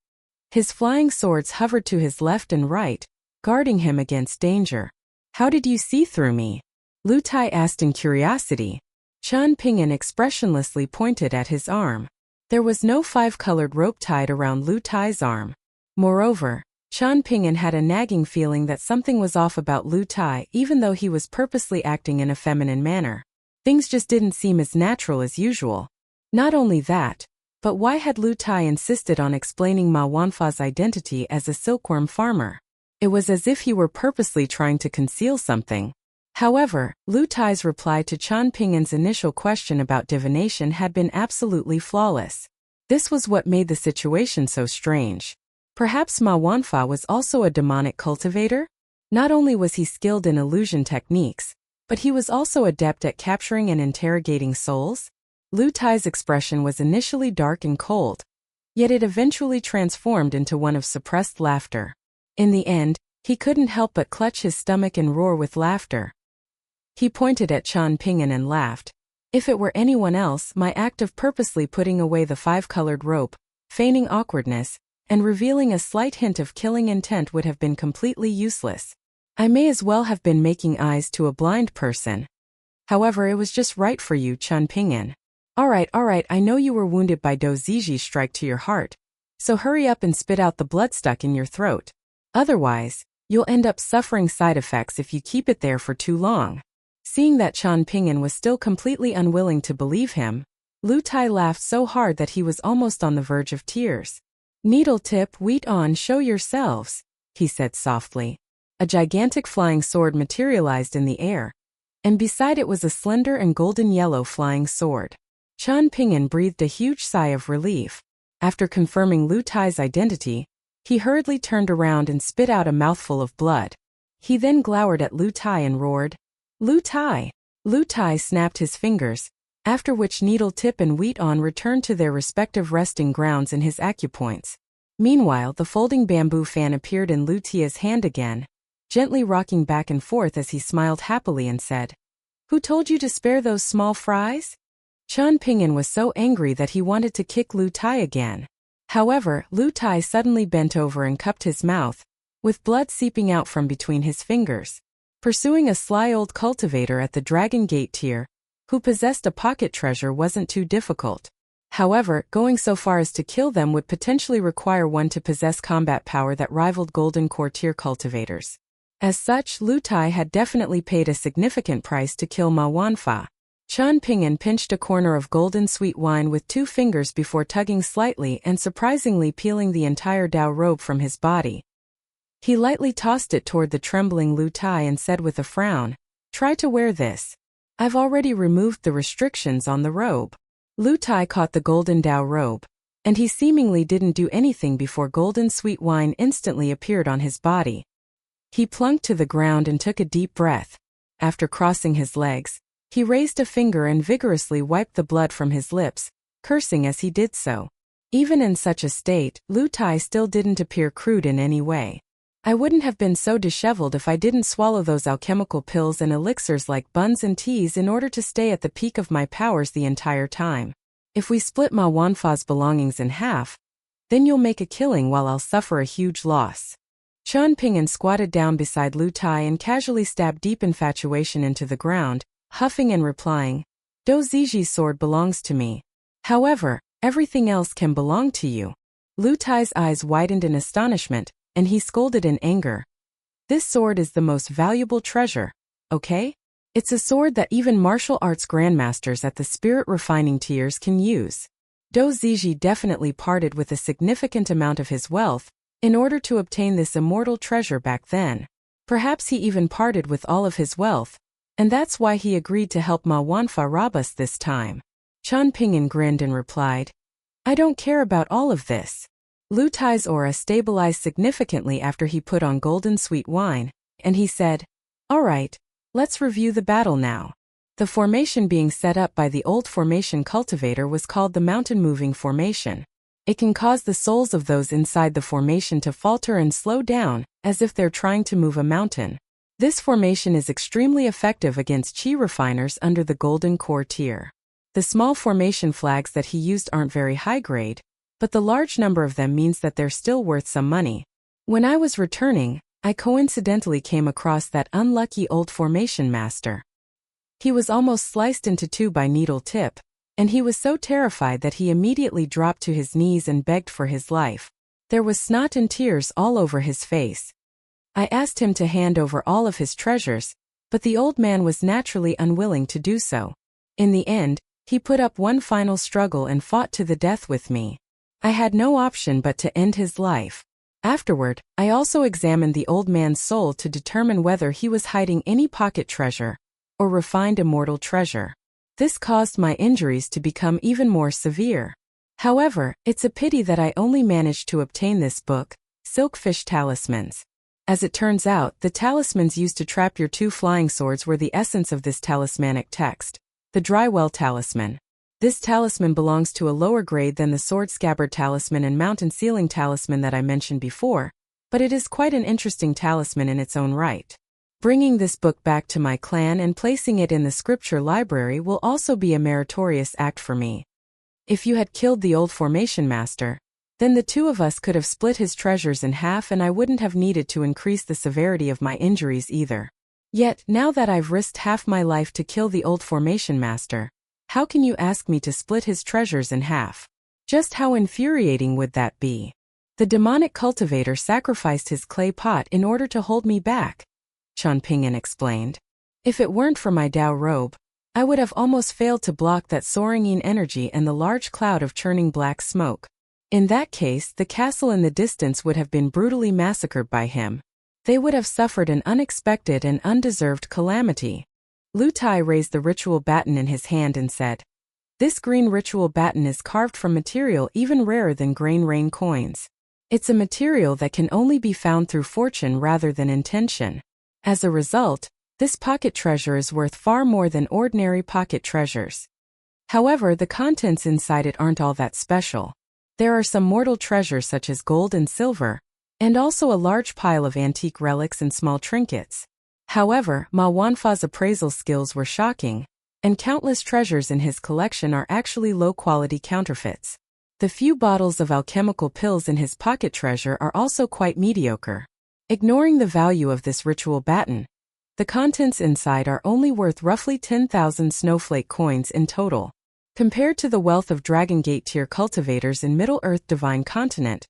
His flying swords hovered to his left and right, guarding him against danger. "How did you see through me?" Lu Tai asked in curiosity. Chen Ping'an expressionlessly pointed at his arm. There was no 5-colored rope tied around Lu Tai's arm. Moreover, Qian Ping'an had a nagging feeling that something was off about Lu Tai even though he was purposely acting in a feminine manner. Things just didn't seem as natural as usual. Not only that, but why had Lu Tai insisted on explaining Ma Wanfa's identity as a silkworm farmer? It was as if he were purposely trying to conceal something. However, Lu Tai's reply to Qian Ping'an's initial question about divination had been absolutely flawless. This was what made the situation so strange. Perhaps Ma Wanfa was also a demonic cultivator? Not only was he skilled in illusion techniques, but he was also adept at capturing and interrogating souls. Lu Tai's expression was initially dark and cold, yet it eventually transformed into one of suppressed laughter. In the end, he couldn't help but clutch his stomach and roar with laughter. He pointed at Qian Ping'an and laughed. If it were anyone else, my act of purposely putting away the 5-colored rope, feigning awkwardness, and revealing a slight hint of killing intent would have been completely useless. I may as well have been making eyes to a blind person. However, it was just right for you, Qian Ping'an. Alright, I know you were wounded by Do Ziji's strike to your heart, so hurry up and spit out the blood stuck in your throat. Otherwise, you'll end up suffering side effects if you keep it there for too long. Seeing that Qian Ping'an was still completely unwilling to believe him, Lu Tai laughed so hard that he was almost on the verge of tears. Needle tip, wheat on, show yourselves, he said softly. A gigantic flying sword materialized in the air, and beside it was a slender and golden yellow flying sword. Qian Ping'an breathed a huge sigh of relief. After confirming Lu Tai's identity, he hurriedly turned around and spit out a mouthful of blood. He then glowered at Lu Tai and roared, "Lu Tai!" Lu Tai snapped his fingers, after which Needle Tip and Wheat On returned to their respective resting grounds in his acupoints. Meanwhile, the folding bamboo fan appeared in Lu Tia's hand again, gently rocking back and forth as he smiled happily and said, "Who told you to spare those small fries?" Qian Ping'an was so angry that he wanted to kick Lu Tai again. However, Lu Tai suddenly bent over and cupped his mouth, with blood seeping out from between his fingers. Pursuing a sly old cultivator at the Dragon Gate tier, who possessed a pocket treasure, wasn't too difficult. However, going so far as to kill them would potentially require one to possess combat power that rivaled Golden Core tier cultivators. As such, Lu Tai had definitely paid a significant price to kill Ma Wanfa. Qian Ping'an pinched a corner of golden sweet wine with 2 fingers before tugging slightly and surprisingly peeling the entire Dao robe from his body. He lightly tossed it toward the trembling Lu Tai and said with a frown, "Try to wear this. I've already removed the restrictions on the robe." Lu Tai caught the golden Dao robe, and he seemingly didn't do anything before golden sweet wine instantly appeared on his body. He plunked to the ground and took a deep breath. After crossing his legs, he raised a finger and vigorously wiped the blood from his lips, cursing as he did so. Even in such a state, Lu Tai still didn't appear crude in any way. "I wouldn't have been so disheveled if I didn't swallow those alchemical pills and elixirs like buns and teas in order to stay at the peak of my powers the entire time. If we split Ma Wanfa's belongings in half, then you'll make a killing while I'll suffer a huge loss." Qian Ping'an squatted down beside Lu Tai and casually stabbed deep infatuation into the ground, huffing and replying, "Do Ziji's sword belongs to me. However, everything else can belong to you." Lu Tai's eyes widened in astonishment, and he scolded in anger. "This sword is the most valuable treasure, okay? It's a sword that even martial arts grandmasters at the spirit refining tiers can use." Do Ziji definitely parted with a significant amount of his wealth in order to obtain this immortal treasure back then. Perhaps he even parted with all of his wealth, and that's why he agreed to help Ma Wanfa rob us this time. Qian Ping'an grinned and replied, "I don't care about all of this." Lu Tai's aura stabilized significantly after he put on golden sweet wine, and he said, "Alright, let's review the battle now." The formation being set up by the old formation cultivator was called the mountain moving formation. It can cause the souls of those inside the formation to falter and slow down, as if they're trying to move a mountain. This formation is extremely effective against chi refiners under the Golden Core tier. The small formation flags that he used aren't very high grade, but the large number of them means that they're still worth some money. When I was returning, I coincidentally came across that unlucky old formation master. He was almost sliced into 2 by Needle Tip, and he was so terrified that he immediately dropped to his knees and begged for his life. There was snot and tears all over his face. I asked him to hand over all of his treasures, but the old man was naturally unwilling to do so. In the end, he put up one final struggle and fought to the death with me. I had no option but to end his life. Afterward, I also examined the old man's soul to determine whether he was hiding any pocket treasure or refined immortal treasure. This caused my injuries to become even more severe. However, it's a pity that I only managed to obtain this book, Silkfish Talismans. As it turns out, the talismans used to trap your 2 flying swords were the essence of this talismanic text, the Drywell Talisman. This talisman belongs to a lower grade than the Sword Scabbard Talisman and Mountain Sealing Talisman that I mentioned before, but it is quite an interesting talisman in its own right. Bringing this book back to my clan and placing it in the scripture library will also be a meritorious act for me. If you had killed the old formation master, then the 2 of us could have split his treasures in half and I wouldn't have needed to increase the severity of my injuries either. Yet, now that I've risked half my life to kill the old formation master, how can you ask me to split his treasures in half? Just how infuriating would that be? The demonic cultivator sacrificed his clay pot in order to hold me back, Qian Pingyun explained. If it weren't for my Dao robe, I would have almost failed to block that soaring yin energy and the large cloud of churning black smoke. In that case, the castle in the distance would have been brutally massacred by him. They would have suffered an unexpected and undeserved calamity. Lu Tai raised the ritual baton in his hand and said, "This green ritual baton is carved from material even rarer than grain rain coins. It's a material that can only be found through fortune rather than intention. As a result, this pocket treasure is worth far more than ordinary pocket treasures. However, the contents inside it aren't all that special. There are some mortal treasures such as gold and silver, and also a large pile of antique relics and small trinkets. However, Ma Wanfa's appraisal skills were shocking, and countless treasures in his collection are actually low-quality counterfeits. The few bottles of alchemical pills in his pocket treasure are also quite mediocre. Ignoring the value of this ritual baton, the contents inside are only worth roughly 10,000 snowflake coins in total. Compared to the wealth of Dragon Gate tier cultivators in Middle-earth Divine Continent,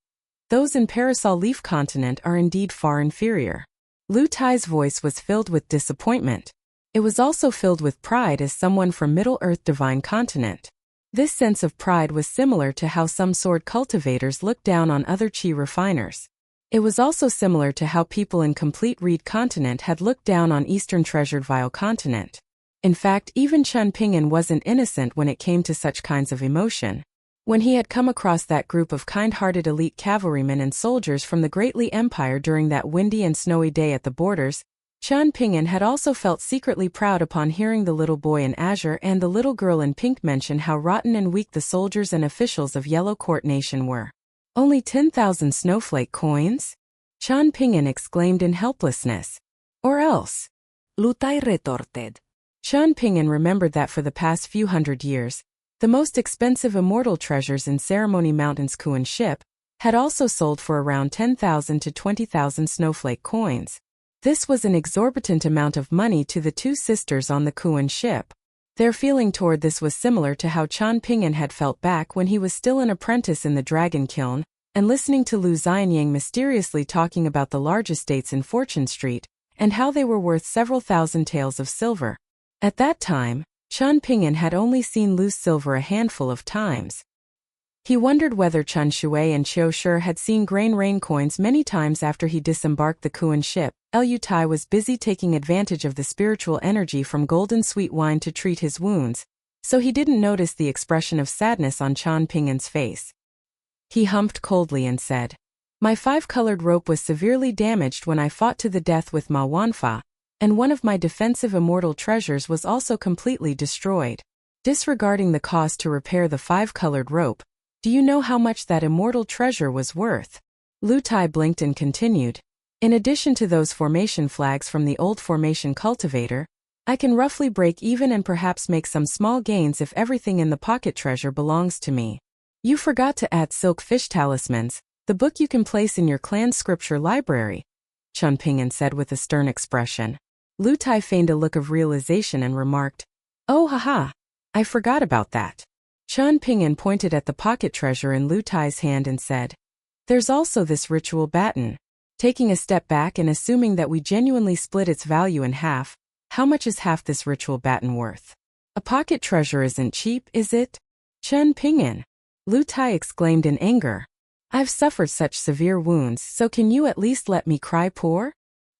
those in Parasol Leaf Continent are indeed far inferior." Lu Tai's voice was filled with disappointment. It was also filled with pride as someone from Middle-earth Divine Continent. This sense of pride was similar to how some sword cultivators look down on other chi refiners. It was also similar to how people in Complete Reed Continent had looked down on Eastern Treasured Vile Continent. In fact, even Qian Pingyun wasn't innocent when it came to such kinds of emotion. When he had come across that group of kind-hearted elite cavalrymen and soldiers from the Great Li Empire during that windy and snowy day at the borders, Qian Pingyun had also felt secretly proud upon hearing the little boy in azure and the little girl in pink mention how rotten and weak the soldiers and officials of Yellow Court Nation were. "Only 10,000 snowflake coins?" Qian Pingyun exclaimed in helplessness. "Or else?" Lu Tai retorted. Qian Pingyun remembered that for the past few hundred years, the most expensive immortal treasures in Ceremony Mountain's Kuan ship had also sold for around 10,000 to 20,000 snowflake coins. This was an exorbitant amount of money to the 2 sisters on the Kuan ship. Their feeling toward this was similar to how Qian Pingyun had felt back when he was still an apprentice in the Dragon Kiln, and listening to Lu Xianyang mysteriously talking about the large estates in Fortune Street, and how they were worth several thousand taels of silver. At that time, Qian Pingyun had only seen loose silver a handful of times. He wondered whether Chen Shui and Qiu Shi had seen grain rain coins many times after he disembarked the Kuan ship. Lu Tai was busy taking advantage of the spiritual energy from golden sweet wine to treat his wounds, so he didn't notice the expression of sadness on Qian Pingyun's face. He humped coldly and said, "My 5-colored rope was severely damaged when I fought to the death with Ma Wanfa, and one of my defensive immortal treasures was also completely destroyed. Disregarding the cost to repair the 5-colored rope, do you know how much that immortal treasure was worth?" Lu Tai blinked and continued, "In addition to those formation flags from the old formation cultivator, I can roughly break even and perhaps make some small gains if everything in the pocket treasure belongs to me. You forgot to add Silkfish Talismans, the book you can place in your clan's scripture library," Qian Pingyun said with a stern expression. Lu Tai feigned a look of realization and remarked, "Oh haha, I forgot about that. Chen Ping'an pointed at the pocket treasure in Lu Tai's hand and said, "There's also this ritual baton." Taking a step back and assuming that we genuinely split its value in half, how much is half this ritual baton worth? A pocket treasure isn't cheap, is it? Chen Ping'an, Lu Tai exclaimed in anger. I've suffered such severe wounds, so can you at least let me cry poor?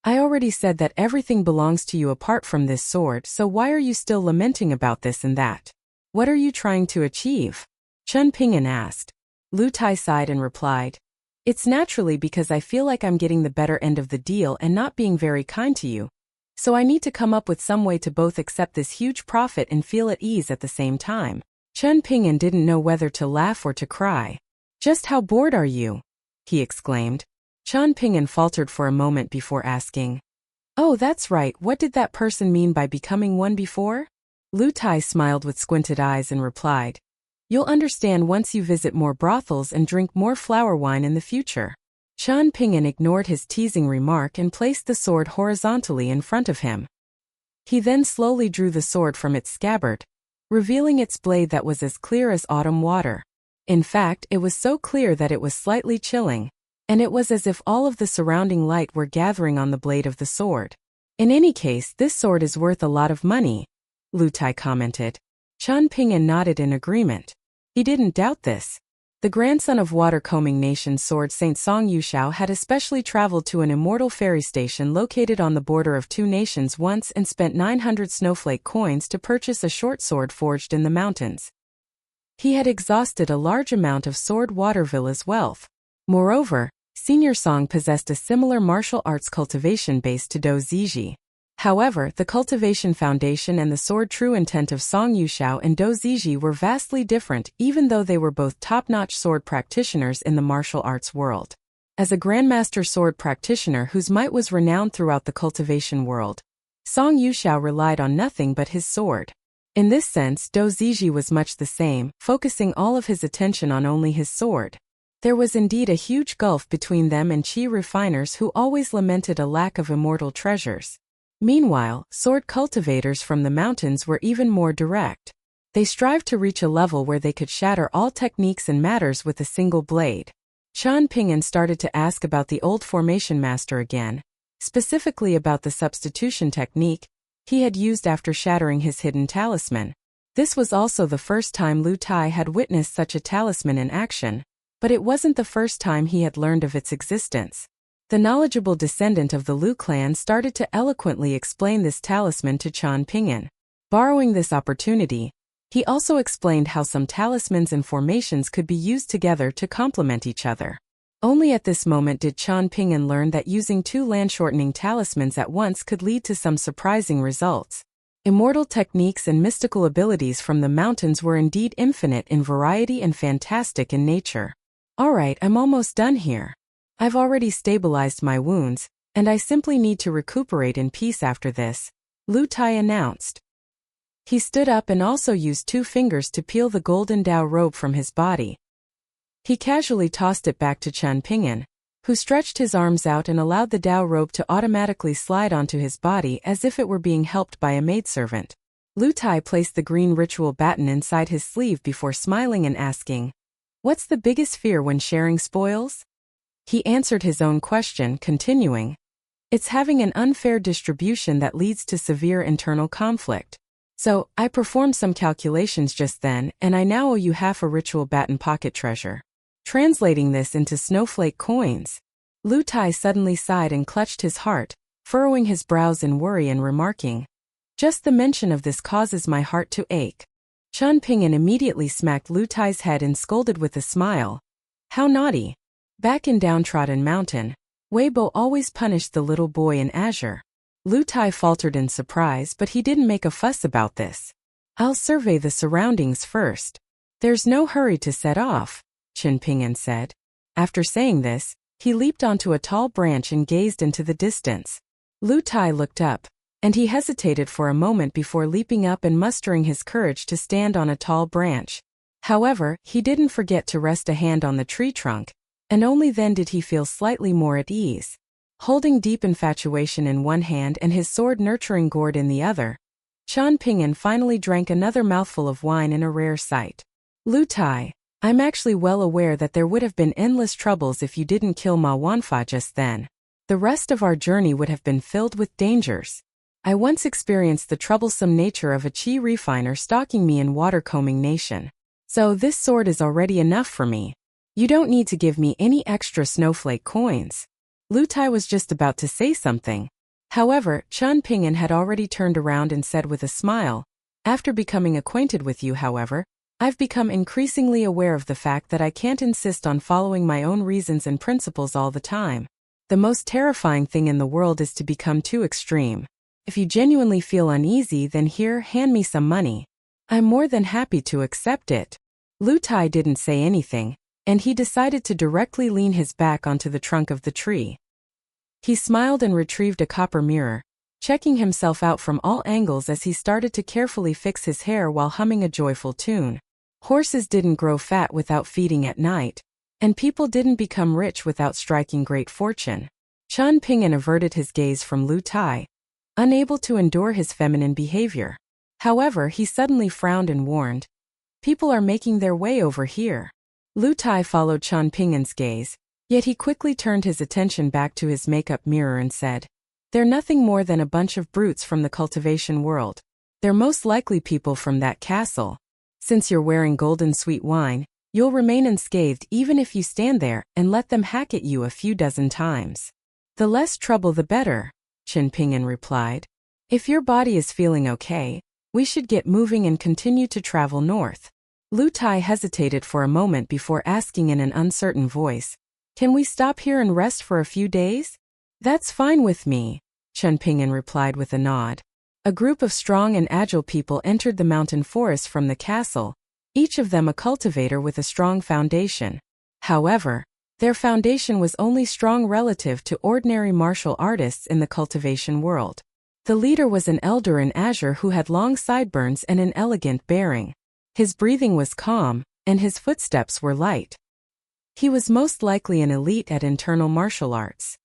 I already said that everything belongs to you apart from this sword, so why are you still lamenting about this and that? What are you trying to achieve? Chen Ping'an asked. Lu Tai sighed and replied, It's naturally because I feel like I'm getting the better end of the deal and not being very kind to you. So I need to come up with some way to both accept this huge profit and feel at ease at the same time. Chen Ping'an didn't know whether to laugh or to cry. Just how bored are you? He exclaimed. Chen Ping'an faltered for a moment before asking, Oh, that's right, what did that person mean by becoming one before? Lu Tai smiled with squinted eyes and replied, You'll understand once you visit more brothels and drink more flower wine in the future. Chen Ping'an ignored his teasing remark and placed the sword horizontally in front of him. He then slowly drew the sword from its scabbard, revealing its blade that was as clear as autumn water. In fact, it was so clear that it was slightly chilling, and it was as if all of the surrounding light were gathering on the blade of the sword. In any case, this sword is worth a lot of money, Lu Tai commented. Chen Ping'an nodded in agreement. He didn't doubt this. The grandson of water-combing nation's sword Saint Song Yushao had especially traveled to an immortal ferry station located on the border of two nations once and spent 900 snowflake coins to purchase a short sword forged in the mountains. He had exhausted a large amount of Sword Watervilla's wealth. Moreover, Senior Song possessed a similar martial arts cultivation base to Do Ziji. However, the Cultivation Foundation and the sword true intent of Song Yushao and Do Ziji were vastly different, even though they were both top-notch sword practitioners in the martial arts world. As a grandmaster sword practitioner whose might was renowned throughout the cultivation world, Song Yushao relied on nothing but his sword. In this sense, Do Ziji was much the same, focusing all of his attention on only his sword. There was indeed a huge gulf between them and Qi refiners who always lamented a lack of immortal treasures. Meanwhile, sword cultivators from the mountains were even more direct. They strived to reach a level where they could shatter all techniques and matters with a single blade. Chen Ping'an started to ask about the old formation master again, specifically about the substitution technique he had used after shattering his hidden talisman. This was also the first time Lu Tai had witnessed such a talisman in action, but it wasn't the first time he had learned of its existence. The knowledgeable descendant of the Lu clan started to eloquently explain this talisman to Chen Ping'an. Borrowing this opportunity, he also explained how some talismans and formations could be used together to complement each other. Only at this moment did Chen Ping'an learn that using two land-shortening talismans at once could lead to some surprising results. Immortal techniques and mystical abilities from the mountains were indeed infinite in variety and fantastic in nature. Alright, I'm almost done here. I've already stabilized my wounds, and I simply need to recuperate in peace after this, Lu Tai announced. He stood up and also used 2 fingers to peel the golden Dao robe from his body. He casually tossed it back to Chen Ping'an, who stretched his arms out and allowed the Dao robe to automatically slide onto his body as if it were being helped by a maidservant. Lu Tai placed the green ritual baton inside his sleeve before smiling and asking, What's the biggest fear when sharing spoils? He answered his own question, continuing, It's having an unfair distribution that leads to severe internal conflict. So, I performed some calculations just then, and I now owe you half a ritual baton pocket treasure. Translating this into snowflake coins. Lu Tai suddenly sighed and clutched his heart, furrowing his brows in worry and remarking, Just the mention of this causes my heart to ache. Chen Ping'an immediately smacked Lu Tai's head and scolded with a smile. How naughty. Back in Downtrodden Mountain, Weibo always punished the little boy in azure. Lu Tai faltered in surprise, but he didn't make a fuss about this. I'll survey the surroundings first. There's no hurry to set off, Chen Ping'an said. After saying this, he leaped onto a tall branch and gazed into the distance. Lu Tai looked up, and he hesitated for a moment before leaping up and mustering his courage to stand on a tall branch. However, he didn't forget to rest a hand on the tree trunk, and only then did he feel slightly more at ease. Holding deep infatuation in one hand and his sword-nurturing gourd in the other, Chen Ping'an finally drank another mouthful of wine in a rare sight. Lu Tai, I'm actually well aware that there would have been endless troubles if you didn't kill Ma Wanfa just then. The rest of our journey would have been filled with dangers. I once experienced the troublesome nature of a chi refiner stalking me in Watercombing Nation. So this sword is already enough for me. You don't need to give me any extra snowflake coins. Lu Tai was just about to say something. However, Chen Ping'an had already turned around and said with a smile, after becoming acquainted with you, however, I've become increasingly aware of the fact that I can't insist on following my own reasons and principles all the time. The most terrifying thing in the world is to become too extreme. If you genuinely feel uneasy, then here, hand me some money. I'm more than happy to accept it. Lu Tai didn't say anything, and he decided to directly lean his back onto the trunk of the tree. He smiled and retrieved a copper mirror, checking himself out from all angles as he started to carefully fix his hair while humming a joyful tune. Horses didn't grow fat without feeding at night, and people didn't become rich without striking great fortune. Chen Ping'an averted his gaze from Lu Tai, unable to endure his feminine behavior. However, he suddenly frowned and warned, "People are making their way over here." Lu Tai followed Chen Ping'an's gaze, yet he quickly turned his attention back to his makeup mirror and said, "They're nothing more than a bunch of brutes from the cultivation world. They're most likely people from that castle. Since you're wearing golden sweet wine, you'll remain unscathed even if you stand there and let them hack at you a few dozen times." "The less trouble the better," Chen Ping'an replied. "If your body is feeling okay, we should get moving and continue to travel north." Lu Tai hesitated for a moment before asking in an uncertain voice, "Can we stop here and rest for a few days?" "That's fine with me," Chen Ping'an replied with a nod. A group of strong and agile people entered the mountain forest from the castle, each of them a cultivator with a strong foundation. However, their foundation was only strong relative to ordinary martial artists in the cultivation world. The leader was an elder in azure who had long sideburns and an elegant bearing. His breathing was calm, and his footsteps were light. He was most likely an elite at internal martial arts.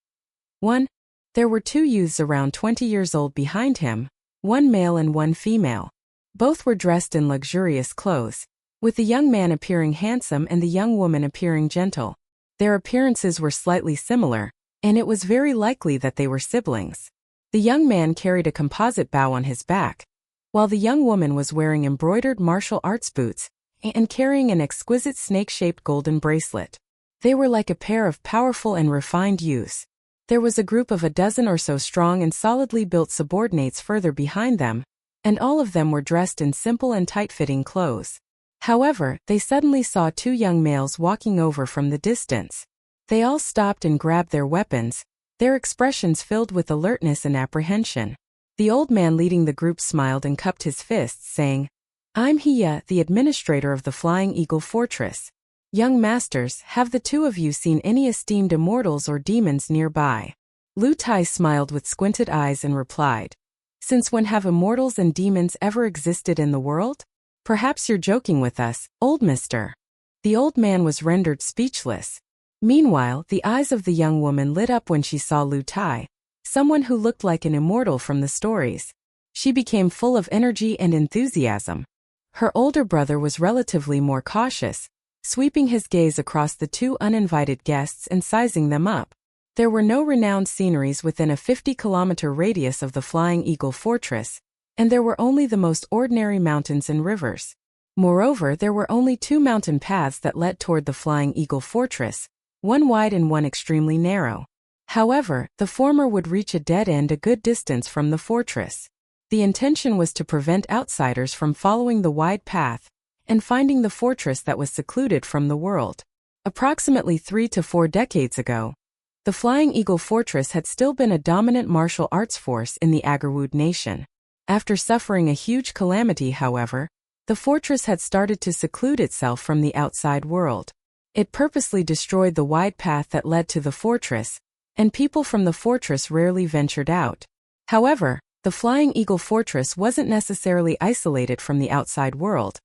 1. There were two youths around 20 years old behind him, one male and one female. Both were dressed in luxurious clothes, with the young man appearing handsome and the young woman appearing gentle. Their appearances were slightly similar, and it was very likely that they were siblings. The young man carried a composite bow on his back, while the young woman was wearing embroidered martial arts boots and carrying an exquisite snake-shaped golden bracelet. They were like a pair of powerful and refined youths. There was a group of a dozen or so strong and solidly built subordinates further behind them, and all of them were dressed in simple and tight-fitting clothes. However, they suddenly saw two young males walking over from the distance. They all stopped and grabbed their weapons, their expressions filled with alertness and apprehension. The old man leading the group smiled and cupped his fists, saying, "I'm Hiya, the administrator of the Flying Eagle Fortress. Young masters, have the two of you seen any esteemed immortals or demons nearby?" Lu Tai smiled with squinted eyes and replied, "Since when have immortals and demons ever existed in the world? Perhaps you're joking with us, old mister." The old man was rendered speechless. Meanwhile, the eyes of the young woman lit up when she saw Lu Tai, someone who looked like an immortal from the stories. She became full of energy and enthusiasm. Her older brother was relatively more cautious, sweeping his gaze across the two uninvited guests and sizing them up. There were no renowned sceneries within a 50-kilometer radius of the Flying Eagle Fortress, and there were only the most ordinary mountains and rivers. Moreover, there were only two mountain paths that led toward the Flying Eagle Fortress, one wide and one extremely narrow. However, the former would reach a dead end a good distance from the fortress. The intention was to prevent outsiders from following the wide path and finding the fortress that was secluded from the world. Approximately 3 to 4 decades ago, the Flying Eagle Fortress had still been a dominant martial arts force in the Agarwood Nation. After suffering a huge calamity, however, the fortress had started to seclude itself from the outside world. It purposely destroyed the wide path that led to the fortress, and people from the fortress rarely ventured out. However, the Flying Eagle Fortress wasn't necessarily isolated from the outside world,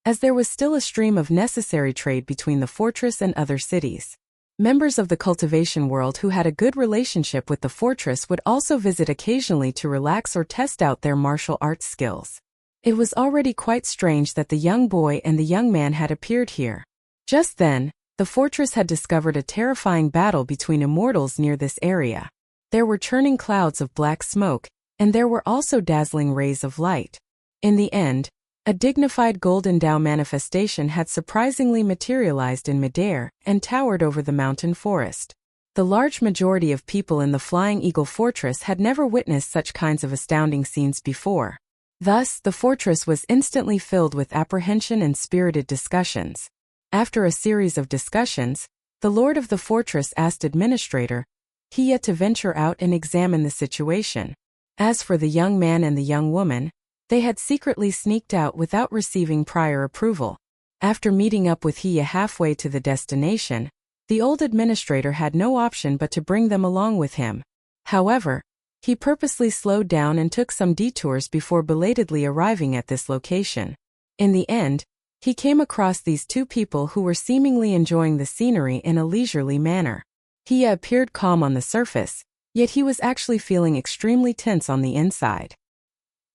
as there was still a stream of necessary trade between the fortress and other cities. Members of the cultivation world who had a good relationship with the fortress would also visit occasionally to relax or test out their martial arts skills. It was already quite strange that the young boy and the young man had appeared here. Just then, the fortress had discovered a terrifying battle between immortals near this area. There were churning clouds of black smoke, and there were also dazzling rays of light. In the end, a dignified golden Tao manifestation had surprisingly materialized in midair and towered over the mountain forest. The large majority of people in the Flying Eagle Fortress had never witnessed such kinds of astounding scenes before. Thus, the fortress was instantly filled with apprehension and spirited discussions. After a series of discussions, the lord of the fortress asked Administrator Hiya to venture out and examine the situation. As for the young man and the young woman, they had secretly sneaked out without receiving prior approval. After meeting up with Hiya halfway to the destination, the old administrator had no option but to bring them along with him. However, he purposely slowed down and took some detours before belatedly arriving at this location. In the end, he came across these two people who were seemingly enjoying the scenery in a leisurely manner. Hiya appeared calm on the surface, yet he was actually feeling extremely tense on the inside.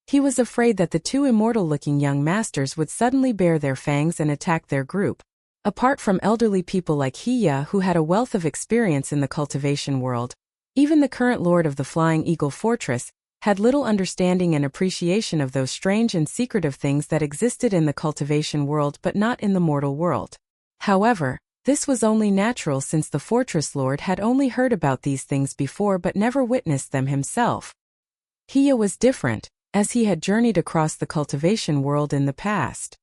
He was afraid that the two immortal-looking young masters would suddenly bare their fangs and attack their group. Apart from elderly people like Hiya who had a wealth of experience in the cultivation world, even the current lord of the Flying Eagle Fortress had little understanding and appreciation of those strange and secretive things that existed in the cultivation world but not in the mortal world. However, this was only natural since the fortress lord had only heard about these things before but never witnessed them himself. Hiya was different, as he had journeyed across the cultivation world in the past.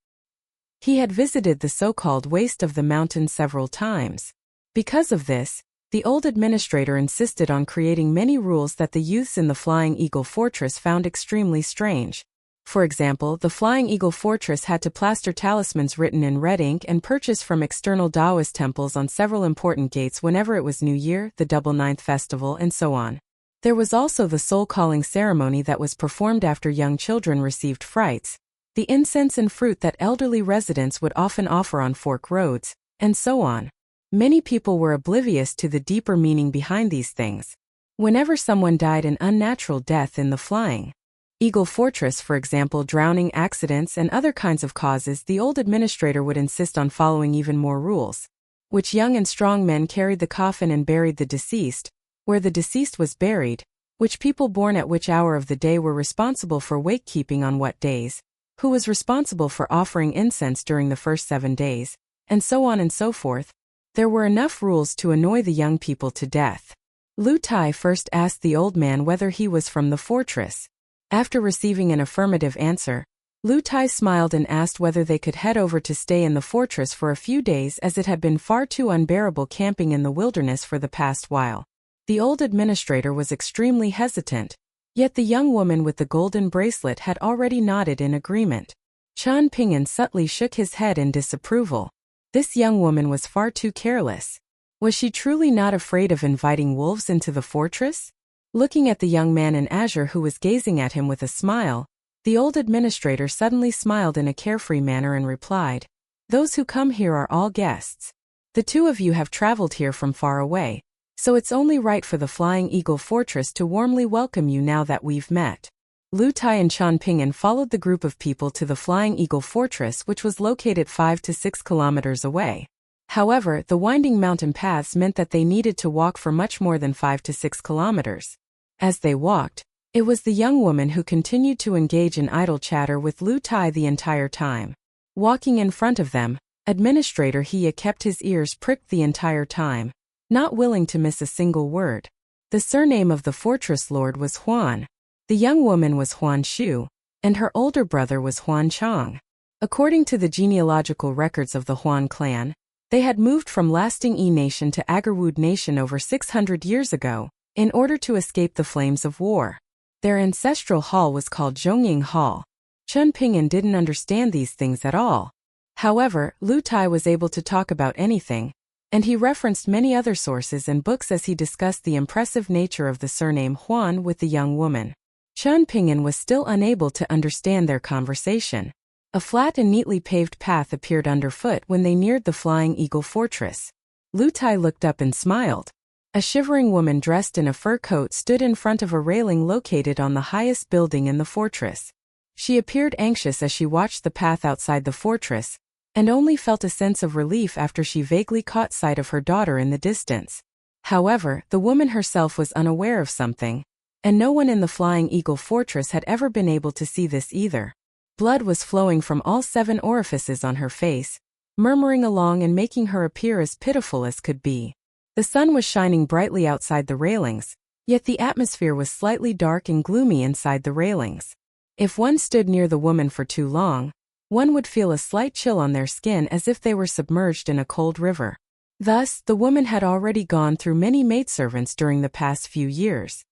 He had visited the so-called waste of the mountain several times. Because of this, the old administrator insisted on creating many rules that the youths in the Flying Eagle Fortress found extremely strange. For example, the Flying Eagle Fortress had to plaster talismans written in red ink and purchase from external Taoist temples on several important gates whenever it was New Year, the Double Ninth Festival, and so on. There was also the soul-calling ceremony that was performed after young children received frights, the incense and fruit that elderly residents would often offer on fork roads, and so on. Many people were oblivious to the deeper meaning behind these things. Whenever someone died an unnatural death in the Flying Eagle Fortress, for example drowning, accidents, and other kinds of causes, the old administrator would insist on following even more rules. Which young and strong men carried the coffin and buried the deceased, where the deceased was buried, which people born at which hour of the day were responsible for wake-keeping on what days, who was responsible for offering incense during the first 7 days, and so on and so forth. There were enough rules to annoy the young people to death. Lu Tai first asked the old man whether he was from the fortress. After receiving an affirmative answer, Lu Tai smiled and asked whether they could head over to stay in the fortress for a few days as it had been far too unbearable camping in the wilderness for the past while. The old administrator was extremely hesitant, yet the young woman with the golden bracelet had already nodded in agreement. Chan Ping'an subtly shook his head in disapproval. This young woman was far too careless. Was she truly not afraid of inviting wolves into the fortress? Looking at the young man in azure who was gazing at him with a smile, the old administrator suddenly smiled in a carefree manner and replied, "Those who come here are all guests. The two of you have traveled here from far away, so it's only right for the Flying Eagle Fortress to warmly welcome you now that we've met." Lu Tai and Chan Ping'an followed the group of people to the Flying Eagle Fortress, which was located 5 to 6 kilometers away. However, the winding mountain paths meant that they needed to walk for much more than 5 to 6 kilometers. As they walked, it was the young woman who continued to engage in idle chatter with Lu Tai the entire time. Walking in front of them, Administrator Hiya kept his ears pricked the entire time, not willing to miss a single word. The surname of the fortress lord was Huan. The young woman was Huan Shu, and her older brother was Huan Chang. According to the genealogical records of the Huan clan, they had moved from Lasting E Nation to Agarwood Nation over 600 years ago, in order to escape the flames of war. Their ancestral hall was called Zhongying Hall. Chun Ping'an didn't understand these things at all. However, Lu Tai was able to talk about anything, and he referenced many other sources and books as he discussed the impressive nature of the surname Huan with the young woman. Chun Ping'an was still unable to understand their conversation. A flat and neatly paved path appeared underfoot when they neared the Flying Eagle Fortress. Lu Tai looked up and smiled. A shivering woman dressed in a fur coat stood in front of a railing located on the highest building in the fortress. She appeared anxious as she watched the path outside the fortress, and only felt a sense of relief after she vaguely caught sight of her daughter in the distance. However, the woman herself was unaware of something, and no one in the Flying Eagle Fortress had ever been able to see this either. Blood was flowing from all 7 orifices on her face, murmuring along and making her appear as pitiful as could be. The sun was shining brightly outside the railings, yet the atmosphere was slightly dark and gloomy inside the railings. If one stood near the woman for too long, one would feel a slight chill on their skin as if they were submerged in a cold river. Thus, the woman had already gone through many maidservants during the past few years.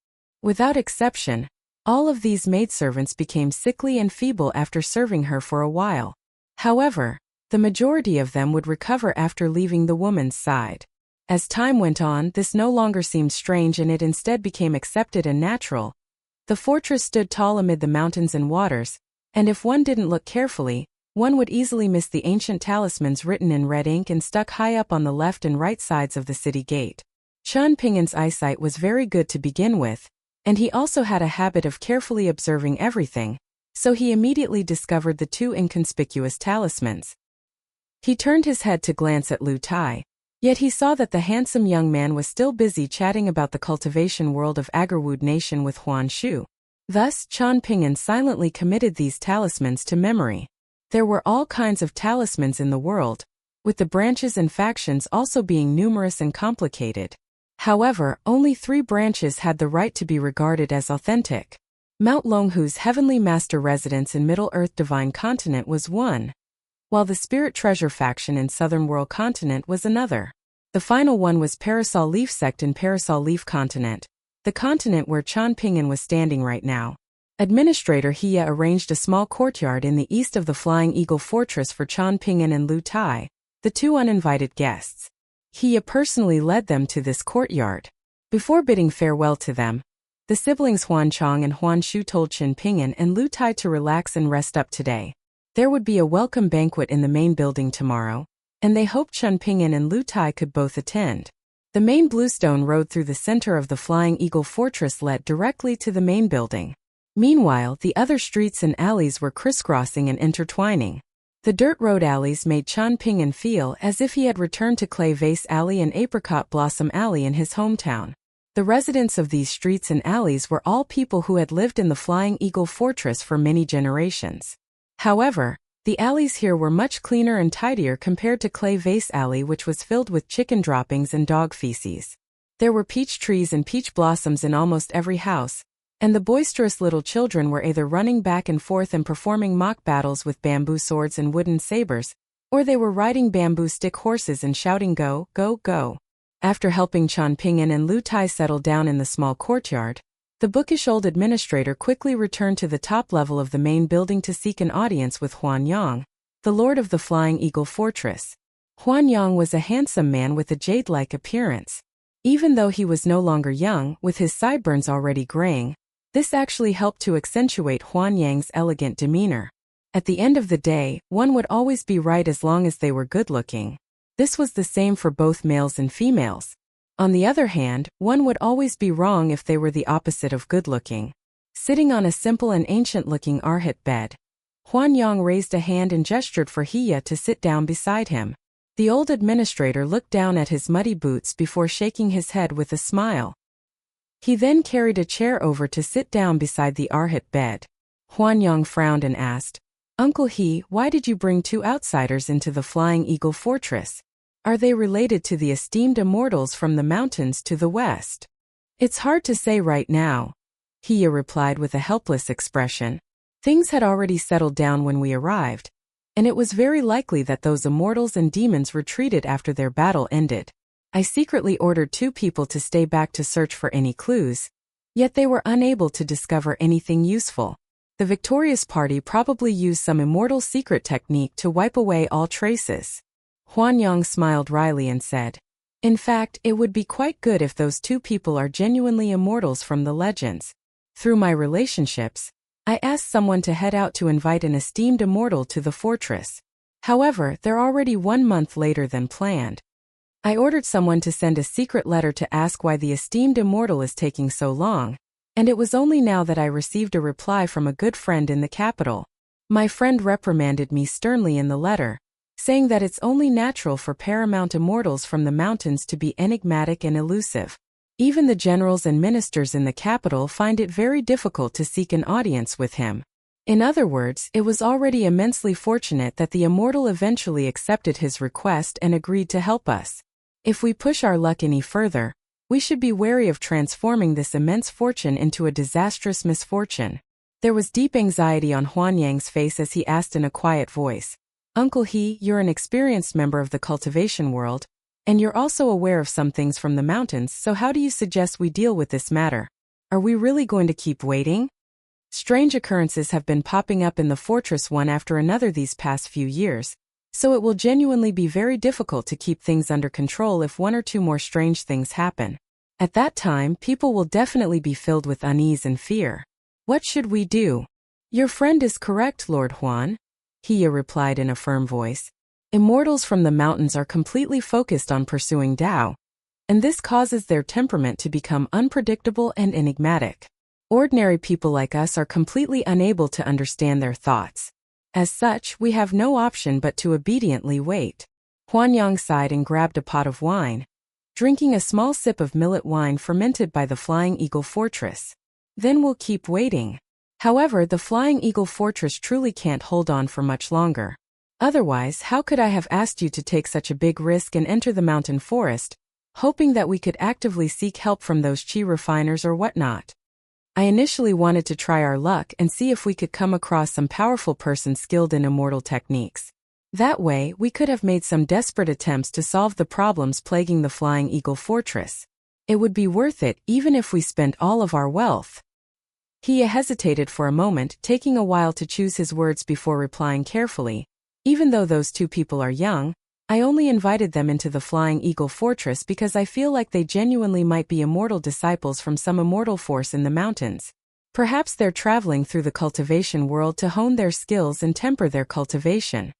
Without exception, all of these maidservants became sickly and feeble after serving her for a while. However, the majority of them would recover after leaving the woman's side. As time went on, this no longer seemed strange and it instead became accepted and natural. The fortress stood tall amid the mountains and waters, and if one didn't look carefully, one would easily miss the ancient talismans written in red ink and stuck high up on the left and right sides of the city gate. Chen Ping'an's eyesight was very good to begin with, and he also had a habit of carefully observing everything, so he immediately discovered the 2 inconspicuous talismans. He turned his head to glance at Lu Tai, yet he saw that the handsome young man was still busy chatting about the cultivation world of Agarwood Nation with Huan Shu. Thus, Chen Ping'an silently committed these talismans to memory. There were all kinds of talismans in the world, with the branches and factions also being numerous and complicated. However, only 3 branches had the right to be regarded as authentic. Mount Longhu's Heavenly Master residence in Middle-earth Divine Continent was one, while the Spirit Treasure faction in Southern World Continent was another. The final one was Parasol Leaf Sect in Parasol Leaf Continent, the continent where Chen Ping'an was standing right now. Administrator Hia arranged a small courtyard in the east of the Flying Eagle Fortress for Chen Ping'an and Lu Tai, the 2 uninvited guests. Hia personally led them to this courtyard. Before bidding farewell to them, the siblings Huan Chong and Huan Shu told Chen Ping'an and Lu Tai to relax and rest up today. There would be a welcome banquet in the main building tomorrow, and they hoped Chen Ping'an and Lu Tai could both attend. The main bluestone road through the center of the Flying Eagle Fortress led directly to the main building. Meanwhile, the other streets and alleys were crisscrossing and intertwining. The dirt road alleys made Chen Ping'an feel as if he had returned to Clay Vase Alley and Apricot Blossom Alley in his hometown. The residents of these streets and alleys were all people who had lived in the Flying Eagle Fortress for many generations. However, the alleys here were much cleaner and tidier compared to Clay Vase Alley, which was filled with chicken droppings and dog feces. There were peach trees and peach blossoms in almost every house, and the boisterous little children were either running back and forth and performing mock battles with bamboo swords and wooden sabers, or they were riding bamboo stick horses and shouting go, go, go. After helping Chen Ping'an and Lu Tai settle down in the small courtyard, the bookish old administrator quickly returned to the top level of the main building to seek an audience with Huan Yang, the lord of the Flying Eagle Fortress. Huan Yang was a handsome man with a jade-like appearance. Even though he was no longer young, with his sideburns already graying, this actually helped to accentuate Huan Yang's elegant demeanor. At the end of the day, one would always be right as long as they were good-looking. This was the same for both males and females. On the other hand, one would always be wrong if they were the opposite of good-looking. Sitting on a simple and ancient-looking arhat bed, Huan Yang raised a hand and gestured for Hia to sit down beside him. The old administrator looked down at his muddy boots before shaking his head with a smile. He then carried a chair over to sit down beside the arhat bed. Huan Yang frowned and asked, "Uncle He, why did you bring 2 outsiders into the Flying Eagle Fortress? Are they related to the esteemed immortals from the mountains to the west?" "It's hard to say right now," Hia replied with a helpless expression. Things had already settled down when we arrived, and it was very likely that those immortals and demons retreated after their battle ended. I secretly ordered 2 people to stay back to search for any clues, yet they were unable to discover anything useful. The victorious party probably used some immortal secret technique to wipe away all traces. Huan Yang smiled wryly and said, "In fact, it would be quite good if those 2 people are genuinely immortals from the legends. Through my relationships, I asked someone to head out to invite an esteemed immortal to the fortress. However, they're already 1 month later than planned. I ordered someone to send a secret letter to ask why the esteemed immortal is taking so long, And it was only now that I received a reply from a good friend in the capital. My friend reprimanded me sternly in the letter, saying that it's only natural for paramount immortals from the mountains to be enigmatic and elusive. Even the generals and ministers in the capital find it very difficult to seek an audience with him. In other words, it was already immensely fortunate that the immortal eventually accepted his request and agreed to help us. If we push our luck any further, we should be wary of transforming this immense fortune into a disastrous misfortune. There was deep anxiety on Huan Yang's face as he asked in a quiet voice, Uncle He, you're an experienced member of the cultivation world, and you're also aware of some things from the mountains, so how do you suggest we deal with this matter? Are we really going to keep waiting? Strange occurrences have been popping up in the fortress one after another these past few years, so it will genuinely be very difficult to keep things under control if one or two more strange things happen. At that time, people will definitely be filled with unease and fear. What should we do? Your friend is correct, Lord Huan, He replied in a firm voice. Immortals from the mountains are completely focused on pursuing Tao, and this causes their temperament to become unpredictable and enigmatic. Ordinary people like us are completely unable to understand their thoughts. As such, we have no option but to obediently wait. Huan Yang sighed and grabbed a pot of wine, drinking a small sip of millet wine fermented by the Flying Eagle Fortress. Then we'll keep waiting. However, the Flying Eagle Fortress truly can't hold on for much longer. Otherwise, how could I have asked you to take such a big risk and enter the mountain forest, hoping that we could actively seek help from those chi refiners or whatnot? I initially wanted to try our luck and see if we could come across some powerful person skilled in immortal techniques. That way, we could have made some desperate attempts to solve the problems plaguing the Flying Eagle Fortress. It would be worth it even if we spent all of our wealth. He hesitated for a moment, taking a while to choose his words before replying carefully. Even though those two people are young, I only invited them into the Flying Eagle Fortress because I feel like they genuinely might be immortal disciples from some immortal force in the mountains. Perhaps they're traveling through the cultivation world to hone their skills and temper their cultivation.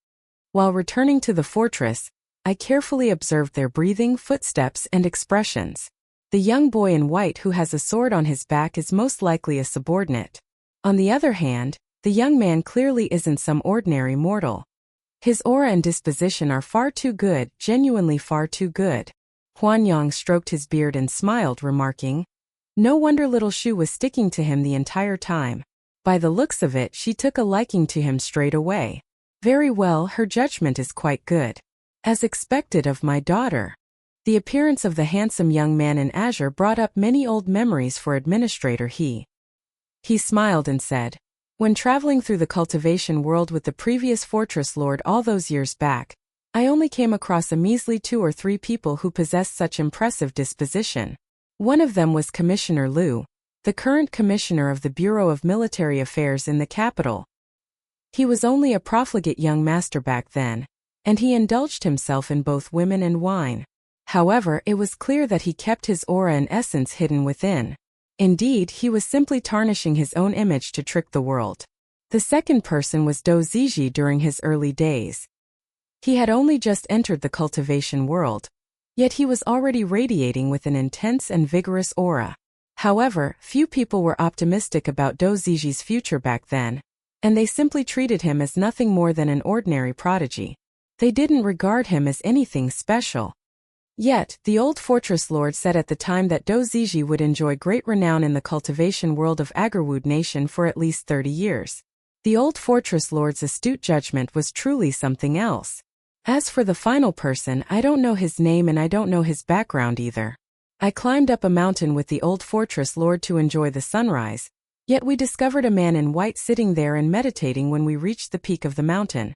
While returning to the fortress, I carefully observed their breathing, footsteps, and expressions. The young boy in white who has a sword on his back is most likely a subordinate. On the other hand, the young man clearly isn't some ordinary mortal. His aura and disposition are far too good, genuinely far too good. Huan Yang stroked his beard and smiled, remarking, no wonder little Shu was sticking to him the entire time. By the looks of it, she took a liking to him straight away. Very well, her judgment is quite good. As expected of my daughter. The appearance of the handsome young man in azure brought up many old memories for Administrator He. He smiled and said, when traveling through the cultivation world with the previous fortress lord all those years back, I only came across a measly 2 or 3 people who possessed such impressive disposition. One of them was Commissioner Liu, the current commissioner of the Bureau of Military Affairs in the capital. He was only a profligate young master back then, and he indulged himself in both women and wine. However, it was clear that he kept his aura and essence hidden within. Indeed, he was simply tarnishing his own image to trick the world. The second person was Dou Ziji during his early days. He had only just entered the cultivation world, yet he was already radiating with an intense and vigorous aura. However, few people were optimistic about Dou Ziji's future back then, and they simply treated him as nothing more than an ordinary prodigy. They didn't regard him as anything special. Yet, the old fortress lord said at the time that Dou Ziji would enjoy great renown in the cultivation world of Agarwood Nation for at least 30 years. The old fortress lord's astute judgment was truly something else. As for the final person, I don't know his name and I don't know his background either. I climbed up a mountain with the old fortress lord to enjoy the sunrise, yet we discovered a man in white sitting there and meditating when we reached the peak of the mountain.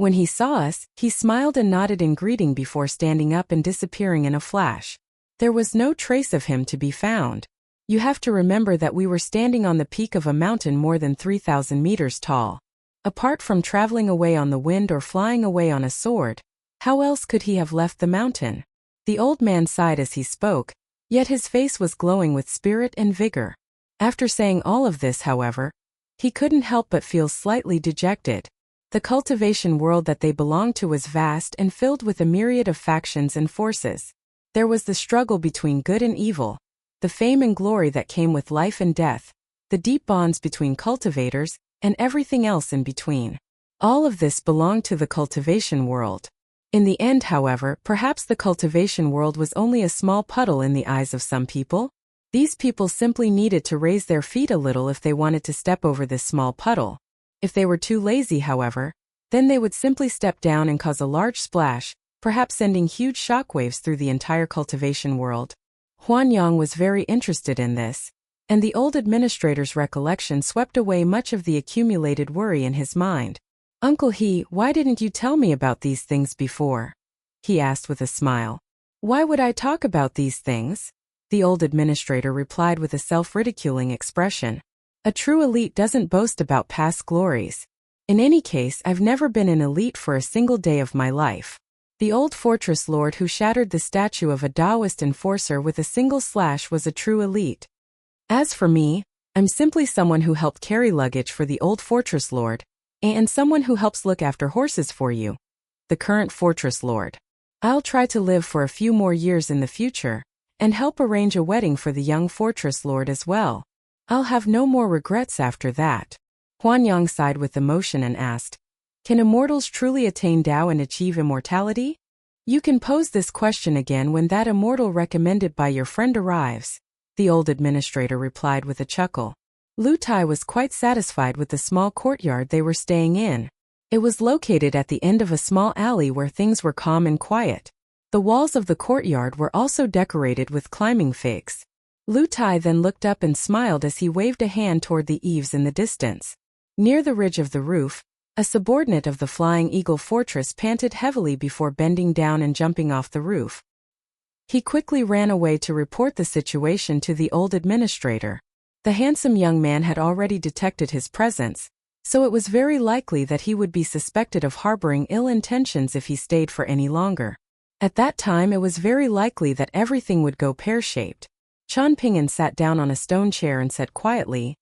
When he saw us, he smiled and nodded in greeting before standing up and disappearing in a flash. There was no trace of him to be found. You have to remember that we were standing on the peak of a mountain more than 3,000 meters tall. Apart from traveling away on the wind or flying away on a sword, how else could he have left the mountain? The old man sighed as he spoke, yet his face was glowing with spirit and vigor. After saying all of this, however, he couldn't help but feel slightly dejected. The cultivation world that they belonged to was vast and filled with a myriad of factions and forces. There was the struggle between good and evil. the fame and glory that came with life and death, the deep bonds between cultivators, and everything else in between. All of this belonged to the cultivation world. In the end, however, perhaps the cultivation world was only a small puddle in the eyes of some people. These people simply needed to raise their feet a little if they wanted to step over this small puddle. If they were too lazy, however, then they would simply step down and cause a large splash, perhaps sending huge shockwaves through the entire cultivation world. Huan Yang was very interested in this, and the old administrator's recollection swept away much of the accumulated worry in his mind. "Uncle He, why didn't you tell me about these things before?" he asked with a smile. "Why would I talk about these things?" the old administrator replied with a self-ridiculing expression. "A true elite doesn't boast about past glories. In any case, I've never been an elite for a single day of my life." The old fortress lord who shattered the statue of a Taoist enforcer with a single slash was a true elite. As for me, I'm simply someone who helped carry luggage for the old fortress lord, and someone who helps look after horses for you, the current fortress lord. I'll try to live for a few more years in the future, and help arrange a wedding for the young fortress lord as well. I'll have no more regrets after that. Huan Yang sighed with emotion and asked, "Can immortals truly attain Tao and achieve immortality?" "You can pose this question again when that immortal recommended by your friend arrives," the old administrator replied with a chuckle. Lu Tai was quite satisfied with the small courtyard they were staying in. It was located at the end of a small alley where things were calm and quiet. The walls of the courtyard were also decorated with climbing figs. Lu Tai then looked up and smiled as he waved a hand toward the eaves in the distance. Near the ridge of the roof, a subordinate of the Flying Eagle Fortress panted heavily before bending down and jumping off the roof. He quickly ran away to report the situation to the old administrator. The handsome young man had already detected his presence, so it was very likely that he would be suspected of harboring ill intentions if he stayed for any longer. At that time, it was very likely that everything would go pear-shaped. Chan Ping'an sat down on a stone chair and said quietly,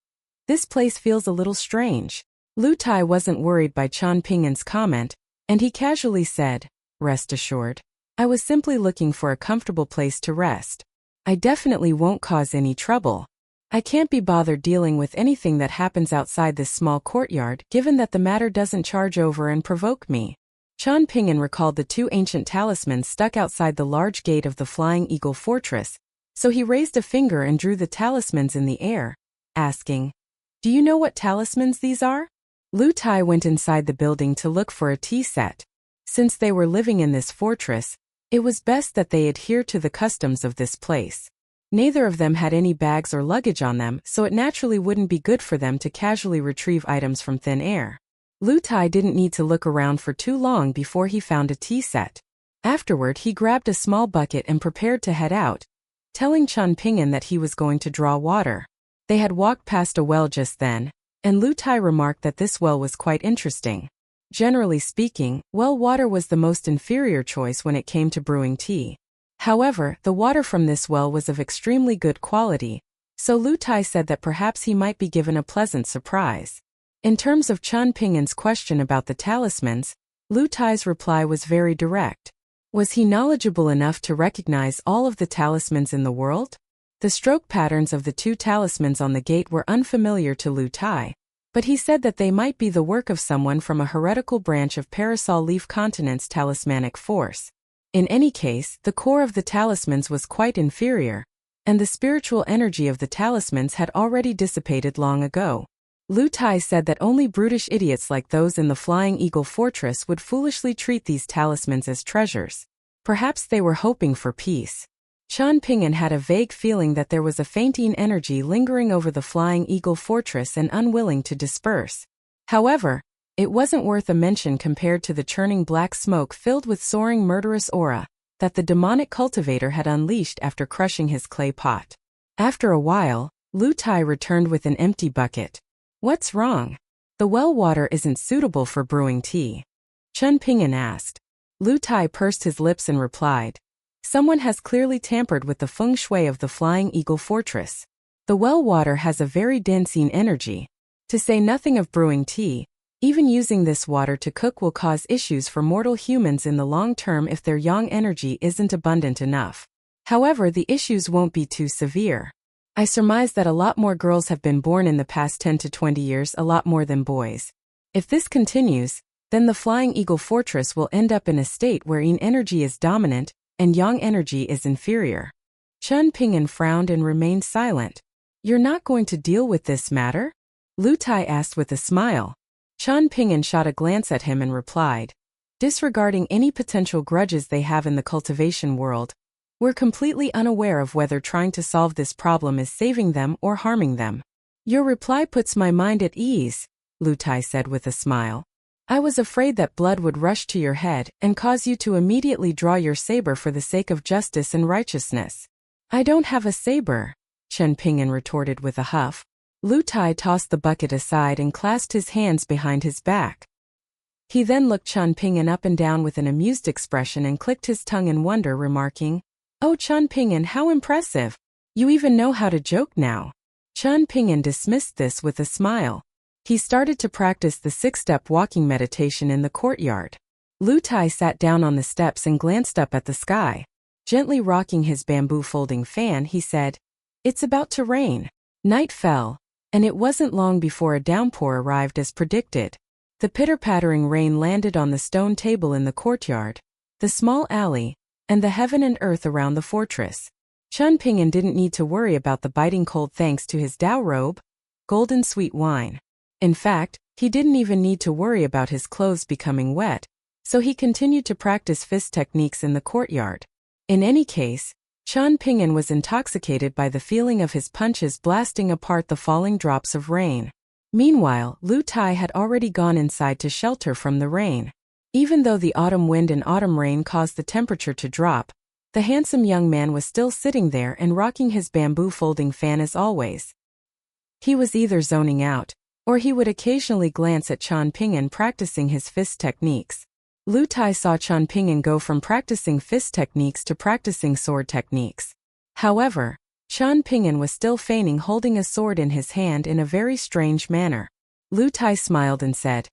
"This place feels a little strange." Lu Tai wasn't worried by Chan Ping'an's comment, and he casually said, "Rest assured. I was simply looking for a comfortable place to rest. I definitely won't cause any trouble. I can't be bothered dealing with anything that happens outside this small courtyard, given that the matter doesn't charge over and provoke me." Chan Ping'an recalled the two ancient talismans stuck outside the large gate of the Flying Eagle Fortress, so he raised a finger and drew the talismans in the air, asking, "Do you know what talismans these are?" Lu Tai went inside the building to look for a tea set. Since they were living in this fortress, it was best that they adhere to the customs of this place. Neither of them had any bags or luggage on them, so it naturally wouldn't be good for them to casually retrieve items from thin air. Lu Tai didn't need to look around for too long before he found a tea set. Afterward, he grabbed a small bucket and prepared to head out, telling Chan Ping'an that he was going to draw water. They had walked past a well just then, and Lu Tai remarked that this well was quite interesting. Generally speaking, well water was the most inferior choice when it came to brewing tea. However, the water from this well was of extremely good quality, so Lu Tai said that perhaps he might be given a pleasant surprise. In terms of Chan Ping'an's question about the talismans, Lu Tai's reply was very direct. Was he knowledgeable enough to recognize all of the talismans in the world? The stroke patterns of the two talismans on the gate were unfamiliar to Lu Tai, but he said that they might be the work of someone from a heretical branch of Parasol Leaf Continent's talismanic force. In any case, the core of the talismans was quite inferior, and the spiritual energy of the talismans had already dissipated long ago. Lu Tai said that only brutish idiots like those in the Flying Eagle Fortress would foolishly treat these talismans as treasures. Perhaps they were hoping for peace. Chan Ping'an had a vague feeling that there was a fainting energy lingering over the Flying Eagle Fortress and unwilling to disperse. However, it wasn't worth a mention compared to the churning black smoke filled with soaring murderous aura that the demonic cultivator had unleashed after crushing his clay pot. After a while, Lu Tai returned with an empty bucket. "What's wrong? The well water isn't suitable for brewing tea," Chan Ping'an asked. Lu Tai pursed his lips and replied, "Someone has clearly tampered with the feng shui of the Flying Eagle Fortress. The well water has a very dancing energy. To say nothing of brewing tea, even using this water to cook will cause issues for mortal humans in the long term if their yang energy isn't abundant enough. However, the issues won't be too severe. I surmise that a lot more girls have been born in the past 10 to 20 years, a lot more than boys. If this continues, then the Flying Eagle Fortress will end up in a state where yin energy is dominant and yang energy is inferior. Chen Ping'an frowned and remained silent. You're not going to deal with this matter? Lu Tai asked with a smile. Chen Ping'an shot a glance at him and replied, disregarding any potential grudges they have in the cultivation world, we're completely unaware of whether trying to solve this problem is saving them or harming them. Your reply puts my mind at ease, Lu Tai said with a smile. I was afraid that blood would rush to your head and cause you to immediately draw your saber for the sake of justice and righteousness. I don't have a saber, Chen Ping'an retorted with a huff. Lu Tai tossed the bucket aside and clasped his hands behind his back. He then looked Chen Ping'an up and down with an amused expression and clicked his tongue in wonder, remarking, Oh, Chen Ping'an, how impressive! You even know how to joke now. Chen Ping'an dismissed this with a smile. He started to practice the 6-step walking meditation in the courtyard. Lu Tai sat down on the steps and glanced up at the sky. Gently rocking his bamboo folding fan, he said, It's about to rain. Night fell, and it wasn't long before a downpour arrived as predicted. The pitter-pattering rain landed on the stone table in the courtyard, the small alley, and the heaven and earth around the fortress. Chen Ping'an didn't need to worry about the biting cold thanks to his Dao robe, golden sweet wine. In fact, he didn't even need to worry about his clothes becoming wet, so he continued to practice fist techniques in the courtyard. In any case, Chen Ping'an was intoxicated by the feeling of his punches blasting apart the falling drops of rain. Meanwhile, Lu Tai had already gone inside to shelter from the rain. Even though the autumn wind and autumn rain caused the temperature to drop, the handsome young man was still sitting there and rocking his bamboo folding fan as always. He was either zoning out, or he would occasionally glance at Chen Ping'an practicing his fist techniques. Lu Tai saw Chen Ping'an go from practicing fist techniques to practicing sword techniques. However, Chen Ping'an was still feigning holding a sword in his hand in a very strange manner. Lu Tai smiled and said,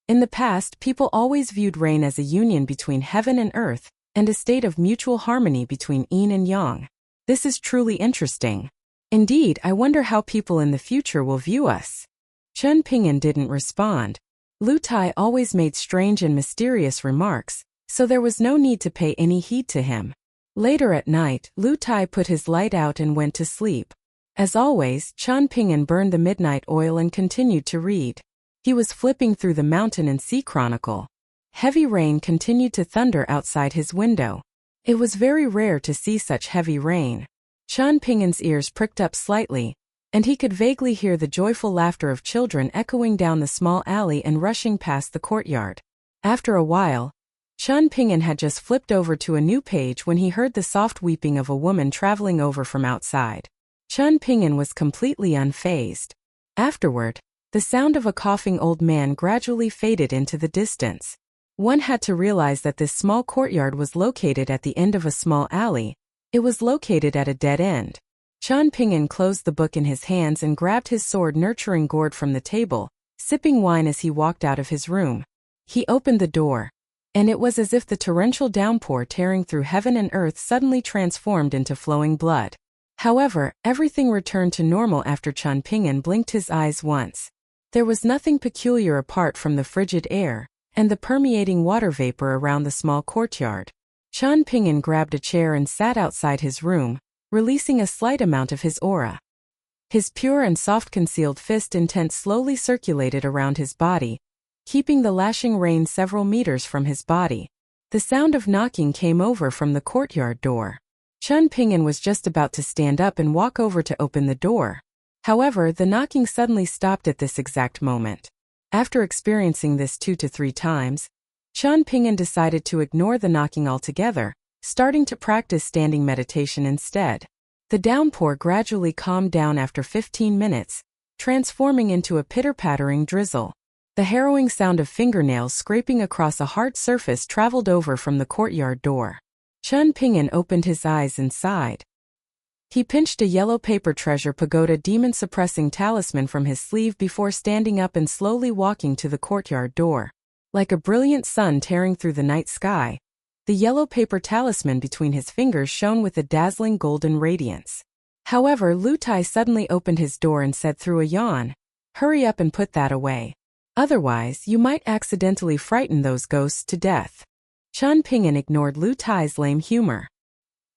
In the past, people always viewed rain as a union between heaven and earth, and a state of mutual harmony between yin and yang. This is truly interesting. Indeed, I wonder how people in the future will view us. Chen Ping'an didn't respond. Lu Tai always made strange and mysterious remarks, so there was no need to pay any heed to him. Later at night, Lu Tai put his light out and went to sleep. As always, Chen Ping'an burned the midnight oil and continued to read. He was flipping through the Mountain and Sea Chronicle. Heavy rain continued to thunder outside his window. It was very rare to see such heavy rain. Chen Ping'an's ears pricked up slightly, and he could vaguely hear the joyful laughter of children echoing down the small alley and rushing past the courtyard. After a while, Chen Ping'an had just flipped over to a new page when he heard the soft weeping of a woman traveling over from outside. Chen Ping'an was completely unfazed. Afterward, the sound of a coughing old man gradually faded into the distance. One had to realize that this small courtyard was located at the end of a small alley. It was located at a dead end. Chen Ping'an closed the book in his hands and grabbed his sword-nurturing gourd from the table, sipping wine as he walked out of his room. He opened the door, and it was as if the torrential downpour tearing through heaven and earth suddenly transformed into flowing blood. However, everything returned to normal after Chen Ping'an blinked his eyes once. There was nothing peculiar apart from the frigid air and the permeating water vapor around the small courtyard. Chen Ping'an grabbed a chair and sat outside his room, releasing a slight amount of his aura. His pure and soft concealed fist intent slowly circulated around his body, keeping the lashing rain several meters from his body. The sound of knocking came over from the courtyard door. Chen Ping'an was just about to stand up and walk over to open the door. However, the knocking suddenly stopped at this exact moment. After experiencing this 2 to 3 times, Chen Ping'an decided to ignore the knocking altogether, starting to practice standing meditation instead. The downpour gradually calmed down after 15 minutes, transforming into a pitter-pattering drizzle. The harrowing sound of fingernails scraping across a hard surface traveled over from the courtyard door. Chen Ping'an opened his eyes and sighed. He pinched a yellow paper treasure pagoda demon-suppressing talisman from his sleeve before standing up and slowly walking to the courtyard door. Like a brilliant sun tearing through the night sky, The yellow paper talisman between his fingers shone with a dazzling golden radiance. However, Lu Tai suddenly opened his door and said through a yawn, "Hurry up and put that away. Otherwise, you might accidentally frighten those ghosts to death." Chen Ping'an ignored Lu Tai's lame humor.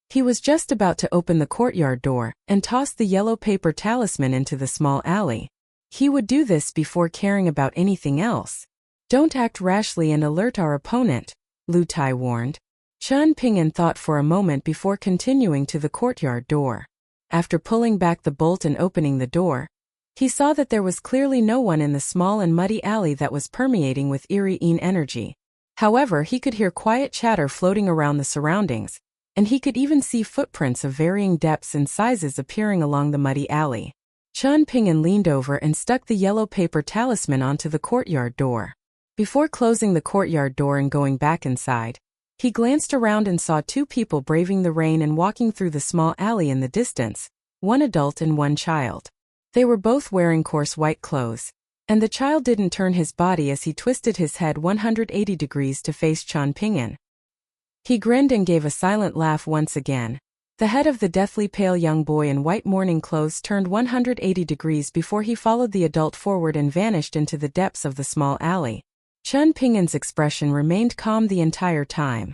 He was just about to open the courtyard door and toss the yellow paper talisman into the small alley. He would do this before caring about anything else. "Don't act rashly and alert our opponent," Lu Tai warned. Chen Ping'an thought for a moment before continuing to the courtyard door. After pulling back the bolt and opening the door, he saw that there was clearly no one in the small and muddy alley that was permeating with eerie energy. However, he could hear quiet chatter floating around the surroundings, and he could even see footprints of varying depths and sizes appearing along the muddy alley. Chen Ping'an leaned over and stuck the yellow paper talisman onto the courtyard door. Before closing the courtyard door and going back inside, he glanced around and saw two people braving the rain and walking through the small alley in the distance, one adult and one child. They were both wearing coarse white clothes, and the child didn't turn his body as he twisted his head 180 degrees to face Chen Ping'an. He grinned and gave a silent laugh once again. The head of the deathly pale young boy in white mourning clothes turned 180 degrees before he followed the adult forward and vanished into the depths of the small alley. Chen Ping'an's expression remained calm the entire time.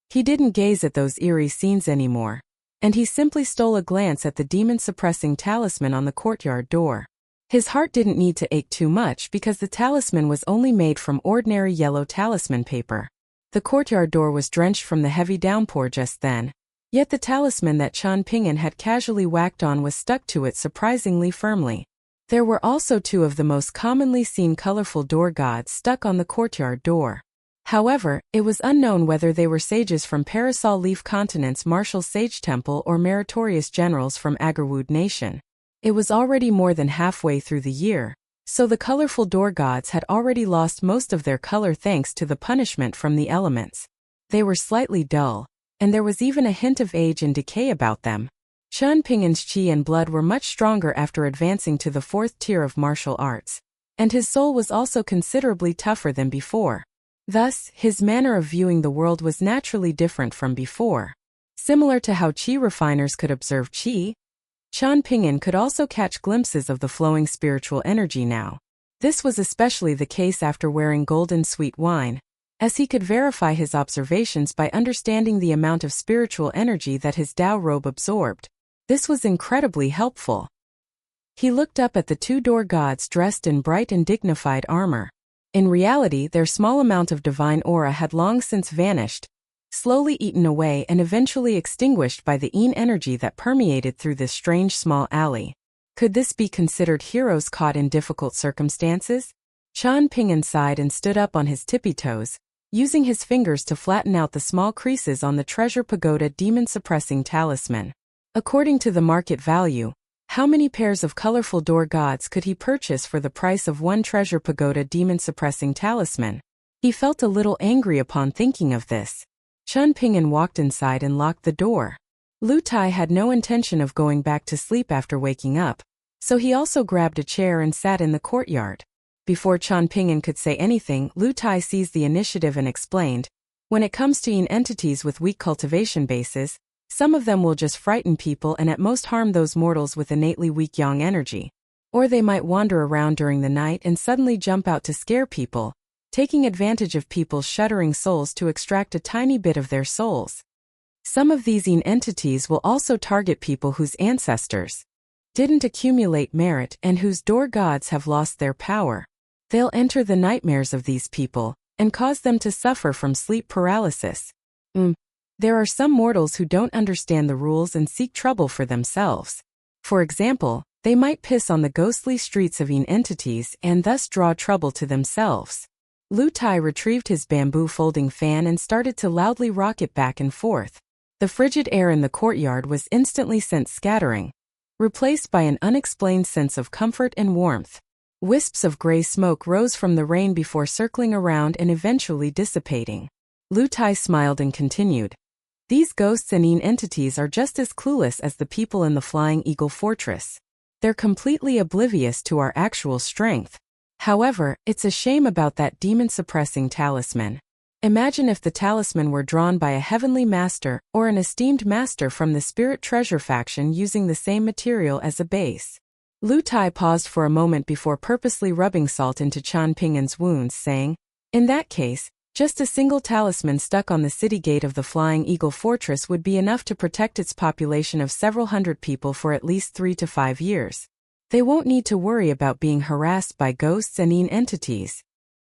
He didn't gaze at those eerie scenes anymore, and he simply stole a glance at the demon-suppressing talisman on the courtyard door. His heart didn't need to ache too much because the talisman was only made from ordinary yellow talisman paper. The courtyard door was drenched from the heavy downpour just then, yet the talisman that Chen Ping'an had casually whacked on was stuck to it surprisingly firmly. There were also two of the most commonly seen colorful door gods stuck on the courtyard door. However, it was unknown whether they were sages from Parasol Leaf Continent's Martial Sage Temple or meritorious generals from Agarwood Nation. It was already more than halfway through the year, so the colorful door gods had already lost most of their color thanks to the punishment from the elements. They were slightly dull, and there was even a hint of age and decay about them. Chen Ping'an's qi and blood were much stronger after advancing to the 4th tier of martial arts, and his soul was also considerably tougher than before. Thus, his manner of viewing the world was naturally different from before. Similar to how qi refiners could observe qi, Chen Ping'an could also catch glimpses of the flowing spiritual energy now. This was especially the case after wearing golden sweet wine, as he could verify his observations by understanding the amount of spiritual energy that his Dao robe absorbed. This was incredibly helpful. He looked up at the two door gods dressed in bright and dignified armor. In reality, their small amount of divine aura had long since vanished, slowly eaten away and eventually extinguished by the energy that permeated through this strange small alley. Could this be considered heroes caught in difficult circumstances? Chen Ping'an sighed and stood up on his tippy toes, using his fingers to flatten out the small creases on the treasure pagoda demon-suppressing talisman. According to the market value, how many pairs of colorful door gods could he purchase for the price of one treasure pagoda demon-suppressing talisman? He felt a little angry upon thinking of this. Chen Ping'an walked inside and locked the door. Lu Tai had no intention of going back to sleep after waking up, so he also grabbed a chair and sat in the courtyard. Before Chen Ping'an could say anything, Lu Tai seized the initiative and explained, "When it comes to entities with weak cultivation bases, some of them will just frighten people and at most harm those mortals with innately weak yang energy. Or they might wander around during the night and suddenly jump out to scare people, taking advantage of people's shuddering souls to extract a tiny bit of their souls. Some of these entities will also target people whose ancestors didn't accumulate merit and whose door gods have lost their power. They'll enter the nightmares of these people and cause them to suffer from sleep paralysis. There are some mortals who don't understand the rules and seek trouble for themselves. For example, they might piss on the ghostly streets of entities and thus draw trouble to themselves." Lu Tai retrieved his bamboo folding fan and started to loudly rock it back and forth. The frigid air in the courtyard was instantly sent scattering, replaced by an unexplained sense of comfort and warmth. Wisps of gray smoke rose from the rain before circling around and eventually dissipating. Lu Tai smiled and continued, "These ghosts and entities are just as clueless as the people in the Flying Eagle Fortress. They're completely oblivious to our actual strength. However, it's a shame about that demon-suppressing talisman. Imagine if the talisman were drawn by a heavenly master or an esteemed master from the Spirit Treasure faction using the same material as a base. Lu Tai paused for a moment before purposely rubbing salt into Qian Ping'an's wounds, saying, "In that case, just a single talisman stuck on the city gate of the Flying Eagle Fortress would be enough to protect its population of several hundred people for at least 3 to 5 years. They won't need to worry about being harassed by ghosts and entities.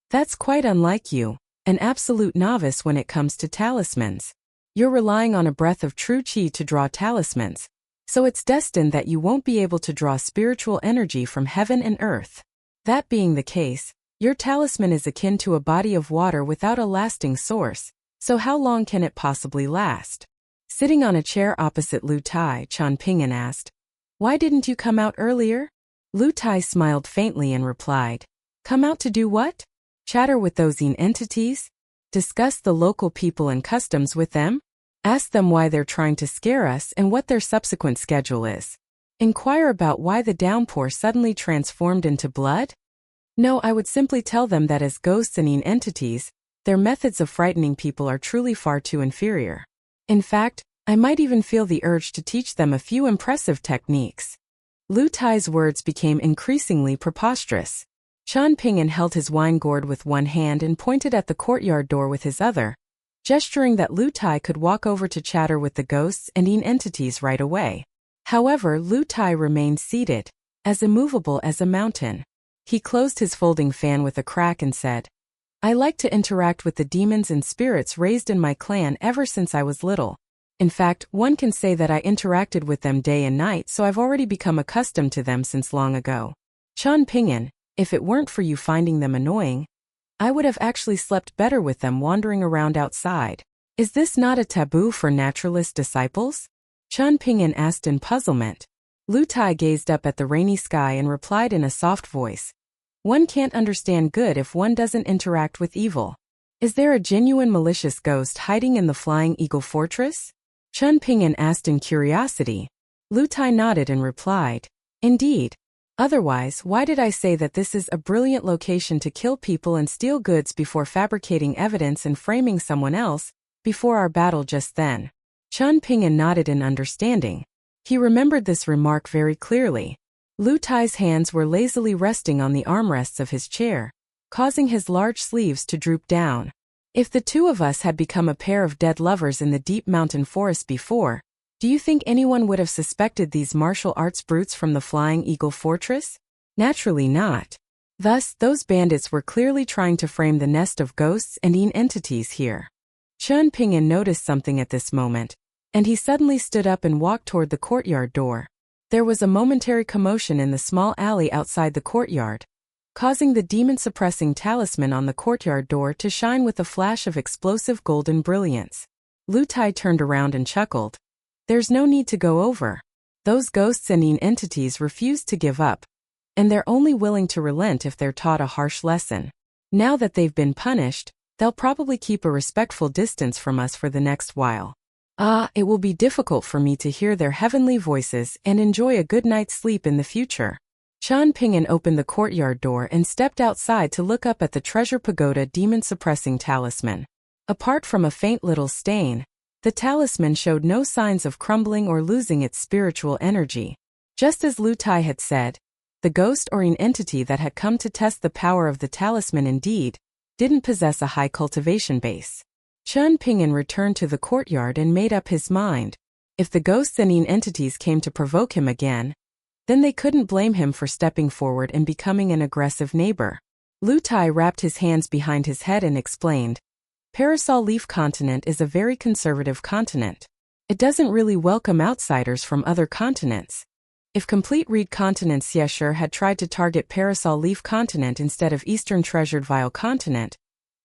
That's quite unlike you, an absolute novice when it comes to talismans. You're relying on a breath of true qi to draw talismans, so it's destined that you won't be able to draw spiritual energy from heaven and earth. That being the case, your talisman is akin to a body of water without a lasting source, so how long can it possibly last?" Sitting on a chair opposite Lu Tai, Qian Ping'an asked, "Why didn't you come out earlier?" Lu Tai smiled faintly and replied, "Come out to do what? Chatter with those entities? Discuss the local people and customs with them? Ask them why they're trying to scare us and what their subsequent schedule is. Inquire about why the downpour suddenly transformed into blood? No, I would simply tell them that as ghosts and entities, their methods of frightening people are truly far too inferior. In fact, I might even feel the urge to teach them a few impressive techniques." Lu Tai's words became increasingly preposterous. Qian Ping'an held his wine gourd with one hand and pointed at the courtyard door with his other, gesturing that Lu Tai could walk over to chatter with the ghosts and entities right away. However, Lu Tai remained seated, as immovable as a mountain. He closed his folding fan with a crack and said, "I like to interact with the demons and spirits raised in my clan ever since I was little. In fact, one can say that I interacted with them day and night, so I've already become accustomed to them since long ago. Qian Ping'an, if it weren't for you finding them annoying, I would have actually slept better with them wandering around outside. Is this not a taboo for naturalist disciples?" Qian Ping'an asked in puzzlement. Lu Tai gazed up at the rainy sky and replied in a soft voice, "One can't understand good if one doesn't interact with evil. Is there a genuine malicious ghost hiding in the Flying Eagle Fortress?" Qian Ping'an asked in curiosity. Lu Tai nodded and replied, "Indeed. Otherwise, why did I say that this is a brilliant location to kill people and steal goods before fabricating evidence and framing someone else, before our battle just then?" Qian Ping'an nodded in understanding. He remembered this remark very clearly. Lu Tai's hands were lazily resting on the armrests of his chair, causing his large sleeves to droop down. "If the two of us had become a pair of dead lovers in the deep mountain forest before, do you think anyone would have suspected these martial arts brutes from the Flying Eagle Fortress? Naturally not. Thus, those bandits were clearly trying to frame the nest of ghosts and entities here." Qian Ping'an noticed something at this moment, and he suddenly stood up and walked toward the courtyard door. There was a momentary commotion in the small alley outside the courtyard, causing the demon-suppressing talisman on the courtyard door to shine with a flash of explosive golden brilliance. Lu Tai turned around and chuckled. "There's no need to go over. Those ghosts and entities refuse to give up, and they're only willing to relent if they're taught a harsh lesson. Now that they've been punished, they'll probably keep a respectful distance from us for the next while. It will be difficult for me to hear their heavenly voices and enjoy a good night's sleep in the future." Qian Ping'an opened the courtyard door and stepped outside to look up at the treasure pagoda demon-suppressing talisman. Apart from a faint little stain, the talisman showed no signs of crumbling or losing its spiritual energy. Just as Lu Tai had said, the ghost or entity that had come to test the power of the talisman indeed didn't possess a high cultivation base. Qian Ping'an returned to the courtyard and made up his mind. If the ghosts and entities came to provoke him again, then they couldn't blame him for stepping forward and becoming an aggressive neighbor. Lu Tai wrapped his hands behind his head and explained, "Parasol Leaf Continent is a very conservative continent. It doesn't really welcome outsiders from other continents. If Complete Reed Continent Xieshur had tried to target Parasol Leaf Continent instead of Eastern Treasured Vial Continent,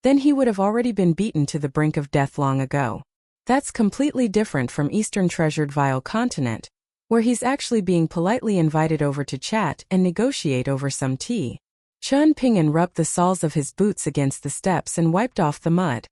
then he would have already been beaten to the brink of death long ago. That's completely different from Eastern Treasured Vial Continent, where he's actually being politely invited over to chat and negotiate over some tea." Qian Ping'an rubbed the soles of his boots against the steps and wiped off the mud.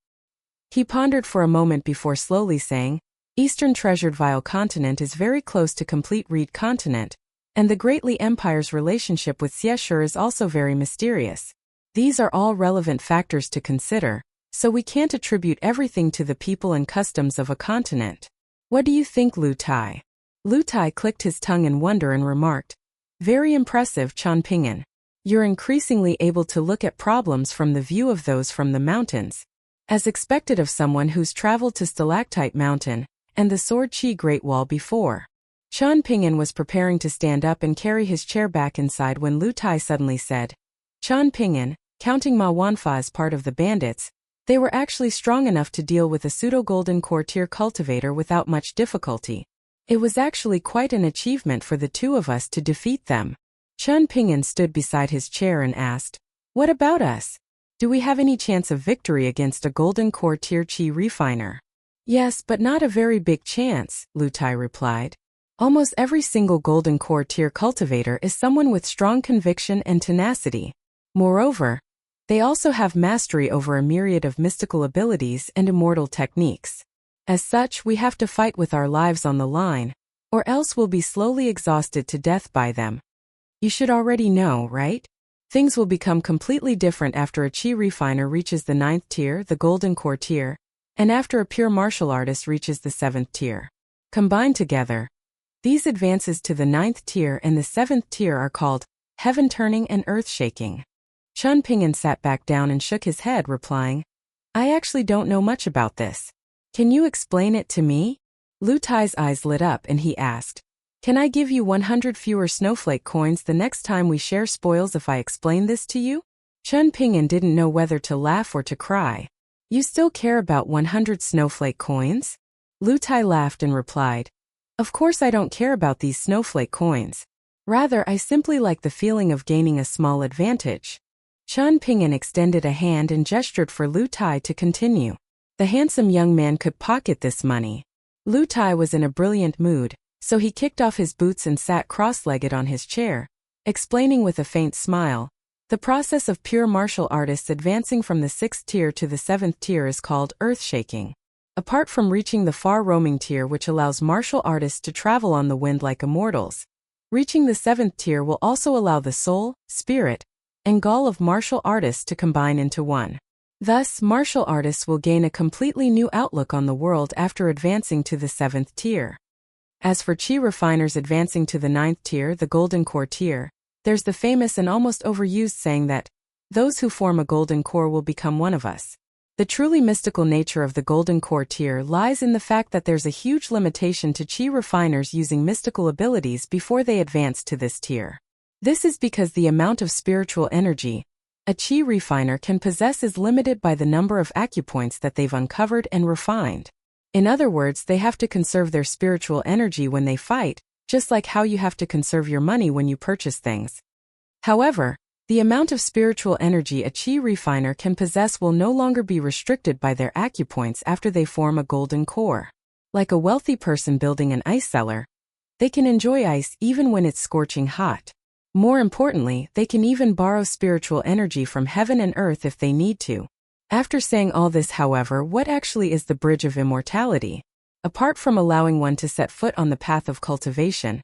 He pondered for a moment before slowly saying, "Eastern Treasured Vial Continent is very close to Complete Reed Continent, and the Greatly Empire's relationship with Xieshur is also very mysterious. These are all relevant factors to consider, so we can't attribute everything to the people and customs of a continent. What do you think, Lu Tai? Lu Tai clicked his tongue in wonder and remarked, "Very impressive, Chan Ping'an. You're increasingly able to look at problems from the view of those from the mountains. As expected of someone who's traveled to Stalactite Mountain and the Sword Chi Great Wall before." Chan Ping'an was preparing to stand up and carry his chair back inside when Lu Tai suddenly said, "Chan Ping'an, counting Ma Wanfa as part of the bandits, they were actually strong enough to deal with a pseudo-golden core tier cultivator without much difficulty. It was actually quite an achievement for the two of us to defeat them." Chan Ping'an stood beside his chair and asked, "What about us? Do we have any chance of victory against a golden core tier chi refiner?" "Yes, but not a very big chance," Lu Tai replied. "Almost every single golden core tier cultivator is someone with strong conviction and tenacity. Moreover, they also have mastery over a myriad of mystical abilities and immortal techniques. As such, we have to fight with our lives on the line, or else we'll be slowly exhausted to death by them. You should already know, right? Things will become completely different after a chi refiner reaches the 9th tier, the golden core tier, and after a pure martial artist reaches the 7th tier. Combined together, these advances to the 9th tier and the 7th tier are called heaven-turning and earth-shaking." Chan Ping'an sat back down and shook his head, replying, "I actually don't know much about this. Can you explain it to me?" Lu Tai's eyes lit up and he asked, "Can I give you 100 fewer snowflake coins the next time we share spoils if I explain this to you?" Chan Ping'an didn't know whether to laugh or to cry. "You still care about 100 snowflake coins?" Lu Tai laughed and replied, "Of course I don't care about these snowflake coins. Rather, I simply like the feeling of gaining a small advantage." Chan Ping'an extended a hand and gestured for Lu Tai to continue. The handsome young man could pocket this money. Lu Tai was in a brilliant mood, so he kicked off his boots and sat cross-legged on his chair, explaining with a faint smile, "The process of pure martial artists advancing from the 6th tier to the 7th tier is called earth-shaking. Apart from reaching the far-roaming tier which allows martial artists to travel on the wind like immortals, reaching the 7th tier will also allow the soul, spirit, and gall of martial artists to combine into one. Thus, martial artists will gain a completely new outlook on the world after advancing to the 7th tier. As for chi refiners advancing to the 9th tier, the golden core tier, there's the famous and almost overused saying that, 'Those who form a golden core will become one of us.' The truly mystical nature of the golden core tier lies in the fact that there's a huge limitation to chi refiners using mystical abilities before they advance to this tier. This is because the amount of spiritual energy a chi refiner can possess is limited by the number of acupoints that they've uncovered and refined. In other words, they have to conserve their spiritual energy when they fight, just like how you have to conserve your money when you purchase things. However, the amount of spiritual energy a chi refiner can possess will no longer be restricted by their acupoints after they form a golden core. Like a wealthy person building an ice cellar, they can enjoy ice even when it's scorching hot. More importantly, they can even borrow spiritual energy from heaven and earth if they need to. After saying all this, however, what actually is the bridge of immortality? Apart from allowing one to set foot on the path of cultivation,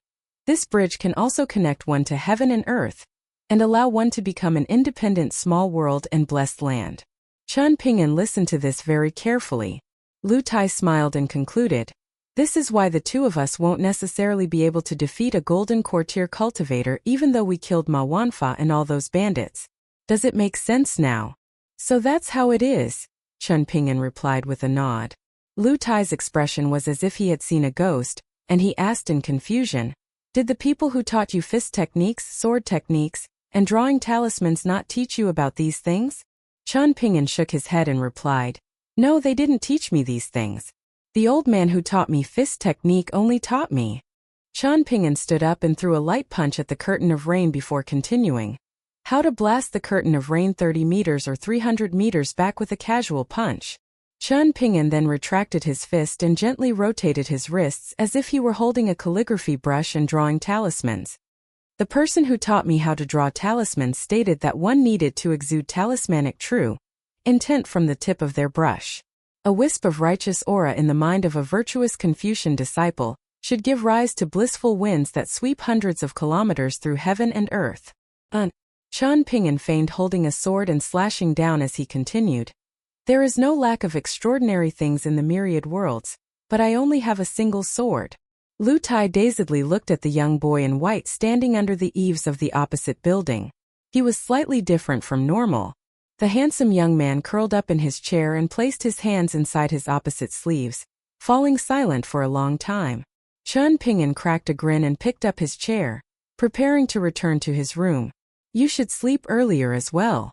this bridge can also connect one to heaven and earth, and allow one to become an independent small world and blessed land. Chan Ping'an listened to this very carefully. Lu Tai smiled and concluded, "This is why the two of us won't necessarily be able to defeat a golden core tier cultivator even though we killed Ma Wanfa and all those bandits. Does it make sense now?" "So that's how it is," Chan Ping'an replied with a nod. Lu Tai's expression was as if he had seen a ghost, and he asked in confusion, "Did the people who taught you fist techniques, sword techniques, and drawing talismans not teach you about these things?" Chan Ping'an shook his head and replied, "No, they didn't teach me these things. The old man who taught me fist technique only taught me." Chan Ping'an stood up and threw a light punch at the curtain of rain before continuing, "How to blast the curtain of rain 30 meters or 300 meters back with a casual punch." Chan Ping'an then retracted his fist and gently rotated his wrists as if he were holding a calligraphy brush and drawing talismans. "The person who taught me how to draw talismans stated that one needed to exude talismanic true intent from the tip of their brush. A wisp of righteous aura in the mind of a virtuous Confucian disciple should give rise to blissful winds that sweep hundreds of kilometers through heaven and earth." Chan Ping'an feigned holding a sword and slashing down as he continued, There is no lack of extraordinary things in the myriad worlds, but I only have a single sword. Lu Tai dazedly looked at the young boy in white standing under the eaves of the opposite building. He was slightly different from normal. The handsome young man curled up in his chair and placed his hands inside his opposite sleeves, falling silent for a long time. Chun Ping'an cracked a grin and picked up his chair, preparing to return to his room. You should sleep earlier as well.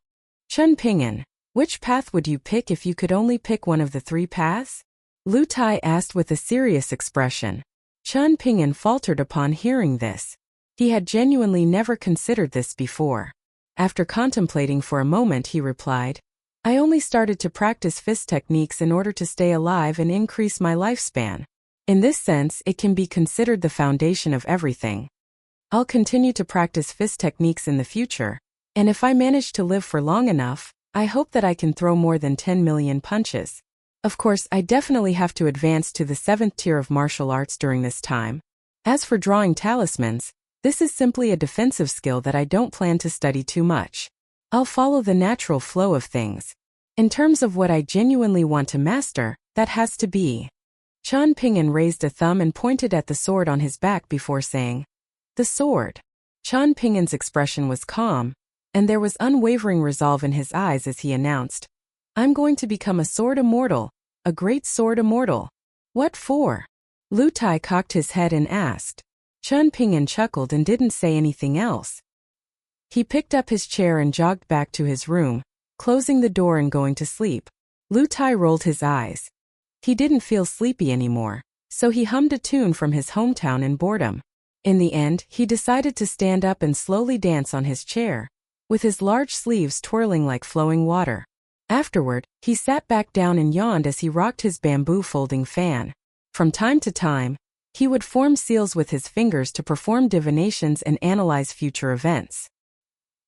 Chun Ping'an, which path would you pick if you could only pick one of the 3 paths? Lu Tai asked with a serious expression. Chun Ping'an faltered upon hearing this. He had genuinely never considered this before. After contemplating for a moment, he replied, I only started to practice fist techniques in order to stay alive and increase my lifespan. In this sense, it can be considered the foundation of everything. I'll continue to practice fist techniques in the future, and if I manage to live for long enough, I hope that I can throw more than 10 million punches. Of course, I definitely have to advance to the 7th tier of martial arts during this time. As for drawing talismans, this is simply a defensive skill that I don't plan to study too much. I'll follow the natural flow of things. In terms of what I genuinely want to master, that has to be. Chun Ping'an raised a thumb and pointed at the sword on his back before saying, The sword. Chun Ping'an's expression was calm, and there was unwavering resolve in his eyes as he announced, I'm going to become a sword immortal, a great sword immortal. What for? Lu Tai cocked his head and asked. Chun Ping'an chuckled and didn't say anything else. He picked up his chair and jogged back to his room, closing the door and going to sleep. Lu Tai rolled his eyes. He didn't feel sleepy anymore, so he hummed a tune from his hometown in boredom. In the end, he decided to stand up and slowly dance on his chair, with his large sleeves twirling like flowing water. Afterward, he sat back down and yawned as he rocked his bamboo folding fan. From time to time, he would form seals with his fingers to perform divinations and analyze future events.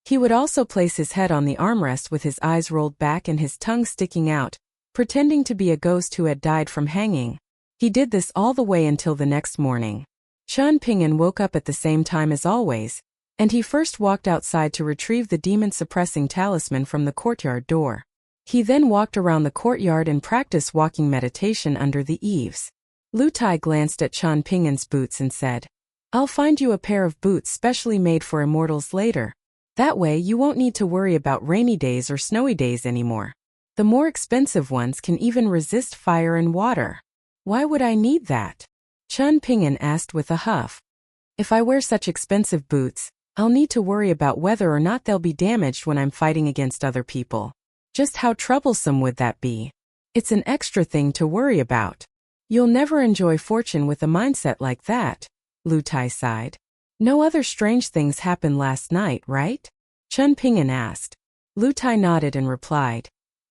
He would also place his head on the armrest with his eyes rolled back and his tongue sticking out, pretending to be a ghost who had died from hanging. He did this all the way until the next morning. Chun Ping'an woke up at the same time as always, and he first walked outside to retrieve the demon-suppressing talisman from the courtyard door. He then walked around the courtyard and practiced walking meditation under the eaves. Lu Tai glanced at Chun Ping'an's boots and said, I'll find you a pair of boots specially made for immortals later. That way you won't need to worry about rainy days or snowy days anymore. The more expensive ones can even resist fire and water. Why would I need that? Chun Ping'an asked with a huff. If I wear such expensive boots, I'll need to worry about whether or not they'll be damaged when I'm fighting against other people. Just how troublesome would that be? It's an extra thing to worry about. You'll never enjoy fortune with a mindset like that, Lu Tai sighed. No other strange things happened last night, right? Chun Ping'an asked. Lu Tai nodded and replied,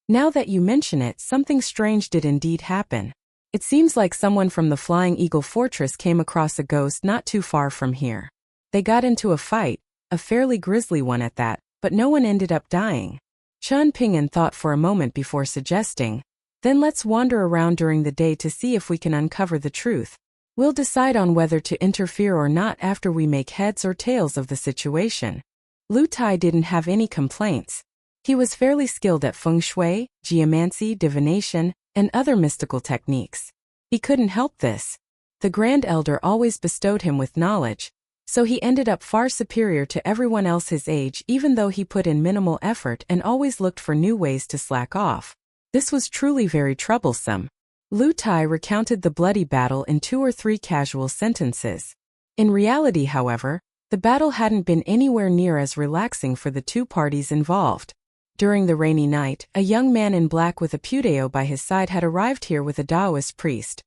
Now that you mention it, something strange did indeed happen. It seems like someone from the Flying Eagle Fortress came across a ghost not too far from here. They got into a fight, a fairly grisly one at that, but no one ended up dying. Chun Ping'an thought for a moment before suggesting, Then let's wander around during the day to see if we can uncover the truth. We'll decide on whether to interfere or not after we make heads or tails of the situation. Lu Tai didn't have any complaints. He was fairly skilled at feng shui, geomancy, divination, and other mystical techniques. He couldn't help this. The Grand Elder always bestowed him with knowledge, so he ended up far superior to everyone else his age even though he put in minimal effort and always looked for new ways to slack off. This was truly very troublesome. Lu Tai recounted the bloody battle in 2 or 3 casual sentences. In reality, however, the battle hadn't been anywhere near as relaxing for the 2 parties involved. During the rainy night, a young man in black with a puteo by his side had arrived here with a Taoist priest.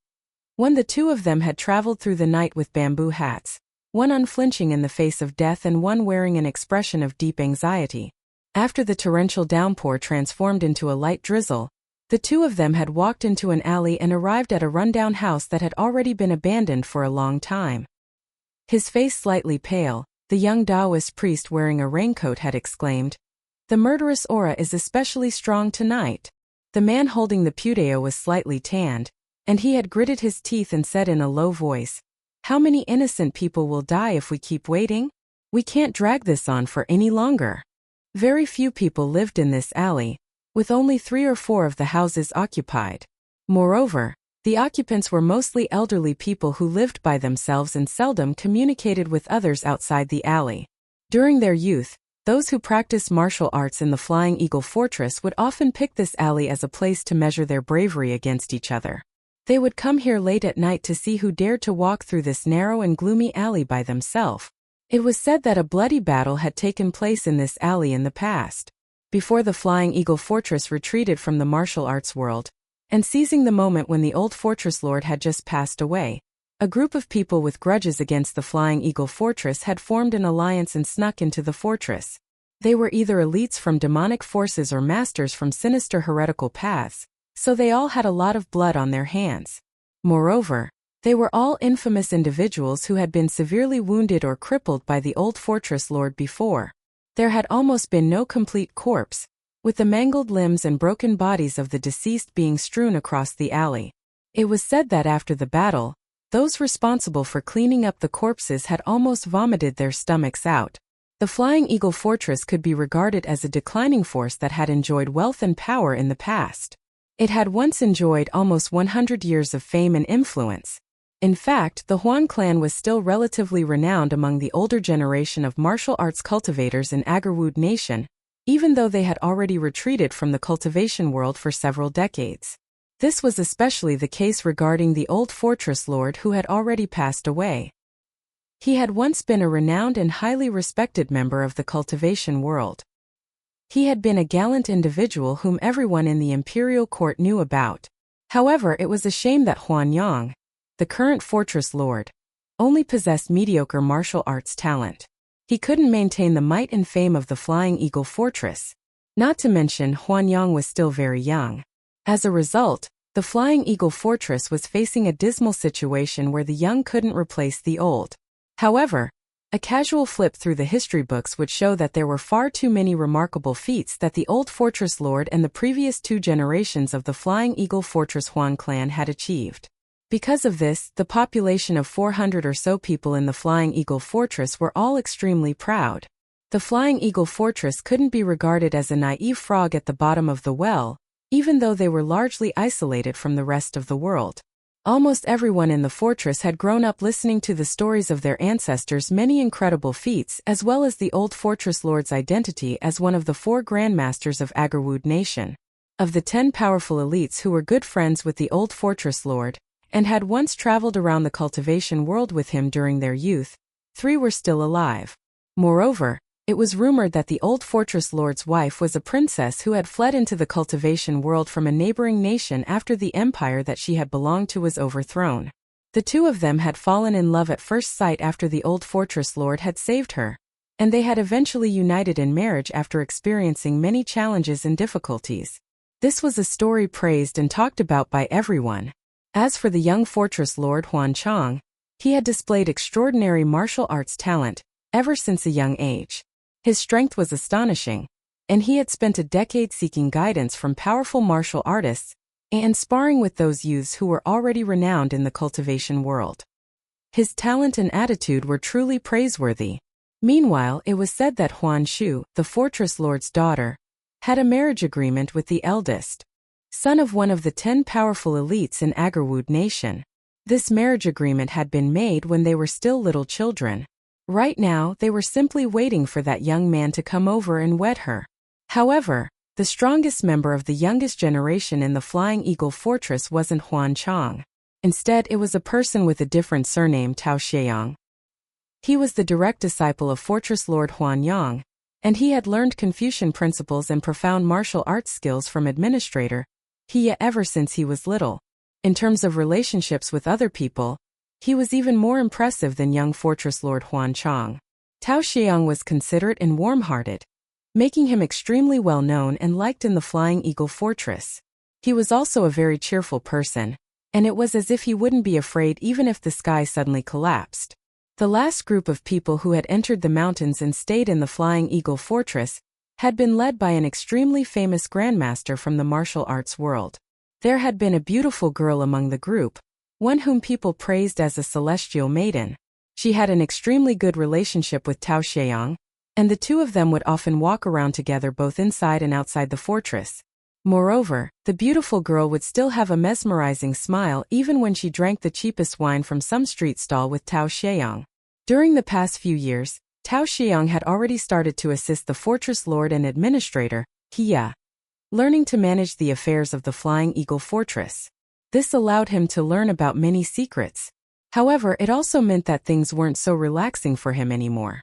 The 2 of them had traveled through the night with bamboo hats, one unflinching in the face of death and one wearing an expression of deep anxiety. After the torrential downpour transformed into a light drizzle, the 2 of them had walked into an alley and arrived at a rundown house that had already been abandoned for a long time. His face slightly pale, the young Taoist priest wearing a raincoat had exclaimed, "The murderous aura is especially strong tonight." The man holding the puteo was slightly tanned, and he had gritted his teeth and said in a low voice, "How many innocent people will die if we keep waiting? We can't drag this on for any longer." Very few people lived in this alley, with only 3 or 4 of the houses occupied. Moreover, the occupants were mostly elderly people who lived by themselves and seldom communicated with others outside the alley. During their youth, those who practiced martial arts in the Flying Eagle Fortress would often pick this alley as a place to measure their bravery against each other. They would come here late at night to see who dared to walk through this narrow and gloomy alley by themselves. It was said that a bloody battle had taken place in this alley in the past. Before the Flying Eagle Fortress retreated from the martial arts world, and seizing the moment when the old fortress lord had just passed away, a group of people with grudges against the Flying Eagle Fortress had formed an alliance and snuck into the fortress. They were either elites from demonic forces or masters from sinister heretical paths, so they all had a lot of blood on their hands. Moreover, they were all infamous individuals who had been severely wounded or crippled by the old fortress lord before. There had almost been no complete corpse, with the mangled limbs and broken bodies of the deceased being strewn across the alley. It was said that after the battle, those responsible for cleaning up the corpses had almost vomited their stomachs out. The Flying Eagle Fortress could be regarded as a declining force that had enjoyed wealth and power in the past. It had once enjoyed almost 100 years of fame and influence. In fact, the Huan clan was still relatively renowned among the older generation of martial arts cultivators in Agarwood Nation, even though they had already retreated from the cultivation world for several decades. This was especially the case regarding the old fortress lord who had already passed away. He had once been a renowned and highly respected member of the cultivation world. He had been a gallant individual whom everyone in the imperial court knew about. However, it was a shame that Huan Yang, the current fortress lord, only possessed mediocre martial arts talent. He couldn't maintain the might and fame of the Flying Eagle Fortress. Not to mention Huan Yang was still very young. As a result, the Flying Eagle Fortress was facing a dismal situation where the young couldn't replace the old. However, a casual flip through the history books would show that there were far too many remarkable feats that the old fortress lord and the previous 2 generations of the Flying Eagle Fortress Huan clan had achieved. Because of this, the population of 400 or so people in the Flying Eagle Fortress were all extremely proud. The Flying Eagle Fortress couldn't be regarded as a naive frog at the bottom of the well, even though they were largely isolated from the rest of the world. Almost everyone in the fortress had grown up listening to the stories of their ancestors' many incredible feats, as well as the old fortress lord's identity as one of the 4 grandmasters of Agarwood Nation. Of the 10 powerful elites who were good friends with the old fortress lord, and had once traveled around the cultivation world with him during their youth, 3 were still alive. Moreover, it was rumored that the old fortress lord's wife was a princess who had fled into the cultivation world from a neighboring nation after the empire that she had belonged to was overthrown. The 2 of them had fallen in love at first sight after the old fortress lord had saved her, and they had eventually united in marriage after experiencing many challenges and difficulties. This was a story praised and talked about by everyone. As for the young fortress lord Huan Chang, he had displayed extraordinary martial arts talent ever since a young age. His strength was astonishing, and he had spent a decade seeking guidance from powerful martial artists and sparring with those youths who were already renowned in the cultivation world. His talent and attitude were truly praiseworthy. Meanwhile, it was said that Huan Shu, the fortress lord's daughter, had a marriage agreement with the eldest son of one of the 10 powerful elites in Agarwood Nation. This marriage agreement had been made when they were still little children. Right now, they were simply waiting for that young man to come over and wed her. However, the strongest member of the youngest generation in the Flying Eagle Fortress wasn't Huan Chang. Instead, it was a person with a different surname, Tao Xieyang. He was the direct disciple of Fortress Lord Huan Yang, and he had learned Confucian principles and profound martial arts skills from Administrator He ever since he was little. In terms of relationships with other people, he was even more impressive than young Fortress Lord Huan Chang. Tao Xieyang was considerate and warm-hearted, making him extremely well-known and liked in the Flying Eagle Fortress. He was also a very cheerful person, and it was as if he wouldn't be afraid even if the sky suddenly collapsed. The last group of people who had entered the mountains and stayed in the Flying Eagle Fortress had been led by an extremely famous grandmaster from the martial arts world. There had been a beautiful girl among the group, one whom people praised as a celestial maiden. She had an extremely good relationship with Tao Xieyang, and the 2 of them would often walk around together both inside and outside the fortress. Moreover, the beautiful girl would still have a mesmerizing smile even when she drank the cheapest wine from some street stall with Tao Xieyang. During the past few years, Tao Xieyang had already started to assist the fortress lord and administrator, Kia, learning to manage the affairs of the Flying Eagle Fortress. This allowed him to learn about many secrets. However, it also meant that things weren't so relaxing for him anymore.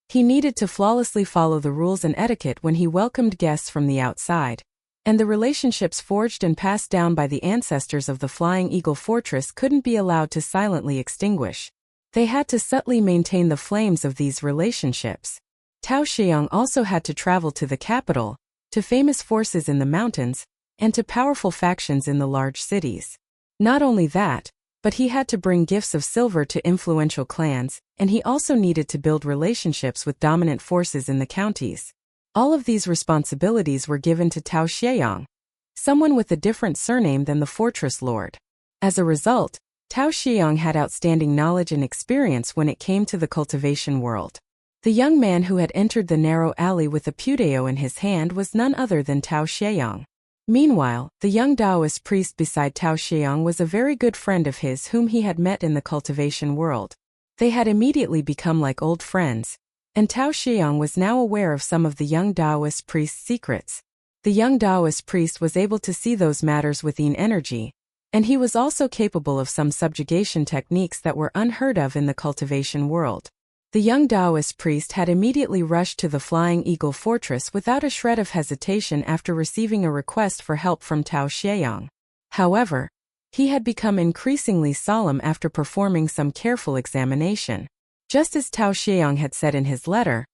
He needed to flawlessly follow the rules and etiquette when he welcomed guests from the outside, and the relationships forged and passed down by the ancestors of the Flying Eagle Fortress couldn't be allowed to silently extinguish. They had to subtly maintain the flames of these relationships. Tao Xieyang also had to travel to the capital, to famous forces in the mountains, and to powerful factions in the large cities. Not only that, but he had to bring gifts of silver to influential clans, and he also needed to build relationships with dominant forces in the counties. All of these responsibilities were given to Tao Xieyang, someone with a different surname than the fortress lord. As a result, Tao Xieyang had outstanding knowledge and experience when it came to the cultivation world. The young man who had entered the narrow alley with a puteo in his hand was none other than Tao Xieyang. Meanwhile, the young Taoist priest beside Tao Xieyang was a very good friend of his whom he had met in the cultivation world. They had immediately become like old friends, and Tao Xieyang was now aware of some of the young Taoist priest's secrets. The young Taoist priest was able to see those matters with yin energy, and he was also capable of some subjugation techniques that were unheard of in the cultivation world. The young Taoist priest had immediately rushed to the Flying Eagle Fortress without a shred of hesitation after receiving a request for help from Tao Xieyang. However, he had become increasingly solemn after performing some careful examination. Just as Tao Xieyang had said in his letter,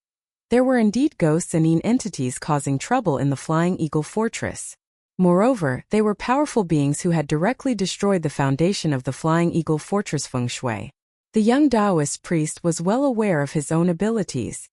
there were indeed ghosts and yin entities causing trouble in the Flying Eagle Fortress. Moreover, they were powerful beings who had directly destroyed the foundation of the Flying Eagle Fortress Feng Shui. The young Taoist priest was well aware of his own abilities.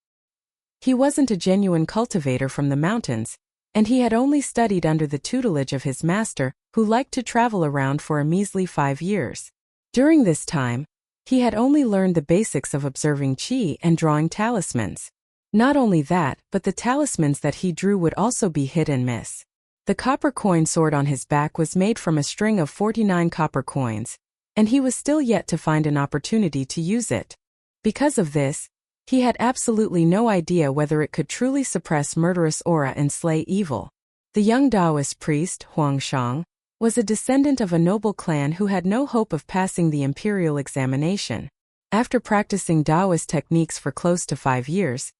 He wasn't a genuine cultivator from the mountains, and he had only studied under the tutelage of his master, who liked to travel around for a measly 5 years. During this time, he had only learned the basics of observing qi and drawing talismans. Not only that, but the talismans that he drew would also be hit and miss. The copper coin sword on his back was made from a string of 49 copper coins, and he was still yet to find an opportunity to use it. Because of this, he had absolutely no idea whether it could truly suppress murderous aura and slay evil. The young Taoist priest, Huang Shang, was a descendant of a noble clan who had no hope of passing the imperial examination. After practicing Taoist techniques for close to 5 years,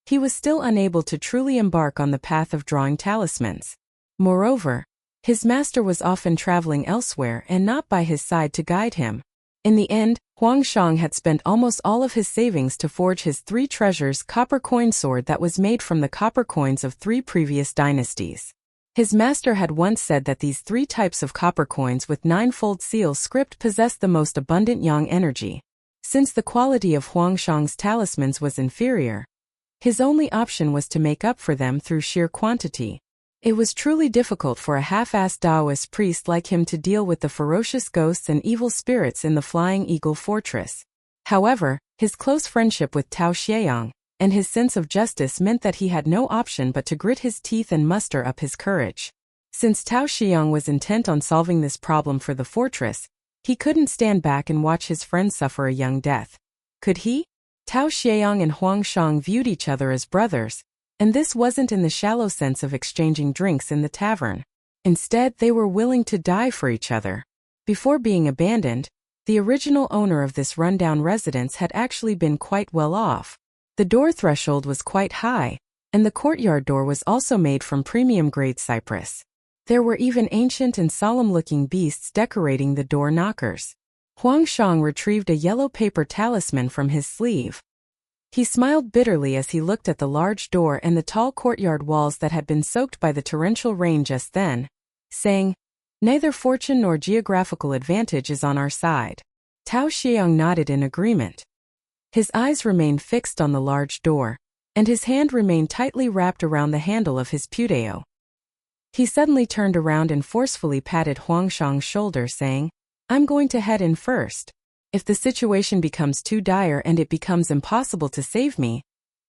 he was still unable to truly embark on the path of drawing talismans. Moreover, his master was often traveling elsewhere and not by his side to guide him. In the end, Huang Shang had spent almost all of his savings to forge his 3 treasures copper coin sword that was made from the copper coins of 3 previous dynasties. His master had once said that these 3 types of copper coins with 9-fold seal script possessed the most abundant yang energy. Since the quality of Huang Shang's talismans was inferior, his only option was to make up for them through sheer quantity. It was truly difficult for a half-assed Taoist priest like him to deal with the ferocious ghosts and evil spirits in the Flying Eagle Fortress. However, his close friendship with Tao Xieyang and his sense of justice meant that he had no option but to grit his teeth and muster up his courage. Since Tao Xieyang was intent on solving this problem for the fortress, he couldn't stand back and watch his friend suffer a young death. Could he? Tao Xieyang and Huang Shang viewed each other as brothers, and this wasn't in the shallow sense of exchanging drinks in the tavern. Instead, they were willing to die for each other. Before being abandoned, the original owner of this rundown residence had actually been quite well off. The door threshold was quite high, and the courtyard door was also made from premium-grade cypress. There were even ancient and solemn-looking beasts decorating the door knockers. Huang Shang retrieved a yellow paper talisman from his sleeve. He smiled bitterly as he looked at the large door and the tall courtyard walls that had been soaked by the torrential rain just then, saying, "Neither fortune nor geographical advantage is on our side." Tao Xieyang nodded in agreement. His eyes remained fixed on the large door, and his hand remained tightly wrapped around the handle of his puteo. He suddenly turned around and forcefully patted Huang Shang's shoulder, saying, "I'm going to head in first. If the situation becomes too dire and it becomes impossible to save me,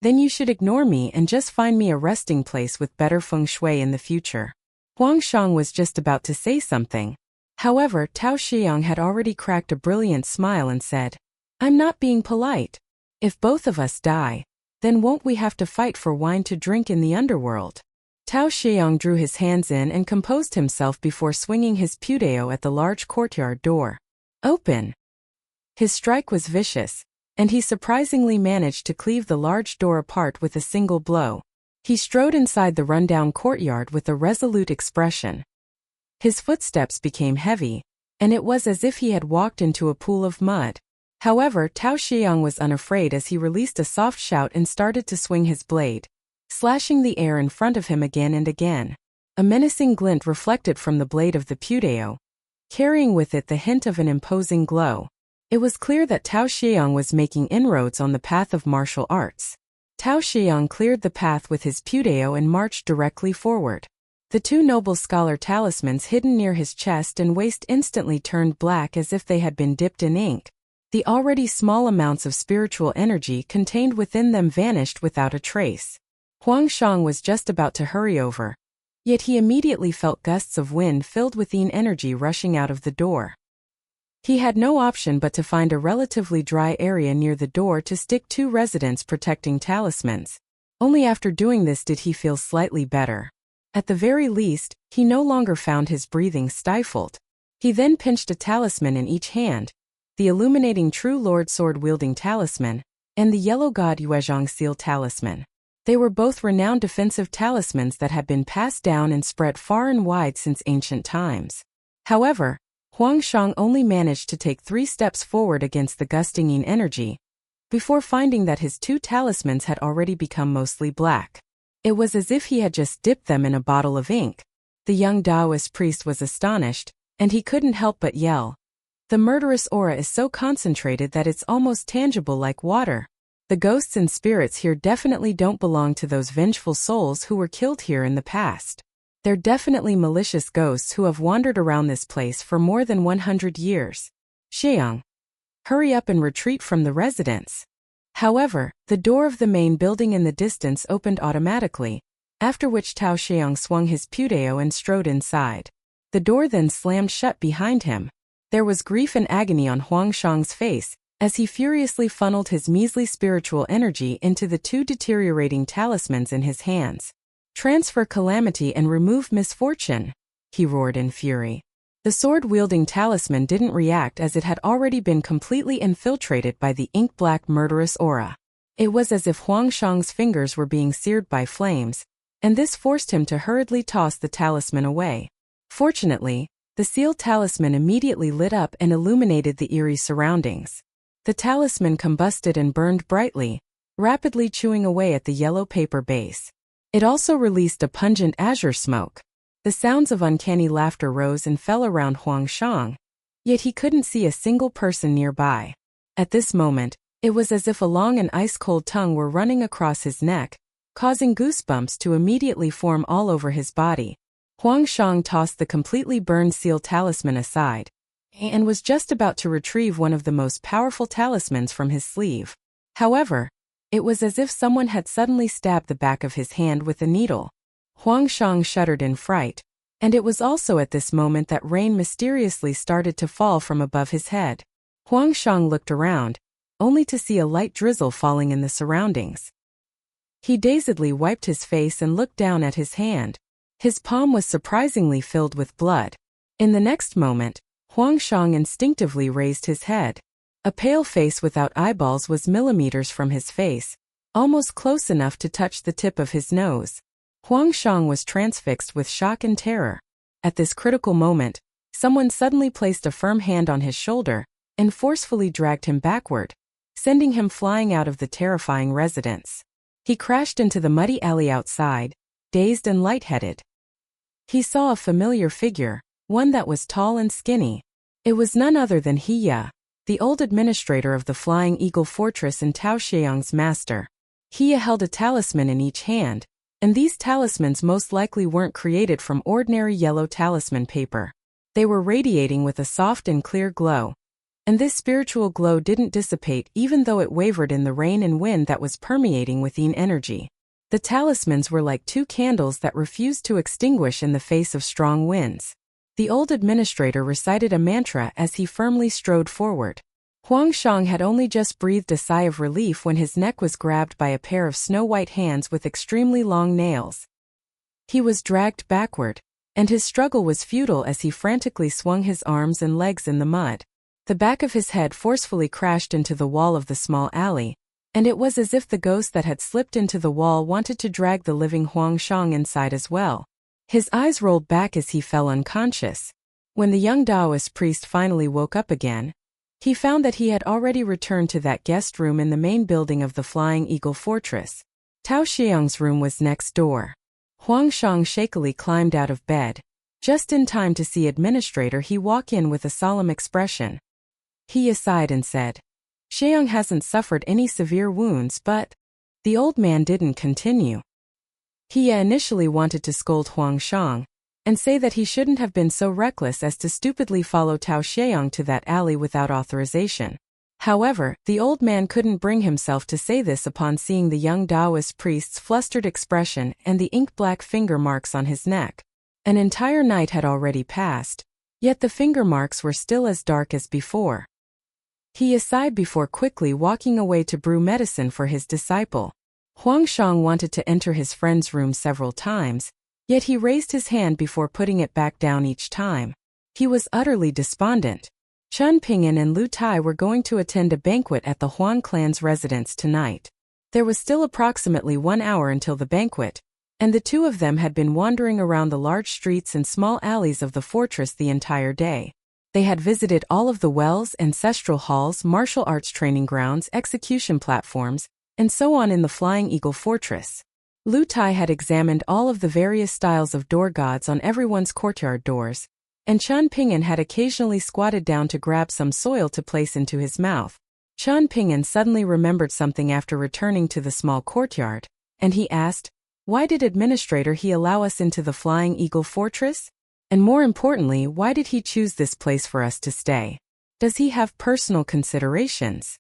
then you should ignore me and just find me a resting place with better feng shui in the future." Huang Shang was just about to say something. However, Tao Xiang had already cracked a brilliant smile and said, "I'm not being polite. If both of us die, then won't we have to fight for wine to drink in the underworld?" Tao Xiang drew his hands in and composed himself before swinging his pudeo at the large courtyard door. "Open!" His strike was vicious, and he surprisingly managed to cleave the large door apart with a single blow. He strode inside the rundown courtyard with a resolute expression. His footsteps became heavy, and it was as if he had walked into a pool of mud. However, Tao Xiang was unafraid as he released a soft shout and started to swing his blade, slashing the air in front of him again and again. A menacing glint reflected from the blade of the pudeo, carrying with it the hint of an imposing glow. It was clear that Tao Xiang was making inroads on the path of martial arts. Tao Xiang cleared the path with his pudeo and marched directly forward. The two noble scholar talismans hidden near his chest and waist instantly turned black as if they had been dipped in ink. The already small amounts of spiritual energy contained within them vanished without a trace. Huang Shang was just about to hurry over, yet he immediately felt gusts of wind filled with yin energy rushing out of the door. He had no option but to find a relatively dry area near the door to stick two residents protecting talismans. Only after doing this did he feel slightly better. At the very least, he no longer found his breathing stifled. He then pinched a talisman in each hand, the illuminating True Lord sword-wielding talisman, and the Yellow God Yuezhong seal talisman. They were both renowned defensive talismans that had been passed down and spread far and wide since ancient times. However, Huang Shang only managed to take 3 steps forward against the gusting yin energy, before finding that his two talismans had already become mostly black. It was as if he had just dipped them in a bottle of ink. The young Taoist priest was astonished, and he couldn't help but yell. "The murderous aura is so concentrated that it's almost tangible like water. The ghosts and spirits here definitely don't belong to those vengeful souls who were killed here in the past. They're definitely malicious ghosts who have wandered around this place for more than 100 years. Xiang, hurry up and retreat from the residence." However, the door of the main building in the distance opened automatically, after which Tao Xiang swung his pudeo and strode inside. The door then slammed shut behind him. There was grief and agony on Huang Shang's face, as he furiously funneled his measly spiritual energy into the 2 deteriorating talismans in his hands. "Transfer calamity and remove misfortune," he roared in fury. The sword-wielding talisman didn't react as it had already been completely infiltrated by the ink-black murderous aura. It was as if Huang Shang's fingers were being seared by flames, and this forced him to hurriedly toss the talisman away. Fortunately, the seal talisman immediately lit up and illuminated the eerie surroundings. The talisman combusted and burned brightly, rapidly chewing away at the yellow paper base. It also released a pungent azure smoke. The sounds of uncanny laughter rose and fell around Huang Shang, yet he couldn't see a single person nearby. At this moment, it was as if a long and ice-cold tongue were running across his neck, causing goosebumps to immediately form all over his body. Huang Shang tossed the completely burned seal talisman aside, and was just about to retrieve one of the most powerful talismans from his sleeve. However, it was as if someone had suddenly stabbed the back of his hand with a needle. Huang Shang shuddered in fright, and it was also at this moment that rain mysteriously started to fall from above his head. Huang Shang looked around, only to see a light drizzle falling in the surroundings. He dazedly wiped his face and looked down at his hand. His palm was surprisingly filled with blood. In the next moment, Huang Shang instinctively raised his head. A pale face without eyeballs was millimeters from his face, almost close enough to touch the tip of his nose. Huang Shang was transfixed with shock and terror. At this critical moment, someone suddenly placed a firm hand on his shoulder and forcefully dragged him backward, sending him flying out of the terrifying residence. He crashed into the muddy alley outside, dazed and lightheaded. He saw a familiar figure, one that was tall and skinny. It was none other than Hiya, the old administrator of the Flying Eagle Fortress and Tao Xiang's master. Hiya held a talisman in each hand, and these talismans most likely weren't created from ordinary yellow talisman paper. They were radiating with a soft and clear glow, and this spiritual glow didn't dissipate even though it wavered in the rain and wind that was permeating with yin energy. The talismans were like two candles that refused to extinguish in the face of strong winds. The old administrator recited a mantra as he firmly strode forward. Huang Shang had only just breathed a sigh of relief when his neck was grabbed by a pair of snow-white hands with extremely long nails. He was dragged backward, and his struggle was futile as he frantically swung his arms and legs in the mud. The back of his head forcefully crashed into the wall of the small alley, and it was as if the ghost that had slipped into the wall wanted to drag the living Huang Shang inside as well. His eyes rolled back as he fell unconscious. When the young Taoist priest finally woke up again, he found that he had already returned to that guest room in the main building of the Flying Eagle Fortress. Tao Xiang's room was next door. Huang Shang shakily climbed out of bed, just in time to see Administrator He walk in with a solemn expression. He sighed and said, "Xiang hasn't suffered any severe wounds, but..." The old man didn't continue. He initially wanted to scold Huang Shang and say that he shouldn't have been so reckless as to stupidly follow Tao Xiang to that alley without authorization. However, the old man couldn't bring himself to say this upon seeing the young Taoist priest's flustered expression and the ink-black finger marks on his neck. An entire night had already passed, yet the finger marks were still as dark as before. He sighed before quickly walking away to brew medicine for his disciple. Huang Shang wanted to enter his friend's room several times, yet he raised his hand before putting it back down each time. He was utterly despondent. Chun Ping'an and Lu Tai were going to attend a banquet at the Huang clan's residence tonight. There was still approximately 1 hour until the banquet, and the two of them had been wandering around the large streets and small alleys of the fortress the entire day. They had visited all of the wells, ancestral halls, martial arts training grounds, execution platforms, and so on in the Flying Eagle Fortress. Lu Tai had examined all of the various styles of door gods on everyone's courtyard doors, and Chun Ping'an had occasionally squatted down to grab some soil to place into his mouth. Chun Ping'an suddenly remembered something after returning to the small courtyard, and he asked, "Why did Administrator He allow us into the Flying Eagle Fortress? And more importantly, why did he choose this place for us to stay? Does he have personal considerations?"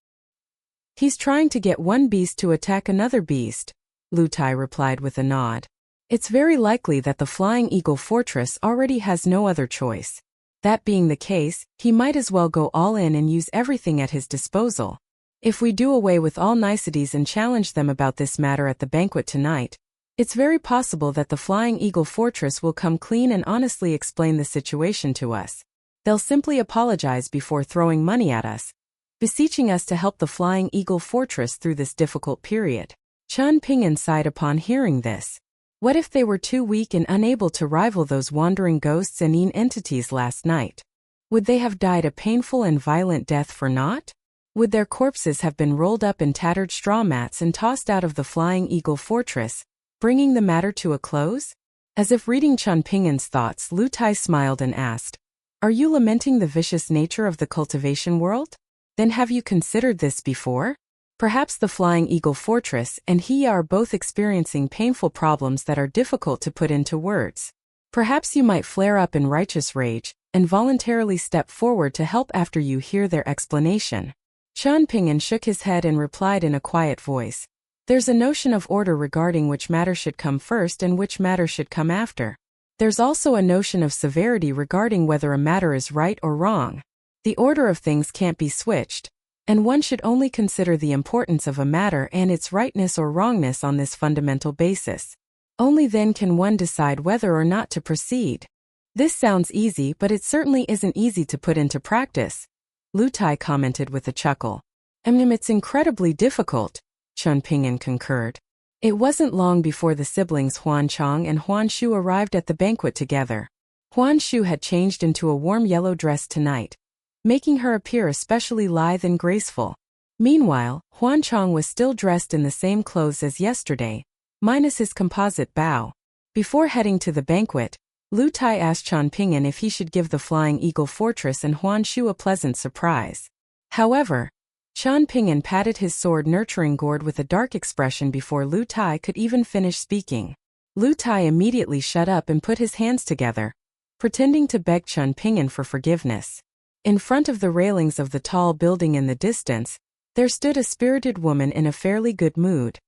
"He's trying to get one beast to attack another beast," Lu Tai replied with a nod. "It's very likely that the Flying Eagle Fortress already has no other choice. That being the case, he might as well go all in and use everything at his disposal. If we do away with all niceties and challenge them about this matter at the banquet tonight, it's very possible that the Flying Eagle Fortress will come clean and honestly explain the situation to us. They'll simply apologize before throwing money at us, beseeching us to help the Flying Eagle Fortress through this difficult period." Chun Ping'an sighed upon hearing this. What if they were too weak and unable to rival those wandering ghosts and entities last night? Would they have died a painful and violent death for naught? Would their corpses have been rolled up in tattered straw mats and tossed out of the Flying Eagle Fortress, bringing the matter to a close? As if reading Chun Ping'an's thoughts, Lu Tai smiled and asked, "Are you lamenting the vicious nature of the cultivation world? Then have you considered this before? Perhaps the Flying Eagle Fortress and he are both experiencing painful problems that are difficult to put into words. Perhaps you might flare up in righteous rage and voluntarily step forward to help after you hear their explanation." Chun Ping'an shook his head and replied in a quiet voice, "There's a notion of order regarding which matter should come first and which matter should come after. There's also a notion of severity regarding whether a matter is right or wrong. The order of things can't be switched, and one should only consider the importance of a matter and its rightness or wrongness on this fundamental basis. Only then can one decide whether or not to proceed." "This sounds easy, but it certainly isn't easy to put into practice," Lu Tai commented with a chuckle. It's incredibly difficult," Chun Ping'an concurred. It wasn't long before the siblings Huan Chang and Huan Shu arrived at the banquet together. Huan Shu had changed into a warm yellow dress tonight, making her appear especially lithe and graceful. Meanwhile, Huan Chang was still dressed in the same clothes as yesterday, minus his composite bow. Before heading to the banquet, Lu Tai asked Chun Ping'an if he should give the Flying Eagle Fortress and Huan Shu a pleasant surprise. However, Chun Ping'an patted his sword-nurturing gourd with a dark expression before Lu Tai could even finish speaking. Lu Tai immediately shut up and put his hands together, pretending to beg Chun Ping'an for forgiveness. In front of the railings of the tall building in the distance, there stood a spirited woman in a fairly good mood.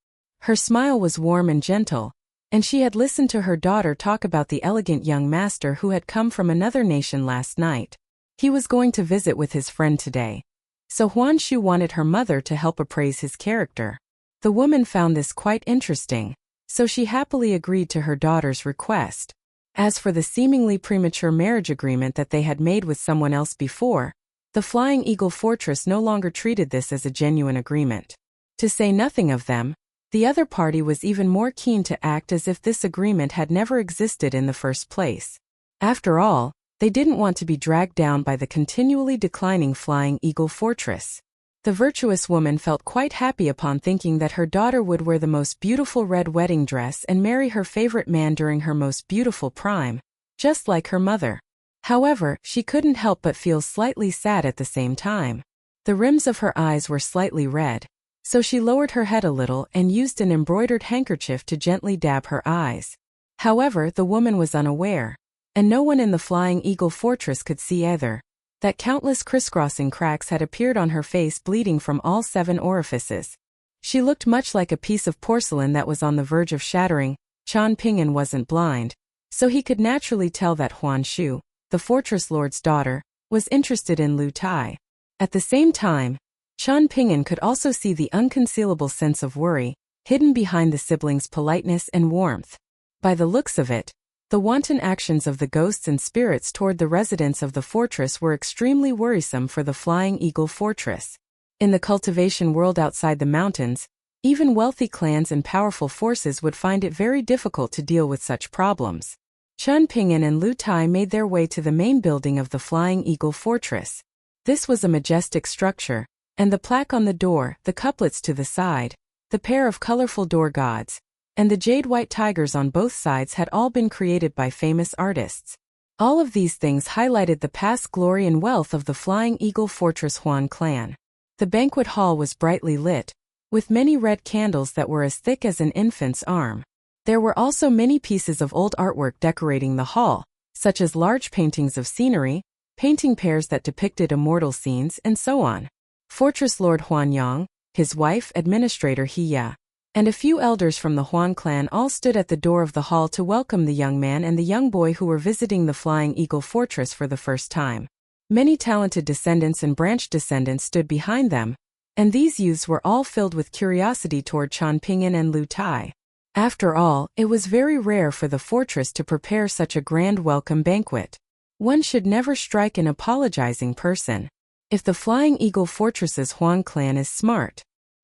Her smile was warm and gentle, and she had listened to her daughter talk about the elegant young master who had come from another nation last night. He was going to visit with his friend today. So Huan Shu wanted her mother to help appraise his character. The woman found this quite interesting, so she happily agreed to her daughter's request. As for the seemingly premature marriage agreement that they had made with someone else before, the Flying Eagle Fortress no longer treated this as a genuine agreement. To say nothing of them, the other party was even more keen to act as if this agreement had never existed in the first place. After all, they didn't want to be dragged down by the continually declining Flying Eagle Fortress. The virtuous woman felt quite happy upon thinking that her daughter would wear the most beautiful red wedding dress and marry her favorite man during her most beautiful prime, just like her mother. However, she couldn't help but feel slightly sad at the same time. The rims of her eyes were slightly red, so she lowered her head a little and used an embroidered handkerchief to gently dab her eyes. However, the woman was unaware, and no one in the Flying Eagle Fortress could see either, that countless crisscrossing cracks had appeared on her face bleeding from all 7 orifices. She looked much like a piece of porcelain that was on the verge of shattering. Qian Pingyan wasn't blind, so he could naturally tell that Huan Shu, the fortress lord's daughter, was interested in Lu Tai. At the same time, Qian Pingyan could also see the unconcealable sense of worry hidden behind the siblings' politeness and warmth. By the looks of it, the wanton actions of the ghosts and spirits toward the residents of the fortress were extremely worrisome for the Flying Eagle Fortress. In the cultivation world outside the mountains, even wealthy clans and powerful forces would find it very difficult to deal with such problems. Qian Pingyan and Lu Tai made their way to the main building of the Flying Eagle Fortress. This was a majestic structure, and the plaque on the door, the couplets to the side, the pair of colorful door gods, and the jade-white tigers on both sides had all been created by famous artists. All of these things highlighted the past glory and wealth of the Flying Eagle Fortress Huan clan. The banquet hall was brightly lit, with many red candles that were as thick as an infant's arm. There were also many pieces of old artwork decorating the hall, such as large paintings of scenery, painting pairs that depicted immortal scenes, and so on. Fortress Lord Huan Yang, his wife, Administrator He Ya, and a few elders from the Huan clan all stood at the door of the hall to welcome the young man and the young boy who were visiting the Flying Eagle Fortress for the first time. Many talented descendants and branch descendants stood behind them, and these youths were all filled with curiosity toward Qian Pingyan and Lu Tai. After all, it was very rare for the fortress to prepare such a grand welcome banquet. One should never strike an apologizing person. If the Flying Eagle Fortress's Huan clan is smart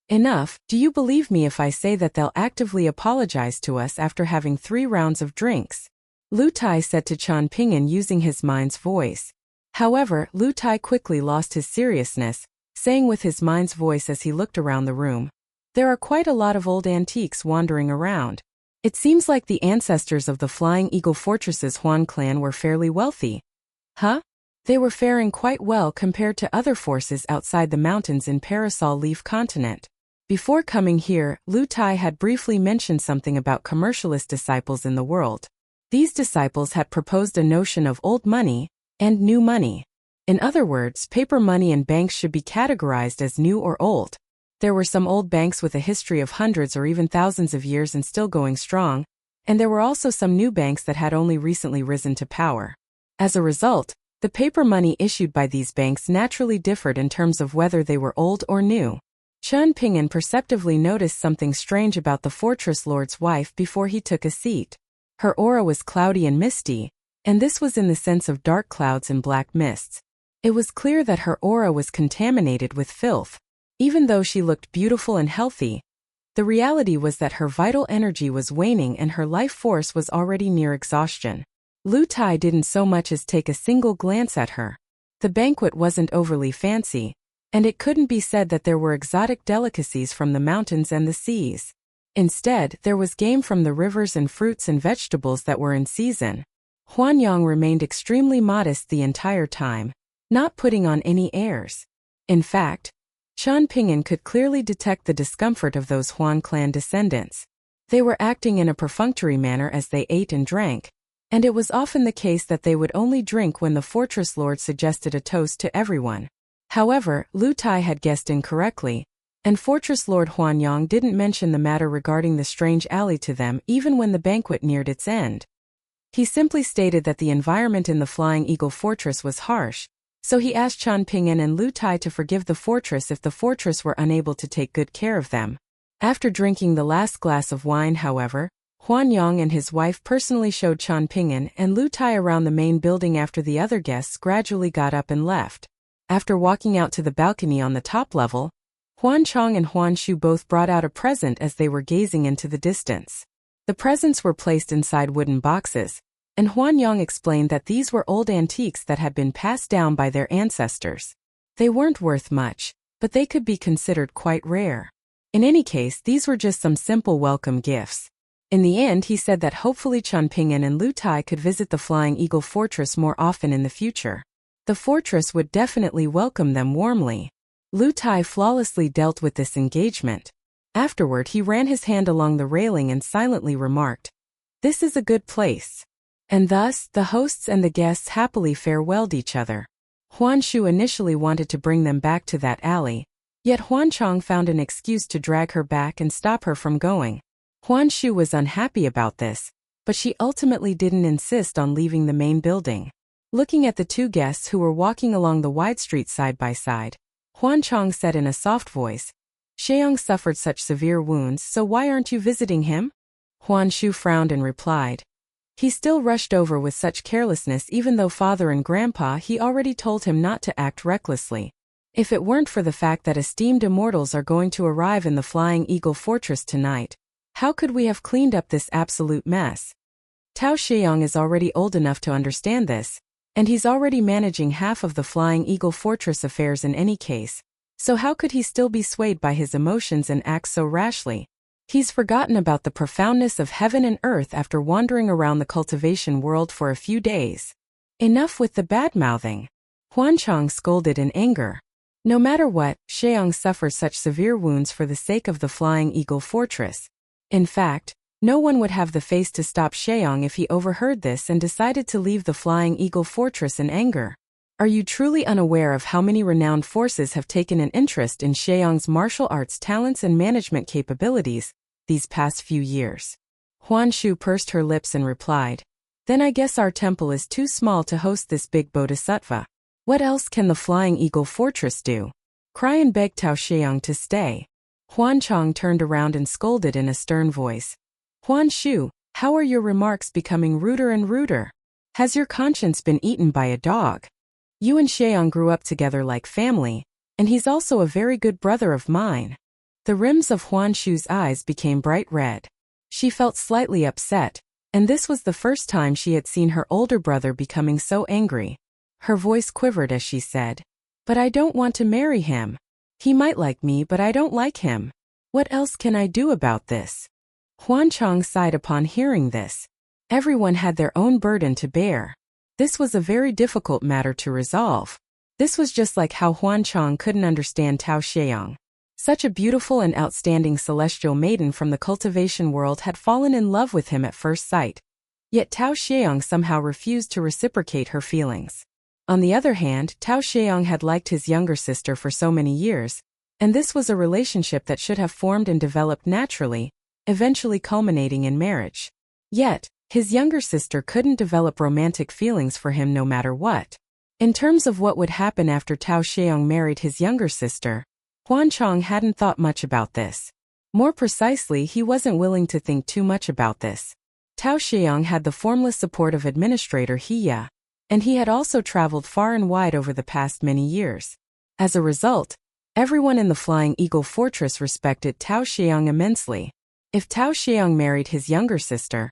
enough, do you believe me if I say that they'll actively apologize to us after having 3 rounds of drinks? Lu Tai said to Qian Pingyan using his mind's voice. However, Lu Tai quickly lost his seriousness, saying with his mind's voice as he looked around the room, "There are quite a lot of old antiques wandering around. It seems like the ancestors of the Flying Eagle Fortress's Huan clan were fairly wealthy." Huh? They were faring quite well compared to other forces outside the mountains in Parasol Leaf Continent. Before coming here, Lu Tai had briefly mentioned something about commercialist disciples in the world. These disciples had proposed a notion of old money and new money. In other words, paper money and banks should be categorized as new or old. There were some old banks with a history of hundreds or even thousands of years and still going strong, and there were also some new banks that had only recently risen to power. As a result, the paper money issued by these banks naturally differed in terms of whether they were old or new. Qian Pingyan perceptively noticed something strange about the fortress lord's wife before he took a seat. Her aura was cloudy and misty, and this was in the sense of dark clouds and black mists. It was clear that her aura was contaminated with filth. Even though she looked beautiful and healthy, the reality was that her vital energy was waning and her life force was already near exhaustion. Lu Tai didn't so much as take a single glance at her. The banquet wasn't overly fancy, and it couldn't be said that there were exotic delicacies from the mountains and the seas. Instead, there was game from the rivers and fruits and vegetables that were in season. Huan Yang remained extremely modest the entire time, not putting on any airs. In fact, Qian Pingyan could clearly detect the discomfort of those Huan clan descendants. They were acting in a perfunctory manner as they ate and drank, and it was often the case that they would only drink when the fortress lord suggested a toast to everyone. However, Lu Tai had guessed incorrectly, And Fortress Lord Huanyang didn't mention the matter regarding the strange alley to them even when the banquet neared its end. He simply stated that the environment in the Flying Eagle Fortress was harsh, so he asked Chen Ping'an and Lu Tai to forgive the fortress if the fortress were unable to take good care of them. After drinking the last glass of wine, however, Huanyang and his wife personally showed Chen Ping'an and Lu Tai around the main building after the other guests gradually got up and left. After walking out to the balcony on the top level, Huan Chong and Huan Shu both brought out a present as they were gazing into the distance. The presents were placed inside wooden boxes, and Huanyang explained that these were old antiques that had been passed down by their ancestors. They weren't worth much, but they could be considered quite rare. In any case, these were just some simple welcome gifts. In the end, he said that hopefully Chen Ping'an and Lu Tai could visit the Flying Eagle Fortress more often in the future. The fortress would definitely welcome them warmly. Lu Tai flawlessly dealt with this engagement. Afterward, he ran his hand along the railing and silently remarked, "This is a good place." And thus, the hosts and the guests happily farewelled each other. Huan Shu initially wanted to bring them back to that alley, yet Huan Chong found an excuse to drag her back and stop her from going. Huan Shu was unhappy about this, but she ultimately didn't insist on leaving the main building. Looking at the two guests who were walking along the wide street side by side, Huan Chong said in a soft voice, "Sheong suffered such severe wounds, so why aren't you visiting him?" Huan Shu frowned and replied, "He still rushed over with such carelessness even though father and grandpa he already told him not to act recklessly. If it weren't for the fact that esteemed immortals are going to arrive in the Flying Eagle Fortress tonight, how could we have cleaned up this absolute mess?" Tao Sheong is already old enough to understand this, and he's already managing half of the Flying Eagle Fortress affairs in any case, so how could he still be swayed by his emotions and act so rashly? He's forgotten about the profoundness of heaven and earth after wandering around the cultivation world for a few days. Enough with the bad-mouthing. Huan Chong scolded in anger. No matter what, Sheong suffers such severe wounds for the sake of the Flying Eagle Fortress. In fact, no one would have the face to stop Sheong if he overheard this and decided to leave the Flying Eagle Fortress in anger. Are you truly unaware of how many renowned forces have taken an interest in Sheong's martial arts talents and management capabilities these past few years? Huan Shu pursed her lips and replied, "Then I guess our temple is too small to host this big bodhisattva. What else can the Flying Eagle Fortress do? Cry and beg Tao Sheong to stay." Huan Chong turned around and scolded in a stern voice, "Huan Shu, how are your remarks becoming ruder and ruder? Has your conscience been eaten by a dog? You and Sheong grew up together like family, and he's also a very good brother of mine." The rims of Huan Shu's eyes became bright red. She felt slightly upset, and this was the first time she had seen her older brother becoming so angry. Her voice quivered as she said, "But I don't want to marry him. He might like me, but I don't like him. What else can I do about this?" Huan Chong sighed upon hearing this. Everyone had their own burden to bear. This was a very difficult matter to resolve. This was just like how Huan Chong couldn't understand Tao Sheong. Such a beautiful and outstanding celestial maiden from the cultivation world had fallen in love with him at first sight. Yet Tao Sheong somehow refused to reciprocate her feelings. On the other hand, Tao Sheong had liked his younger sister for so many years, and this was a relationship that should have formed and developed naturally, eventually culminating in marriage. Yet, his younger sister couldn't develop romantic feelings for him no matter what. In terms of what would happen after Tao Sheong married his younger sister, Huan Chong hadn't thought much about this. More precisely, he wasn't willing to think too much about this. Tao Sheong had the formless support of Administrator Hiya, and he had also traveled far and wide over the past many years. As a result, everyone in the Flying Eagle Fortress respected Tao Sheong immensely. If Tao Sheong married his younger sister,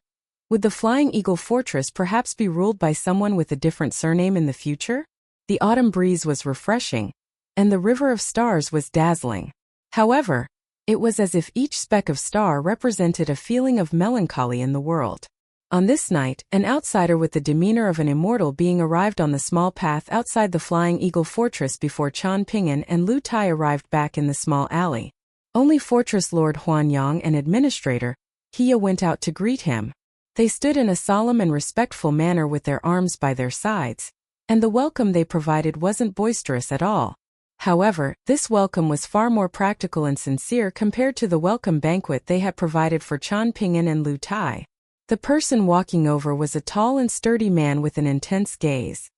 would the Flying Eagle Fortress perhaps be ruled by someone with a different surname in the future? The autumn breeze was refreshing, and the river of stars was dazzling. However, it was as if each speck of star represented a feeling of melancholy in the world. On this night, an outsider with the demeanor of an immortal being arrived on the small path outside the Flying Eagle Fortress before Chen Ping'an and Lu Tai arrived back in the small alley. Only Fortress Lord Huanyang and Administrator Hiya went out to greet him. They stood in a solemn and respectful manner with their arms by their sides, and the welcome they provided wasn't boisterous at all. However, this welcome was far more practical and sincere compared to the welcome banquet they had provided for Chan Ping'an and Lu Tai. The person walking over was a tall and sturdy man with an intense gaze.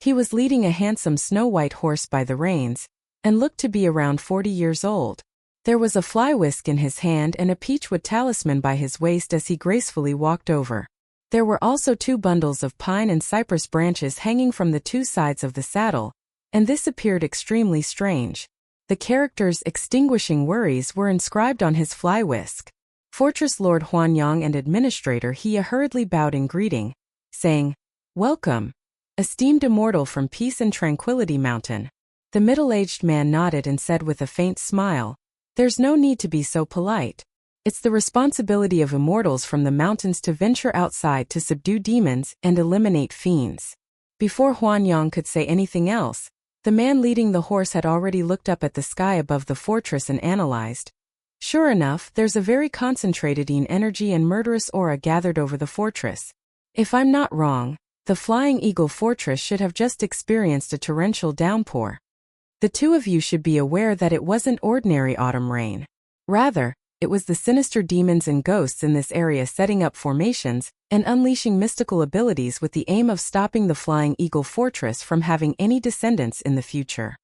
He was leading a handsome snow-white horse by the reins, and looked to be around 40 years old. There was a fly whisk in his hand and a peachwood talisman by his waist as he gracefully walked over. There were also 2 bundles of pine and cypress branches hanging from the 2 sides of the saddle, and this appeared extremely strange. The characters "extinguishing worries" were inscribed on his fly whisk. Fortress Lord Huanyang and Administrator He hurriedly bowed in greeting, saying, "Welcome, esteemed immortal from Peace and Tranquility Mountain." The middle-aged man nodded and said with a faint smile, "There's no need to be so polite. It's the responsibility of immortals from the mountains to venture outside to subdue demons and eliminate fiends." Before Huanyang could say anything else, the man leading the horse had already looked up at the sky above the fortress and analyzed. Sure enough, there's a very concentrated energy and murderous aura gathered over the fortress. If I'm not wrong, the Flying Eagle Fortress should have just experienced a torrential downpour. The 2 of you should be aware that it wasn't ordinary autumn rain. Rather, it was the sinister demons and ghosts in this area setting up formations and unleashing mystical abilities with the aim of stopping the Flying Eagle Fortress from having any descendants in the future.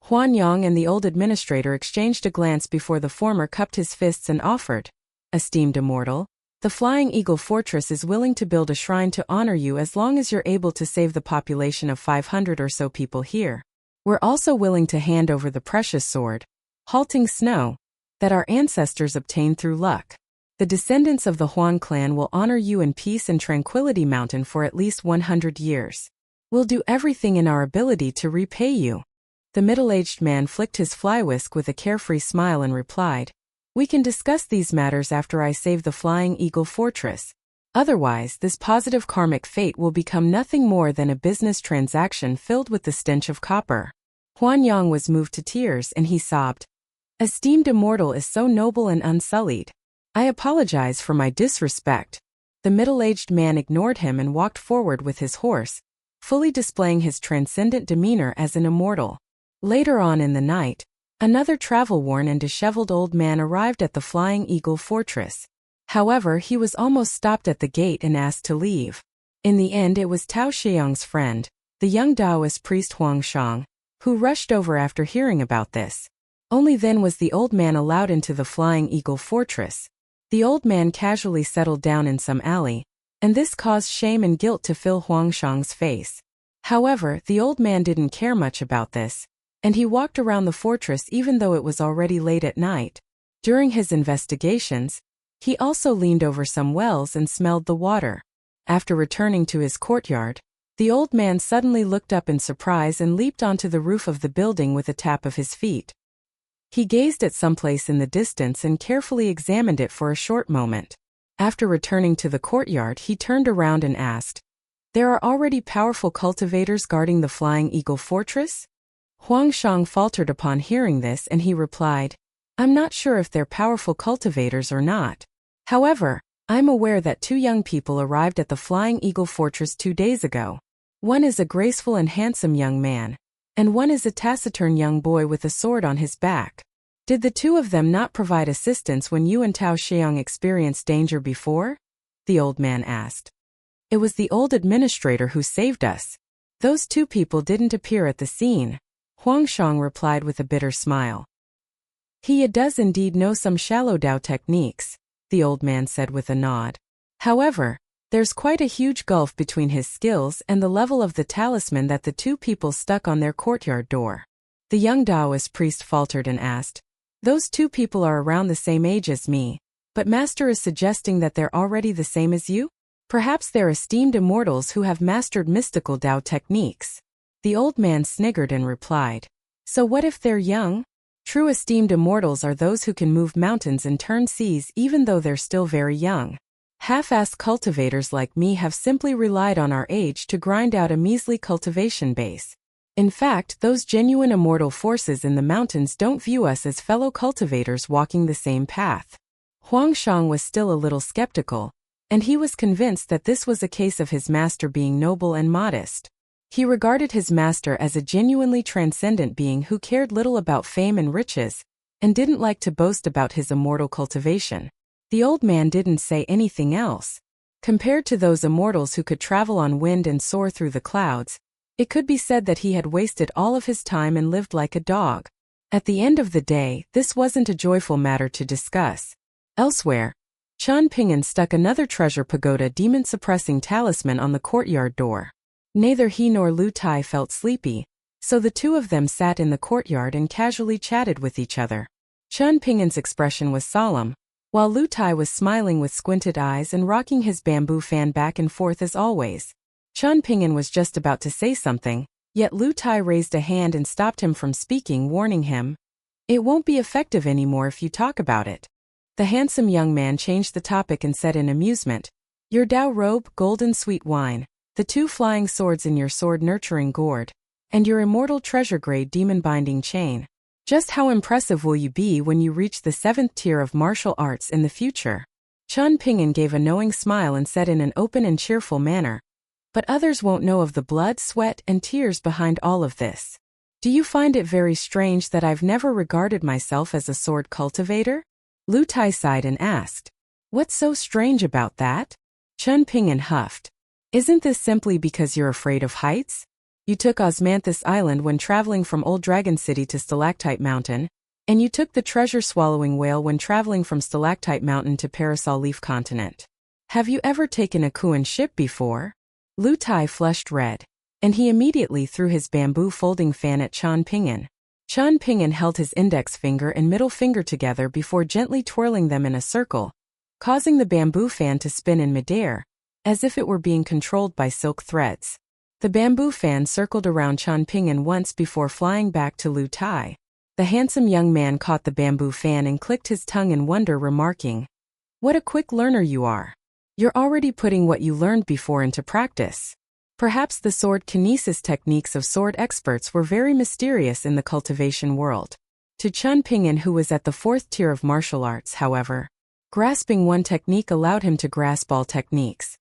Huanyang and the old administrator exchanged a glance before the former cupped his fists and offered, "Esteemed immortal, the Flying Eagle Fortress is willing to build a shrine to honor you as long as you're able to save the population of 500 or so people here. We're also willing to hand over the precious sword, Halting Snow, that our ancestors obtained through luck. The descendants of the Huan clan will honor you in Peace and Tranquility Mountain for at least 100 years. We'll do everything in our ability to repay you." The middle-aged man flicked his fly whisk with a carefree smile and replied, "We can discuss these matters after I save the Flying Eagle Fortress. Otherwise, this positive karmic fate will become nothing more than a business transaction filled with the stench of copper." Huanyang was moved to tears and he sobbed, "Esteemed immortal is so noble and unsullied. I apologize for my disrespect." The middle-aged man ignored him and walked forward with his horse, fully displaying his transcendent demeanor as an immortal. Later on in the night, another travel-worn and disheveled old man arrived at the Flying Eagle Fortress. However, he was almost stopped at the gate and asked to leave. In the end, it was Tao Xiang's friend, the young Taoist priest Huang Shang, who rushed over after hearing about this. Only then was the old man allowed into the Flying Eagle Fortress. The old man casually settled down in some alley, and this caused shame and guilt to fill Huang Shang's face. However, the old man didn't care much about this, and he walked around the fortress even though it was already late at night. During his investigations, he also leaned over some wells and smelled the water. After returning to his courtyard, the old man suddenly looked up in surprise and leaped onto the roof of the building with a tap of his feet. He gazed at someplace in the distance and carefully examined it for a short moment. After returning to the courtyard, he turned around and asked, "There are already powerful cultivators guarding the Flying Eagle Fortress?" Huang Shang faltered upon hearing this and he replied, "I'm not sure if they're powerful cultivators or not. However, I'm aware that 2 young people arrived at the Flying Eagle Fortress 2 days ago. One is a graceful and handsome young man, and one is a taciturn young boy with a sword on his back. Did the 2 of them not provide assistance when you and Tao Xiang experienced danger before?" the old man asked. "It was the old administrator who saved us. Those 2 people didn't appear at the scene," Huang Shang replied with a bitter smile. "He does indeed know some shallow Dao techniques," the old man said with a nod. "However, there's quite a huge gulf between his skills and the level of the talisman that the 2 people stuck on their courtyard door." The young Taoist priest faltered and asked, "Those 2 people are around the same age as me, but Master is suggesting that they're already the same as you? Perhaps they're esteemed immortals who have mastered mystical Dao techniques." The old man sniggered and replied, "So what if they're young? True esteemed immortals are those who can move mountains and turn seas even though they're still very young. Half-assed cultivators like me have simply relied on our age to grind out a measly cultivation base. In fact, those genuine immortal forces in the mountains don't view us as fellow cultivators walking the same path." Huang Shang was still a little skeptical, and he was convinced that this was a case of his master being noble and modest. He regarded his master as a genuinely transcendent being who cared little about fame and riches, and didn't like to boast about his immortal cultivation. The old man didn't say anything else. Compared to those immortals who could travel on wind and soar through the clouds, it could be said that he had wasted all of his time and lived like a dog. At the end of the day, this wasn't a joyful matter to discuss. Elsewhere, Qian Ping'an stuck another treasure pagoda demon-suppressing talisman on the courtyard door. Neither he nor Lu Tai felt sleepy, so the two of them sat in the courtyard and casually chatted with each other. Qian Ping'an's expression was solemn, while Lu Tai was smiling with squinted eyes and rocking his bamboo fan back and forth as always. Qian Ping'an was just about to say something, yet Lu Tai raised a hand and stopped him from speaking, warning him, "It won't be effective anymore if you talk about it." The handsome young man changed the topic and said in amusement, "Your Dao robe, golden sweet wine, the 2 flying swords in your sword-nurturing gourd, and your immortal treasure-grade demon-binding chain. Just how impressive will you be when you reach the 7th tier of martial arts in the future?" Qian Ping'an gave a knowing smile and said in an open and cheerful manner, "But others won't know of the blood, sweat, and tears behind all of this. Do you find it very strange that I've never regarded myself as a sword cultivator?" Lu Tai sighed and asked, "What's so strange about that?" Qian Ping'an huffed. "Isn't this simply because you're afraid of heights? You took Osmanthus Island when traveling from Old Dragon City to Stalactite Mountain, and you took the treasure-swallowing whale when traveling from Stalactite Mountain to Parasol Leaf Continent. Have you ever taken a Kuan ship before?" Lu Tai flushed red, and he immediately threw his bamboo folding fan at Qian Ping'an. Qian Ping'an held his index finger and middle finger together before gently twirling them in a circle, causing the bamboo fan to spin in midair, as if it were being controlled by silk threads. The bamboo fan circled around Qian Ping'an once before flying back to Lu Tai. The handsome young man caught the bamboo fan and clicked his tongue in wonder, remarking, "What a quick learner you are. You're already putting what you learned before into practice." Perhaps the sword kinesis techniques of sword experts were very mysterious in the cultivation world. To Qian Ping'an, who was at the 4th tier of martial arts, however, grasping one technique allowed him to grasp all techniques.